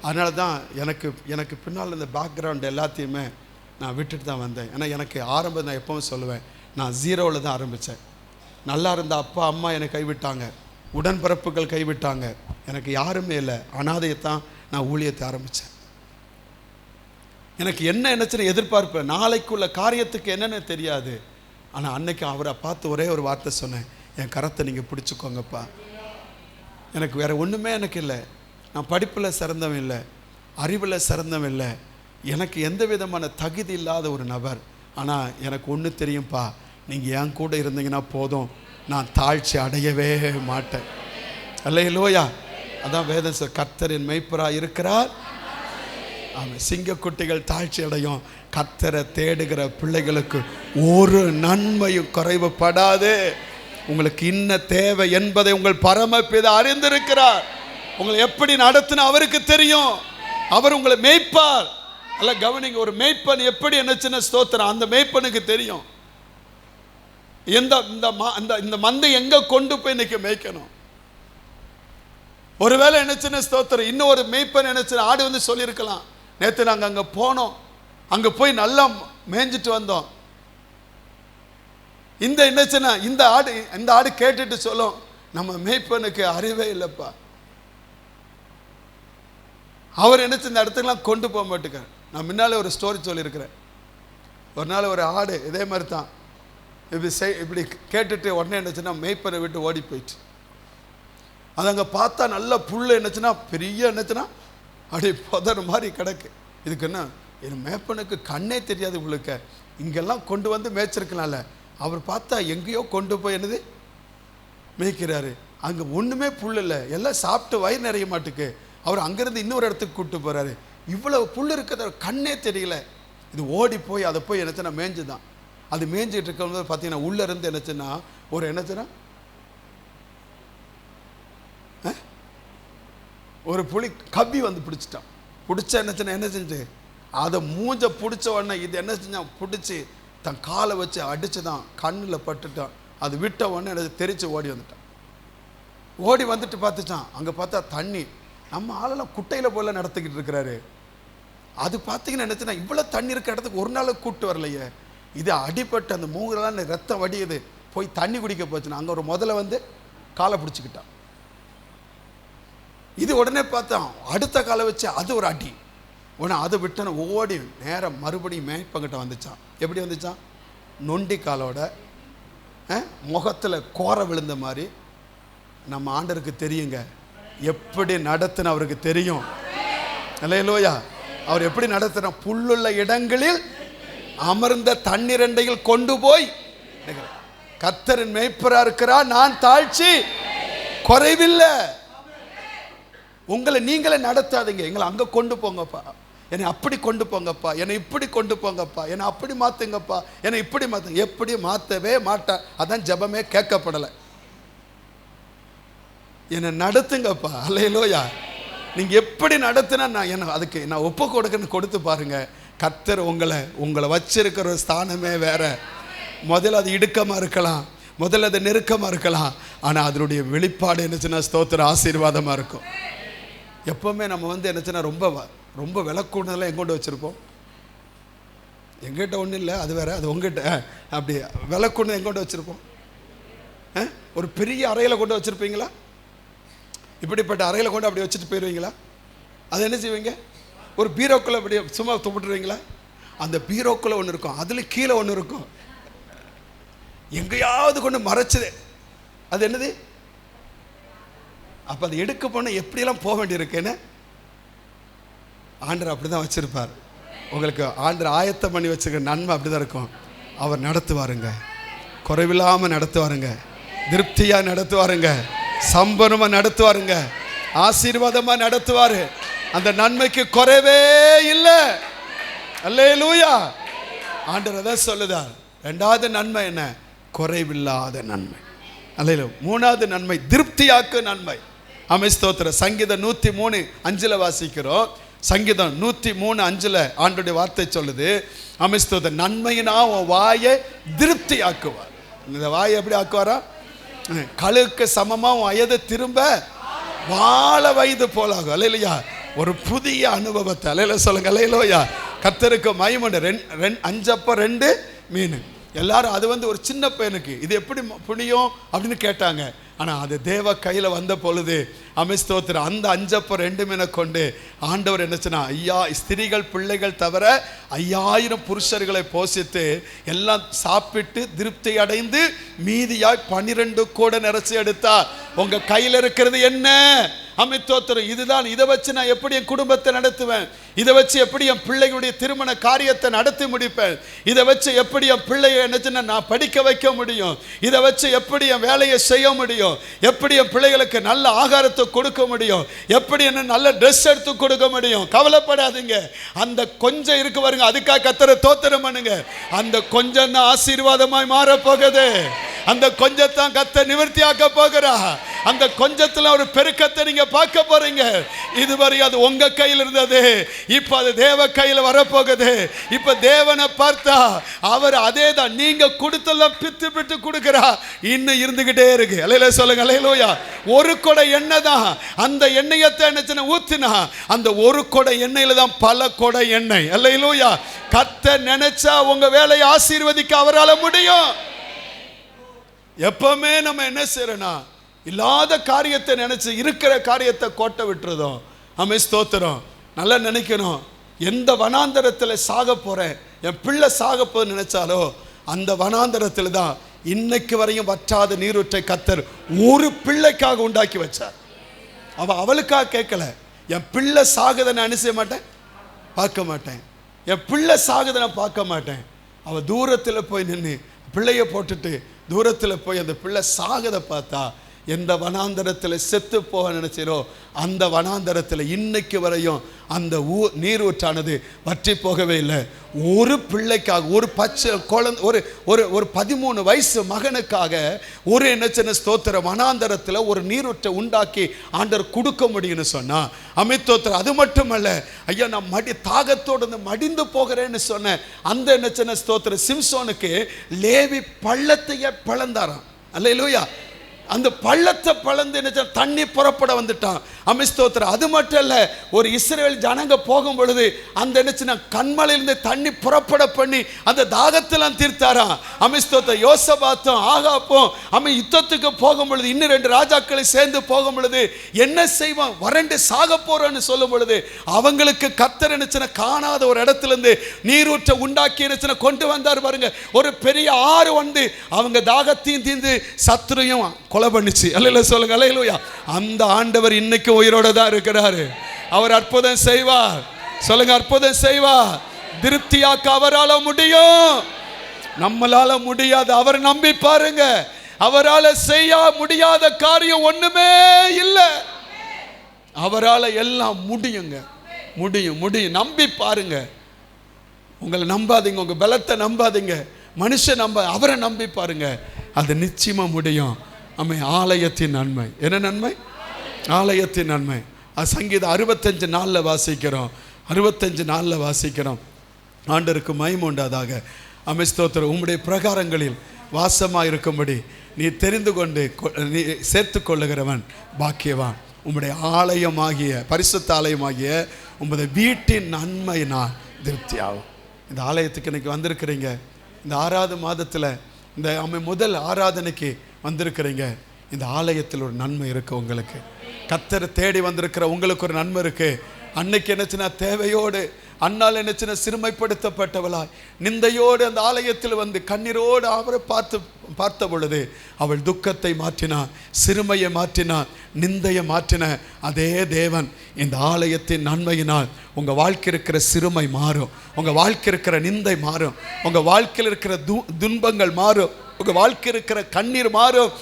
அதனால தான் எனக்கு பின்னால் இந்த பேக்ரவுண்ட் எல்லாத்தையுமே நான் விட்டுட்டு தான் வந்தேன். ஏன்னா எனக்கு ஆரம்பம், நான் எப்பவும் சொல்லுவேன், நான் 0வில் தான் ஆரம்பித்தேன். நல்லா இருந்த அப்பா அம்மா என்னை கைவிட்டாங்க, உடன்பிறப்புகள் கைவிட்டாங்க, எனக்கு யாருமே இல்லை. அனாதையத்தான் நான் ஊழியத்தை ஆரம்பித்தேன். எனக்கு என்னச்சுன்னு எதிர்பார்ப்பேன், நாளைக்குள்ள காரியத்துக்கு என்னென்னு தெரியாது. ஆனால் அன்னைக்கு அவரை பார்த்து ஒரே ஒரு வார்த்தை சொன்னேன், என் கரத்தை நீங்கள் பிடிச்சிக்கோங்கப்பா. எனக்கு வேறு ஒன்றுமே எனக்கு இல்லை. நான் படிப்பில் சிறந்தவன் இல்லை, அறிவில் சிறந்தவன் இல்லை, எனக்கு எந்த விதமான தகுதி இல்லாத ஒரு நபர். ஆனால் எனக்கு ஒன்று தெரியும்ப்பா, நீங்கள் என் கூட இருந்தீங்கன்னா போதும், நான் தாழ்ச்சி அடையவே மாட்டேன். அல்லேலூயா. அதான் வேதம் சொல்லுது, கர்த்தர் என் மேய்ப்பராக இருக்கிறார். ஆமாம், சிங்கக்குட்டிகள் தாழ்ச்சி அடையும். கர்த்தரை தேடுகிற பிள்ளைகளுக்கு ஒரு நன்மையும் குறைவுபடாது. உங்களுக்கு இன்ன தேவை என்பதை உங்கள் பரமபிதா அறிந்திருக்கிறார். உங்களை எப்படி நடத்தின அவருக்கு தெரியும். அவர் உங்களை மேய்ப்பார். அல்ல கவனிங்க, ஒரு மேய்ப்பன் எப்படி என்னச்சுன்னு ஸ்தோத்திரம், அந்த மேய்ப்பனுக்கு தெரியும் இந்த மந்தை எங்க கொண்டு போய் இன்னைக்கு மேய்க்கணும். ஒருவேளை என்னச்சுன்னு ஸ்தோத்திரம், இன்னொரு மேய்ப்பன் என்னச்சுன்னு ஆடு சொல்லியிருக்கலாம், நேற்று நாங்கள் அங்கே போனோம், அங்கே போய் நல்லா மேய்ஞ்சிட்டு வந்தோம். என்னச்சுன்னா இந்த ஆடு கேட்டுட்டு சொல்லும், நம்ம மேய்ப்பனுக்கு அறிவே இல்லைப்பா, அவர் என்னச்சு இந்த இடத்துக்கெல்லாம் கொண்டு போக மாட்டேங்கிறார். நான் முன்னாலே ஒரு ஸ்டோரி சொல்லியிருக்கிறேன். ஒரு நாள் ஒரு ஆடு இதே மாதிரி தான் இப்படி கேட்டுட்டு உடனே என்னச்சுன்னா மேய்ப்பனை விட்டு ஓடி போயிட்டு, அது அங்கே பார்த்தா நல்ல புல் என்னச்சுன்னா பெரிய என்னச்சுன்னா அப்படி புதர் மாதிரி கிடக்கு. இதுக்கு என்ன, என் மேய்ப்பனுக்கு கண்ணே தெரியாது உங்களுக்கு, இங்கெல்லாம் கொண்டு மேய்ச்சிருக்கலாம்ல. அவர் பார்த்தா எங்கேயோ கொண்டு போய் என்னது மேய்க்கிறாரு, அங்கே ஒன்றுமே புல் இல்லை, எல்லாம் சாப்பிட்டு வயிறு நிறைய மாட்டுக்கு. அவர் அங்கேருந்து இன்னொரு இடத்துக்கு கூப்பிட்டு போகிறாரு, இவ்வளோ புல் இருக்கிறத கண்ணே தெரியல. இது ஓடி போய் அதை போய் என்னச்சுன்னா மேய்ஞ்சு தான். அது மேய்ஞ்சிட்டு இருக்கும்போது பார்த்தீங்கன்னா உள்ளே இருந்து என்னச்சுன்னா ஒரு என்னச்சுன்னா ஒரு புலி கவ்வி பிடிச்சிட்டான். பிடிச்ச என்னச்சுன்னா என்ன செஞ்சு அதை மூஞ்ச பிடிச்ச உடனே இது என்ன செஞ்சான், பிடிச்சி தன் காலை வச்சு அடித்து தான் கண்ணில் பட்டுட்டான். அது விட்ட உடனே என்ன தெரிச்சு ஓடி வந்துட்டான். ஓடி வந்துட்டு பார்த்துச்சான், அங்கே பார்த்தா தண்ணி, நம்ம ஆளெல்லாம் குட்டையில் போல நடத்திக்கிட்டு இருக்கிறாரு. அது பார்த்தீங்கன்னா என்னச்சுன்னா இவ்வளோ தண்ணி இருக்க இடத்துக்கு ஒரு நாள் கூப்பிட்டு வரலையே, இது அடிப்பட்டு அந்த மூங்கலாம் ரத்தம் வடியுது, போய் தண்ணி குடிக்க போச்சுன்னா அங்கே ஒரு முதல்ல காலை பிடிச்சிக்கிட்டான். இது உடனே பார்த்தான், அடுத்த காலை வச்சு அது ஒரு அடி, உடனே அதை விட்டன ஓடி நேரம் மறுபடியும் மேய்ப்பங்கிட்ட வந்துச்சான். எப்படி வந்துச்சான், நொண்டி காலோட முகத்தில் கோர விழுந்த மாதிரி. நம்ம ஆண்டருக்கு தெரியுங்க எப்படி நடத்துன, அவருக்கு தெரியும். அல்லேலூயா. அவர் எப்படி நடத்துன, புல்லுள்ள இடங்களில் அமர்ந்த தண்ணீரண்டையில் கொண்டு போய், கர்த்தரின் மேய்ப்பரா இருக்கிறார், நான் தாழ்ச்சி குறைவில்லை. உங்களை நீங்களே நடத்தாதீங்க, எங்களை அங்கே கொண்டு போங்கப்பா, என்னை அப்படி கொண்டு போங்கப்பா, என்னை இப்படி கொண்டு போங்கப்பா, என்னை அப்படி மாற்றுங்கப்பா, என்னை இப்படி மாற்றுங்க. எப்படி மாற்றவே மாட்டேன், அதான் ஜெபமே கேட்கப்படலை. என்னை நடத்துங்கப்பா. அல்லேலூயா. நீங்கள் எப்படி நடத்துனா நான் அதுக்கு நான் ஒப்பு கொடுக்கன்னு கொடுத்து பாருங்க. கர்த்தர் உங்களை வச்சிருக்கிற ஒரு ஸ்தானமே வேற. முதல்ல அது இடுக்கமாக இருக்கலாம், முதல்ல அது நெருக்கமாக இருக்கலாம், ஆனால் அதனுடைய வெளிப்பாடு என்னச்சுன்னா ஸ்தோத்திரம் ஆசீர்வாதமாக இருக்கும். எப்போவுமே நம்ம என்னச்சுன்னா ரொம்ப ரொம்ப விலை கூடுதலாம் எங்கொண்டு வச்சுருப்போம். எங்கிட்ட ஒன்றும் இல்லை, அது வேறு, அது உங்ககிட்ட. அப்படி விலை கூடுதல் எங்கொண்டு வச்சுருப்போம்? ஒரு பெரிய அறையில் கொண்டு வச்சுருப்பீங்களா? இப்படிப்பட்ட அறையில் கொண்டு அப்படி வச்சுட்டு போயிடுவீங்களா? அது என்ன செய்வீங்க? ஒரு பீரோக்குள்ளே அப்படி சும்மா துப்பிட்டுருவீங்களா? அந்த பீரோக்குள்ளே ஒன்று இருக்கும், அதில் கீழே ஒன்று இருக்கும், எங்கேயாவது கொண்டு மறைச்சது. அது என்னது? அப்போ அது எடுக்க போனால் எப்படியெல்லாம் போக வேண்டியிருக்குன்னு ஆண்டவர் அப்படி தான் வச்சுருப்பார். உங்களுக்கு ஆண்டவர் ஆயத்தம் பண்ணி வச்சுருக்க நன்மை அப்படி தான் இருக்கும். அவர் நடத்துவாருங்க, குறைவில்லாமல் நடத்துவாருங்க, திருப்தியாக நடத்துவாருங்க, சம்பனமாக நடத்துவாருங்க, ஆசீர்வாதமாக நடத்துவார். அந்த நன்மைக்கு குறைவே இல்லை. அல்லேலூயா. ஆண்டவர் தான் சொல்லுதார். ரெண்டாவது நன்மை என்ன? குறைவில்லாத நன்மை. அல்லேலூயா. மூணாவது நன்மை திருப்தியாக்கு நன்மை. ஆமென் ஸ்தோத்திரம். சங்கீதம் 103:5 வாசிக்கிறோம். சங்கீதம் 103:5 ஆண்டவருடைய வார்த்தை சொல்லுது, ஆமென் ஸ்தோத்திரம், நன்மையினா உன் வாயை திருப்தி ஆக்குவார். இந்த வாயை எப்படி ஆக்குவாரா? கழுக்கு சமமா உன் வயது திரும்ப வாழ வயது போலாகும். அல்லேலூயா. ஒரு புதிய அனுபவத்தை அல்லேலூயா சொல்லுங்க. அல்லேலூயா. கர்த்தருக்கு மகிமை. 5 அப்பம் 2 மீன். எல்லாரும் அது ஒரு சின்ன பையனுக்கு இது எப்படி புனியும் அப்படின்னு கேட்டாங்க. ஆனால் அது தேவ கையில் வந்த பொழுது ஆமென் ஸ்தோத்திரம், அந்த 5 அப்பம் 2 மீனை கொண்டு ஆண்டவர் என்னச்சுன்னா ஸ்திரீகள் பிள்ளைகள் தவிர 5000 புருஷர்களை போஷித்து எல்லாம் சாப்பிட்டு திருப்தி அடைந்து மீதியாய் 12 கூட நிறைச்சி எடுத்தார். உங்க கையில் இருக்கிறது என்ன? ஆமென் ஸ்தோத்திரம். இதுதான். இதை வச்சு நான் எப்படி என் குடும்பத்தை நடத்துவேன்? இதை வச்சு எப்படி என் பிள்ளைகளுடைய திருமண காரியத்தை நடத்தி முடிப்பேன்? இதை வச்சு எப்படி என் பிள்ளையை என்னச்சுன்னா நான் படிக்க வைக்க முடியும்? இதை வச்சு எப்படி என் வேலையை செய்ய முடியும்? எப்படி என் பிள்ளைகளுக்கு நல்ல ஆகாரத்தை கொடுக்க முடியும்? எப்படி என்ன நல்ல ட்ரெஸ் எடுத்து கொடுக்க முடியும்? கவலைப்படாதீங்க. அந்த கொஞ்சம் இருக்கு பாருங்க, அதுக்காக கர்த்தரை ஸ்தோத்திரம் பண்ணுங்க. அந்த கொஞ்சம் தான் ஆசீர்வாதமாய் மாற போகுது. அந்த கொஞ்சத்தான் கர்த்தர் நிவர்த்தியாக்க போகிறா. அந்த கொஞ்சத்துல ஒரு பெருக்கத்தை நீங்க பார்க்க போறீங்க. இதுவரை அது உங்க கையில் இருந்தது, இப்ப அது தேவ கையில் வரப்போகுது. இப்ப தேவனை பார்த்தா அவர் அதே தான் நீங்க கொடுத்தெல்லாம் பித்து பித்து கொடுக்கிறா, இன்னும் இருந்துகிட்டே இருக்கு. அல்லேலூயா சொல்லுங்க. அல்லேலூயா. ஒரு கொடை எண்ணெய் தான், அந்த எண்ணெயத்தை என்ன ஊத்தினா அந்த ஒரு கொடை எண்ணெயில தான் பல கொடை எண்ணெய். அல்லேலூயா. கர்த்தர் நினைச்சா உங்க வேலையை ஆசீர்வதிக்க அவரால் முடியும். எப்பவுமே நம்ம என்ன செய்யறோம்னா இல்லாத காரியத்தை நினைச்சு இருக்கிற காரியத்தை கோட்டை விட்டுறதும். ஆமென் ஸ்தோத்திரம். நல்லா நினைக்கணும், எந்த வனாந்தரத்தில் சாக போறேன், என் பிள்ளை சாக போது நினைச்சாலோ அந்த வனாந்தரத்தில் தான் இன்னைக்கு வரையும் வற்றாத நீரூற்றை கர்த்தர் ஒரு பிள்ளைக்காக உண்டாக்கி வச்சார். அவளுக்காக கேட்கல. என் பிள்ளை சாகுதை நான் என்ன செய்ய மாட்டேன், பார்க்க மாட்டேன். என் பிள்ளை சாகுதை நான் பார்க்க மாட்டேன். அவள் தூரத்தில் போய் நின்று பிள்ளைய போட்டுட்டு தூரத்தில் போய் அந்த பிள்ளை சாகதை பார்த்தா எந்த வனாந்தரத்தில் செத்து போக நினைச்சோ அந்த வனாந்தரத்தில் இன்னைக்கு வரையும் அந்த நீரூற்றானது வற்றி போகவே இல்லை. ஒரு பிள்ளைக்காக, ஒரு பச்சை குழந்தை, ஒரு ஒரு ஒரு 13 வயசு மகனுக்காக ஒரு என்ன ஸ்தோத்திர வனாந்தரத்தில் ஒரு நீரூற்றை உண்டாக்கி ஆண்டவர் கொடுக்க முடியும்னு சொன்னா அமித்தோத்திரம். அது மட்டுமல்ல, ஐயா நான் தாகத்தோடு மடிந்து போகிறேன்னு சொன்ன அந்த என்ன ஸ்தோத்திர சிம்சோனுக்கு லேவி பள்ளத்தையே பிளந்தாராம். அல்லேலூயா. அந்த பள்ளத்தை பிளந்து என்ன தண்ணி புறப்பட வந்துட்டான். அமிஸ்தோத்திரம். அது மட்டும் இல்ல, ஒரு இஸ்ரவேல் ஜனங்க போகும் பொழுது அந்த என்ன கண்மலையிலிருந்து தண்ணி புறப்பட பண்ணி அந்த தாகத்தெல்லாம் தீர்த்தாராம். அமிஸ்தோத்திரம். யோசபாத்தும் ஆகாப்பும் யுத்தத்துக்கு போகும் பொழுது இன்னும் 2 ராஜாக்களை சேர்ந்து போகும் பொழுது என்ன செய்வான், வறண்டு சாக போறோன்னு சொல்லும் பொழுது அவங்களுக்கு கர்த்தர் என்ன காணாத ஒரு இடத்துல இருந்து நீரூற்றை உண்டாக்கி என்ன கொண்டு வந்தார் பாருங்க. ஒரு பெரிய ஆறு வந்து அவங்க தாகத்தையும் தீர்ந்து சத்துரையும் கொலை பண்ணிச்சு. அல்லேலூயா சொல்லுங்க. அல்லேலூயா. அந்த ஆண்டவர் இன்னைக்கு உயிரோட தான் இருக்கிறாரு. அவர் அற்புதம் செய்வார். சொல்லுங்க, அற்புதம் செய்வார். திருப்தியாக்க அவரால முடியும், நம்மளால முடியாது. அவர் நம்பி பாருங்க, அவரால செய்ய முடியாத காரியம் ஒண்ணுமே இல்லை. அவரால எல்லாம் முடியுங்க. முடியும் முடியும். நம்பி பாருங்க. உங்களை நம்பாதீங்க, உங்க பலத்தை நம்பாதீங்க, மனுஷன் அவரை நம்பி பாருங்க, அது நிச்சயமா முடியும். ஆலயத்தின் நன்மை. என்ன நன்மை? ஆலயத்தின் நன்மை. சங்கீதம் 65:4 வாசிக்கிறோம். 65:4 வாசிக்கிறோம். ஆண்டருக்கு மகிமை உண்டாதாக. ஸ்தோத்திரம். உம்முடைய பிரகாரங்களில் வாசமாக இருக்கும்படி நீ தெரிந்து கொண்டு நீ சேர்த்து கொள்ளுகிறவன் பாக்கியவான். உம்முடைய ஆலயமாகிய பரிசுத்த ஆலயமாகிய உம்முடைய வீட்டின் நன்மையினால் திருப்தியாகும். இந்த ஆலயத்துக்கு இன்னைக்கு வந்திருக்கிறீங்க, இந்த 6வது மாதத்தில் இந்த முதல் ஆராதனைக்கு வந்திருக்கிறீங்க. இந்த ஆலயத்தில் ஒரு நன்மை இருக்குது. உங்களுக்கு கர்த்தரை தேடி வந்திருக்கிற உங்களுக்கு ஒரு நன்மை இருக்குது. அன்னைக்கு என்னச்சுன்னா தேவையோடு, அன்னால் என்னச்சுன்னா சிறுமைப்படுத்தப்பட்டவளாய் நிந்தையோடு அந்த ஆலயத்தில் வந்து கண்ணீரோடு அவரை பார்த்த பொழுது அவள் துக்கத்தை மாற்றினார், சிறுமையை மாற்றினார், நிந்தையை மாற்றின அதே தேவன் இந்த ஆலயத்தின் நன்மையினால் உங்கள் வாழ்க்கை இருக்கிற சிறுமை மாறும், உங்கள் வாழ்க்கை இருக்கிற நிந்தை மாறும், உங்கள் வாழ்க்கையில் இருக்கிற துன்பங்கள் மாறும், உங்கள் வாழ்க்கை இருக்கிற கண்ணீர் மாறும்.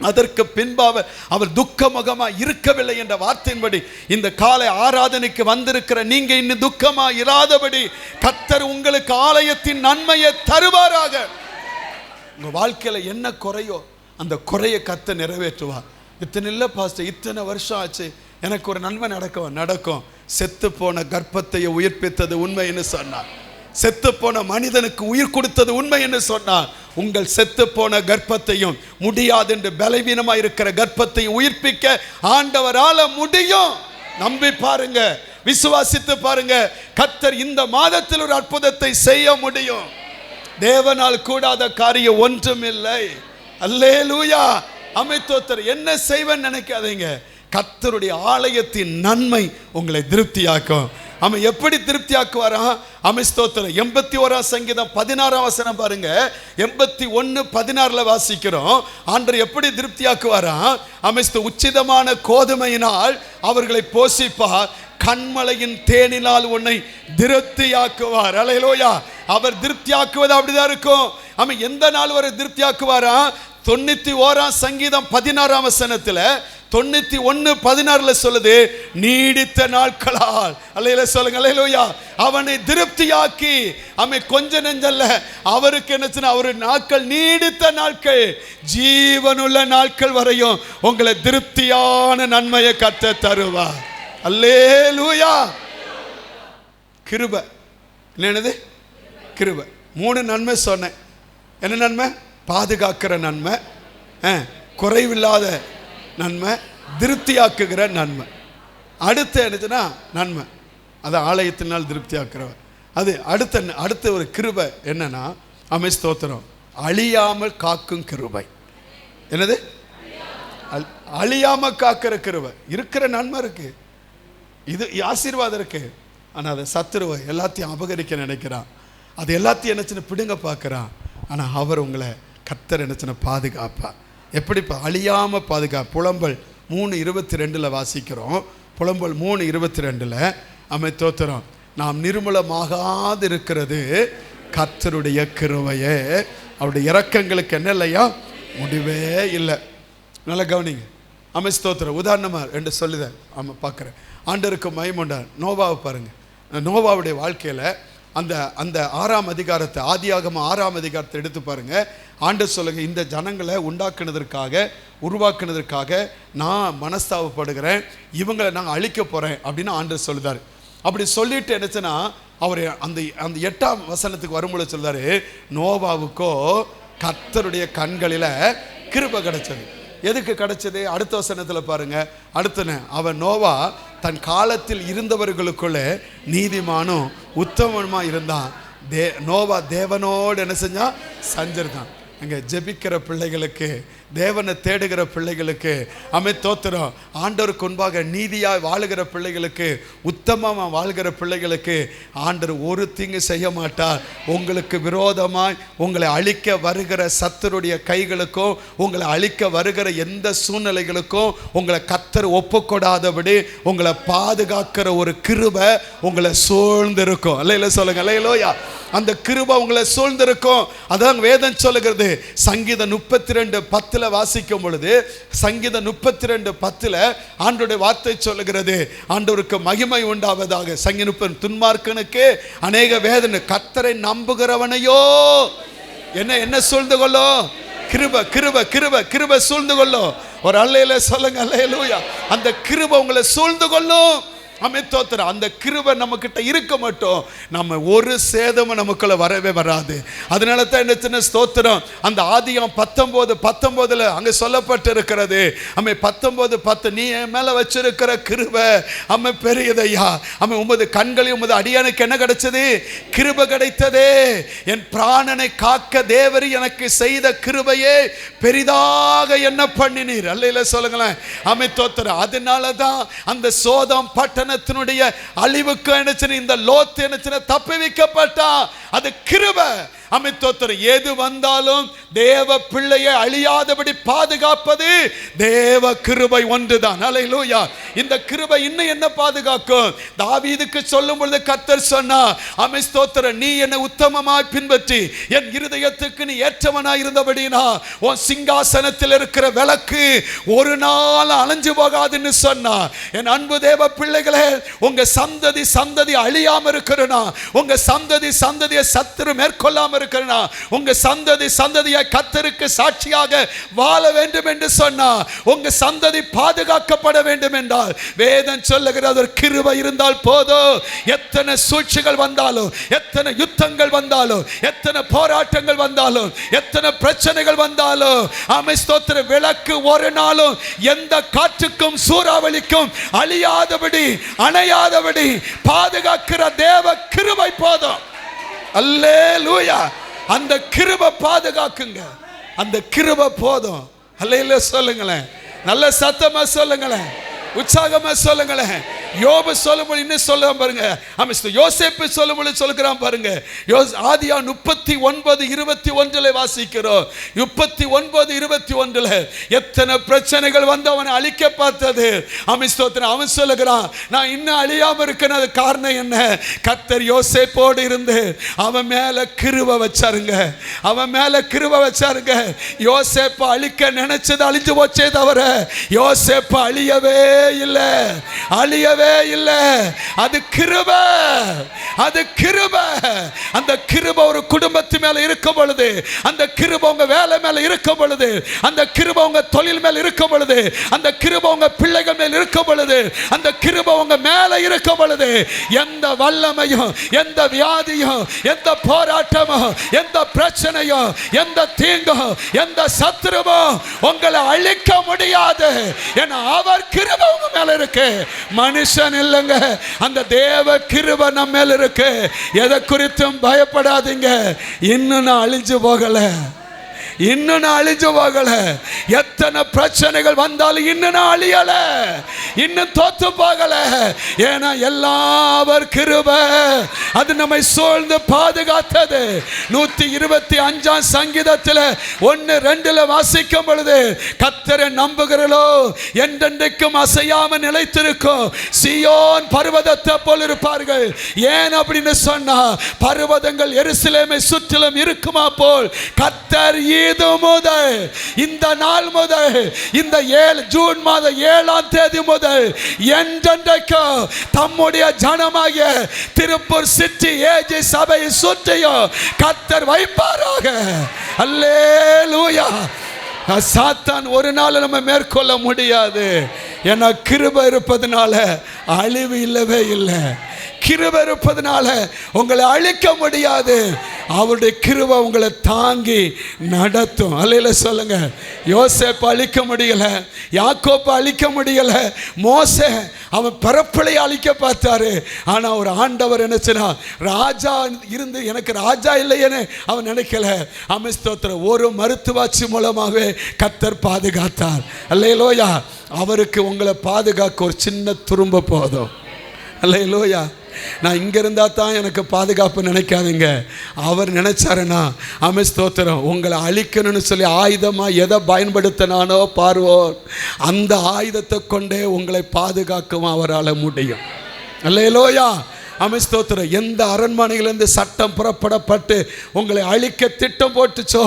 அதற்கு பின்பாக அவர் துக்கமுகமாக இருக்கவில்லை என்ற வார்த்தையின்படி இந்த காலை ஆராதனைக்கு வந்திருக்கிற நீங்க இன்னும் துக்கமாக இராதபடி கர்த்தர் உங்களுக்கு ஆலயத்தின் நன்மையை தருவாராக. உங்க வாழ்க்கையில என்ன குறையோ அந்த குறையை கர்த்தர் நிறைவேற்றுவார். இத்தனை இல்லை பாஸ்டர், இத்தனை வருஷம் ஆச்சு, எனக்கு ஒரு நன்மை நடக்கும். செத்து போன கர்ப்பத்தை உயிர்ப்பித்தது உண்மை என்று சொன்னார். செத்து போன மனிதனுக்கு உயிர் கொடுத்தது உண்மை என்று சொன்னார். உங்கள் செத்து போன கர்ப்பத்தையும் முடியாது என்று பலவீனமாக இருக்கிற கர்ப்பத்தையும் உயிர்ப்பிக்க ஆண்டவரால முடியும். நம்பி பாருங்க, விசுவாசித்து பாருங்க. கர்த்தர் இந்த மாதத்தில் ஒரு அற்புதத்தை செய்ய முடியும். தேவனால் கூடாத காரியம் ஒன்றும் இல்லை. அல்லேலூயா. அமைத்தோத்தர் என்ன செய்வேன்னு நினைக்காதீங்க. கர்த்தருடைய ஆலயத்தின் நன்மை உங்களை திருப்தியாக்கும். அவன் எப்படி திருப்தியாக்குவாரா? ஸ்தோத்திரம். 81 சங்கீதம் 16 வசனம் பாருங்க. 81:16 வாசிக்கிறோம். ஆண்டவர் எப்படி திருப்தியாக்குவாரா? உச்சிதமான கோதுமையினால் அவர்களை போஷிப்பார், கண்மலையின் தேனினால் உன்னை திருப்தியாக்குவார். அல்லேலூயா. அவர் திருப்தியாக்குவது அப்படிதான் இருக்கும். அவன் எந்த நாள் வரை திருப்தியாக்குவாரா? 91 சங்கீதம் 16 வசனத்துல 91:16 சொல்லுது, நீடித்த நாட்களால். அல்லேலூயா சொல்லுங்க. அல்லேலூயா. அவனை திருப்தியாக்கி, அவன் கொஞ்ச நெஞ்சல்ல, அவருக்கு என்னச்சுன்னா அவரு நாட்கள் நீடித்த நாட்கள், ஜீவனுள்ள நாட்கள் வரையும் உங்களை திருப்தியான நன்மையை கர்த்தர் தருவார். அல்லேலூயா. கிருபை. என்னது? கிருபை. 3 நன்மை சொன்னேன். என்ன நன்மை? பாதுகாக்கிற நன்மை, குறைவில்லாத நன்மை, திருப்தியாக்குகிற நன்மை. அடுத்து என்னச்சுன்னா நன்மை, அது ஆலயத்தினால் திருப்தியாக்குறவன். அது அடுத்த ஒரு கிருபை என்னன்னா ஸ்தோத்திரம், அழியாமல் காக்கும் கிருபை. என்னது? அழியாமல் காக்கிற கிருபை. இருக்கிற நன்மை இருக்கு, இது ஆசீர்வாதம் இருக்கு, ஆனால் அதை சத்துருவை எல்லாத்தையும் அபகரிக்க நினைக்கிறான், அது எல்லாத்தையும் என்னச்சுன்னு பிடுங்க பார்க்குறான். ஆனால் அவர் உங்களை கர்த்தர் என்னச்சுன்னா பாதுகாப்பா. எப்படிப்பா? அழியாமல் பாதுகாப்பு. புலம்பல் 3:22 வாசிக்கிறோம். புலம்பல் 3:22 தோத்திரம், நாம் நிர்மூலமாகாது இருக்கிறது கர்த்தருடைய கிருபையே, அவருடைய இரக்கங்களுக்கு என்ன இல்லையா? முடிவே இல்லை. நல்லா கவனிங்க. ஸ்தோத்திரம். உதாரணமாக 2 சொல்லுதேன். பார்க்குறேன். ஆண்டருக்கு மகிமைண்டார். நோவாவை பாருங்க. நோவாவுடைய வாழ்க்கையில் அந்த 6ஆம் அதிகாரத்தை, ஆதியாகம 6ஆம் அதிகாரத்தை எடுத்து பாருங்க. ஆண்டவர் சொல்லுங்க, இந்த ஜனங்களை உருவாக்குனதற்காக நான் மனஸ்தாபப்படுகிறேன், இவங்களை நான் அழிக்க போறேன் அப்படின்னு ஆண்டவர் சொல்லுதாரு. அப்படி சொல்லிட்டு என்னச்சுன்னா அவர் அந்த 8ஆம் வசனத்துக்கு வரும்போது சொல்றாரு, நோவாவுக்கோ கர்த்தருடைய கண்களில் கிருபை கிடைச்சது. எதுக்கு கிடைச்சது? அடுத்த வசனத்தில் பாருங்க. அவன் நோவா தன் காலத்தில் இருந்தவர்களுக்குள்ள நீதிமானும் உத்தமனுமா இருந்தான். நோவா தேவனோடு என்ன செஞ்சான்? சஞ்சரித்தான். அங்கே ஜெபிக்கிற பிள்ளைகளுக்கு, தேவனை தேடுகிற பிள்ளைகளுக்கு, தோத்திரம், ஆண்டவருக்கு முன்பாக நீதியாக வாழுகிற பிள்ளைகளுக்கு, உத்தமமாக வாழ்கிற பிள்ளைகளுக்கு ஆண்டவர் ஒரு தீங்கு செய்ய மாட்டார். உங்களுக்கு விரோதமாய் உங்களை அழிக்க வருகிற சத்துருடைய கைகளுக்கும், உங்களை அழிக்க வருகிற எந்த சூழ்நிலைகளுக்கும் உங்களை கர்த்தர் ஒப்புக்கொடாதபடி உங்களை பாதுகாக்கிற ஒரு கிருபை உங்களை சூழ்ந்திருக்கும். அல்லேலூயா சொல்லுங்க. அல்லேலூயா. அந்த கிருபை உங்களை சூழ்ந்திருக்கும். அதான் வேதம் சொல்லுகிறது. சங்கீதம் 32:10 வாசிக்கும் பொழுது, சங்கீதம் 32:10 ஆண்டவருடைய வார்த்தை சொல்லுகிறது, ஆண்டவருக்கு மகிமை உண்டாவதாக. சங்கீதம் துன்மார்க்கனுக்கு அநேக வேதனை, கர்த்தரை நம்புகிறவனையோ என்ன சூழ்ந்து கொள்ளும்? கிருபை கிருபை கிருபை கிருபை சூழ்ந்து கொள்ளும். ஒரு அல்லேலூயா சொல்லுங்க. அல்லேலூயா. அந்த கிருபை உங்களை சூழ்ந்து கொள்ளும். அமித்தோத்திரம். அந்த கிருபை நம்ம கிட்ட இருக்க மட்டும் நம்ம ஒரு சேதமும் நமக்குள்ள வரவே வராது. அதனால தான் என்ன சின்ன ஸ்தோத்திரம், அந்த ஆதியாம் 19:19 அங்க சொல்லப்பட்டு இருக்கிறது. அம்மே 19:10, நீ என் மேல வச்சிருக்கிற கிருபை அம்மே பெரியதையா. அம்மே உமது கண்களையும் உமது அடியானுக்கு என்ன கிடைச்சது? கிருபை கிடைத்ததே. என் பிராணனை காக்க தேவரி எனக்கு செய்த கிருபையே பெரிதாக என்ன பண்ணினீர். அல்லேலூயா சொல்லுங்களேன். அமித்தோத்திரம். அதனால தான் அந்த சோதம் பட்டணத்தினுடைய அழிவுக்கு என்ன இந்த லோத் என்ன தப்பி வைக்கப்பட்டா. அது கிருபை. அமித்தோத்திரம். எது வந்தாலும் தேவ பிள்ளையை அழியாதபடி பாதுகாப்பது தேவ கிருபை ஒன்றுதான். அல்லேலூயா. இந்த கிருபை இன்னும் என்ன பாதுகாக்கும்? தாவீதுக்கு சொல்லும் பொழுது கர்த்தர் சொன்னா, அமிஸ்தோத்திரம், நீ என்னை உத்தமமாய் பின்பற்றி என் இருதயத்துக்கு நீ ஏற்றவனாய் இருந்தபடினா உன் சிங்காசனத்தில் இருக்கிற விளக்கு ஒரு நாள் அணைஞ்சு போகாதுன்னு சொன்னா. என் அன்பு தேவ பிள்ளைகளே, உங்க சந்ததி சந்ததி அழியாம இருக்கிறனா, உங்க சந்ததி சந்ததியை சத்துரு மேற்கொள்ளாம இருக்கிறனா, உங்க சந்ததி சந்ததியை கர்த்தருக்கு சாட்சியாக வாழ வேண்டும் என்று சொன்னா, உங்க சந்ததி பாதுகாக்கப்பட வேண்டும் என்றால் வேதம் சொல்லுகிறது ஒரு கிருபை இருந்தால் போதும். எத்தனை சூழ்ச்சிகள் வந்தாலும், எத்தனை யுத்தங்கள் வந்தாலும், எத்தனை போராட்டங்கள் வந்தாலும், எத்தனை பிரச்சனைகள் வந்தாலும், ஆமென் ஸ்தோத்திரம், விளக்கு ஒரு நாளும் எந்த காற்றுக்கும் சூறாவளிக்கும் அழியாதபடி அணையாதபடி பாதுகாக்கிற தேவ கிருபை போதும். அல்லேலூயா. அந்த கிருபை பாதுகாக்குங்க. அந்த கிருபை போதும். அல்லேலூயா சொல்லுங்களேன். நல்ல சத்தமா சொல்லுங்களேன். உற்சாகமா சொல்லுங்களேன். யோபு சொல்லும்போது இன்னும் சொல்ல பாருங்க. யோசேப்பு சொல்லும்போது சொல்லுகிறான் பாருங்க. ஆதியா 39:21 வாசிக்கிறோம். 39:21 எத்தனை பிரச்சனைகள் வந்து அவனை அழிக்க பார்த்தது. அவன் சொல்லுகிறான், நான் இன்னும் அழியாம இருக்கிறது காரணம் என்ன? கர்த்தர் யோசேப்போடு இருந்து அவன் மேல கிருபை வச்சாருங்க. அவன் மேல கிருபை வச்சாருங்க. யோசேப்ப அழிக்க நினைச்சது அழிஞ்சு போச்சே தவிர யோசேப்ப அழியவே இல்லை. அழியவே இல்லை. அது கிருபை. அது கிருபை. அந்த கிருபை ஒரு குடும்பத்து மேல இருக்கும் பொழுது, அந்த கிருபை உங்க வேலை மேல இருக்கும் பொழுது, அந்த கிருபை உங்க தொழில் மேல இருக்கும் பொழுது, அந்த கிருபை உங்க பிள்ளைகள் மேல இருக்கும் பொழுது, அந்த கிருபை உங்க மேல இருக்கும் பொழுது, எந்த வல்லமையும், எந்த வியாதியும், எந்த போராட்டமும், எந்த பிரச்சனையும், எந்த தீங்கும், எந்த சத்துருவும் உங்களை அழிக்க முடியாது. ஏன்னா அவர் கிருபை உங்க மேல இருக்கு. மனுஷன் இல்லைங்க, அந்த தேவ கிருபை நம்ம மேல இருக்கு. எதை குறித்தும் பயப்படாதீங்க. இன்னும் நான் அழிஞ்சு போகல, இன்னும் நான் அழிஞ்சு போகல. எத்தனை பிரச்சனைகள் வந்தாலும் இன்னும் நான் அழியல, இன்னும் தோத்து போகல. ஏன்னா எல்லாவர் கிருபை அது நம்மை சூழ்ந்து பாதுகாத்தது. 125 சங்கீதத்தில் 1-2 வாசிக்கும் பொழுது, கர்த்தரை நம்புகிறோ என்றென்றைக்கும் அசையாம நிலைத்திருக்கும் சீயோன் பர்வதத்தை போல் இருப்பார்கள். ஏன் அப்படின்னு சொன்னா, பர்வதங்கள் எருசலேமை சுற்றிலும் இருக்குமா போல் கர்த்தர் இது முதல், இந்த நாள் முதல், இந்த ஜூன் மாதம் 7ஆம் தேதி முதல் என்றென்றைக்கும் தம்முடைய ஜனமாகிய திருப்பூர் சிட்டி ஏஜி சபையை சுற்றியும் கர்த்தர் வைப்பாராக. அல்லேலூயா. சாத்தான் ஒரு நாள் நம்ம மேற்கொள்ள முடியாது. ஏன்னா கிருபை இருப்பதனால அழிவு இல்லவே இல்லை. கிருபை இருப்பதனால உங்களை அழிக்க முடியாது. அவருடைய கிருபை உங்களை தாங்கி நடத்தும். அல்லேலூயா சொல்லுங்க. யோசேப்பு அழிக்க முடியல, யாக்கோப்பு அழிக்க முடியல, மோசே அவன் பரப்பளை அழிக்க பார்த்தாரு. ஆனா ஒரு ஆண்டவர் என்னச்சுன்னா, ராஜா இருந்து எனக்கு ராஜா இல்லையேன்னு அவன் நினைக்கல. ஸ்தோத்திரம், ஒரு மருத்துவாட்சி மூலமாகவே கர்த்தர் பாதுகாத்தார். அல்லேலூயா. அவருக்கு உங்களை பாதுகாக்க ஒரு சின்ன துரும்ப போதும். அல்லேலூயா. நான் இங்கே இருந்தால் தான் எனக்கு பாதுகாப்பு நினைக்காதீங்க. அவர் நினைச்சாருன்னா ஸ்தோத்திரம், உங்களை அழிக்கணும்னு சொல்லி ஆயுதமாக எதை பயன்படுத்தினானோ பார்வோன், அந்த ஆயுதத்தை கொண்டே உங்களை பாதுகாக்கவும் அவரால் முடியும். அல்லேலூயா. ஸ்தோத்திரம். எந்த அரண்மனையிலிருந்து சட்டம் புறப்படப்பட்டு உங்களை அழிக்க திட்டம் போட்டுச்சோ,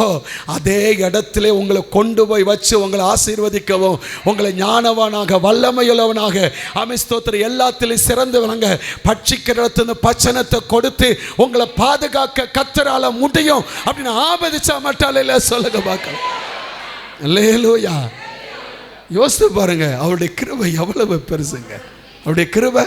அதே இடத்திலே உங்களை கொண்டு போய் வச்சு உங்களை ஆசீர்வதிக்கவும், உங்களை ஞானவானாக வல்லமையுள்ளவனாக ஸ்தோத்திரம் எல்லாத்திலையும் சிறந்து விளங்க பட்சிக்கிற இடத்துல பச்சனத்தை கொடுத்து உங்களை பாதுகாக்க கர்த்தரால முடியும் அப்படின்னு ஆபதிச்சா மட்டும் இல்லை. சொல்லுங்க பார்க்கலாம். அல்லேலூயா. யோசித்து பாருங்க, அவருடைய கிருபை எவ்வளவு பெருசுங்க. அவருடைய கிருபை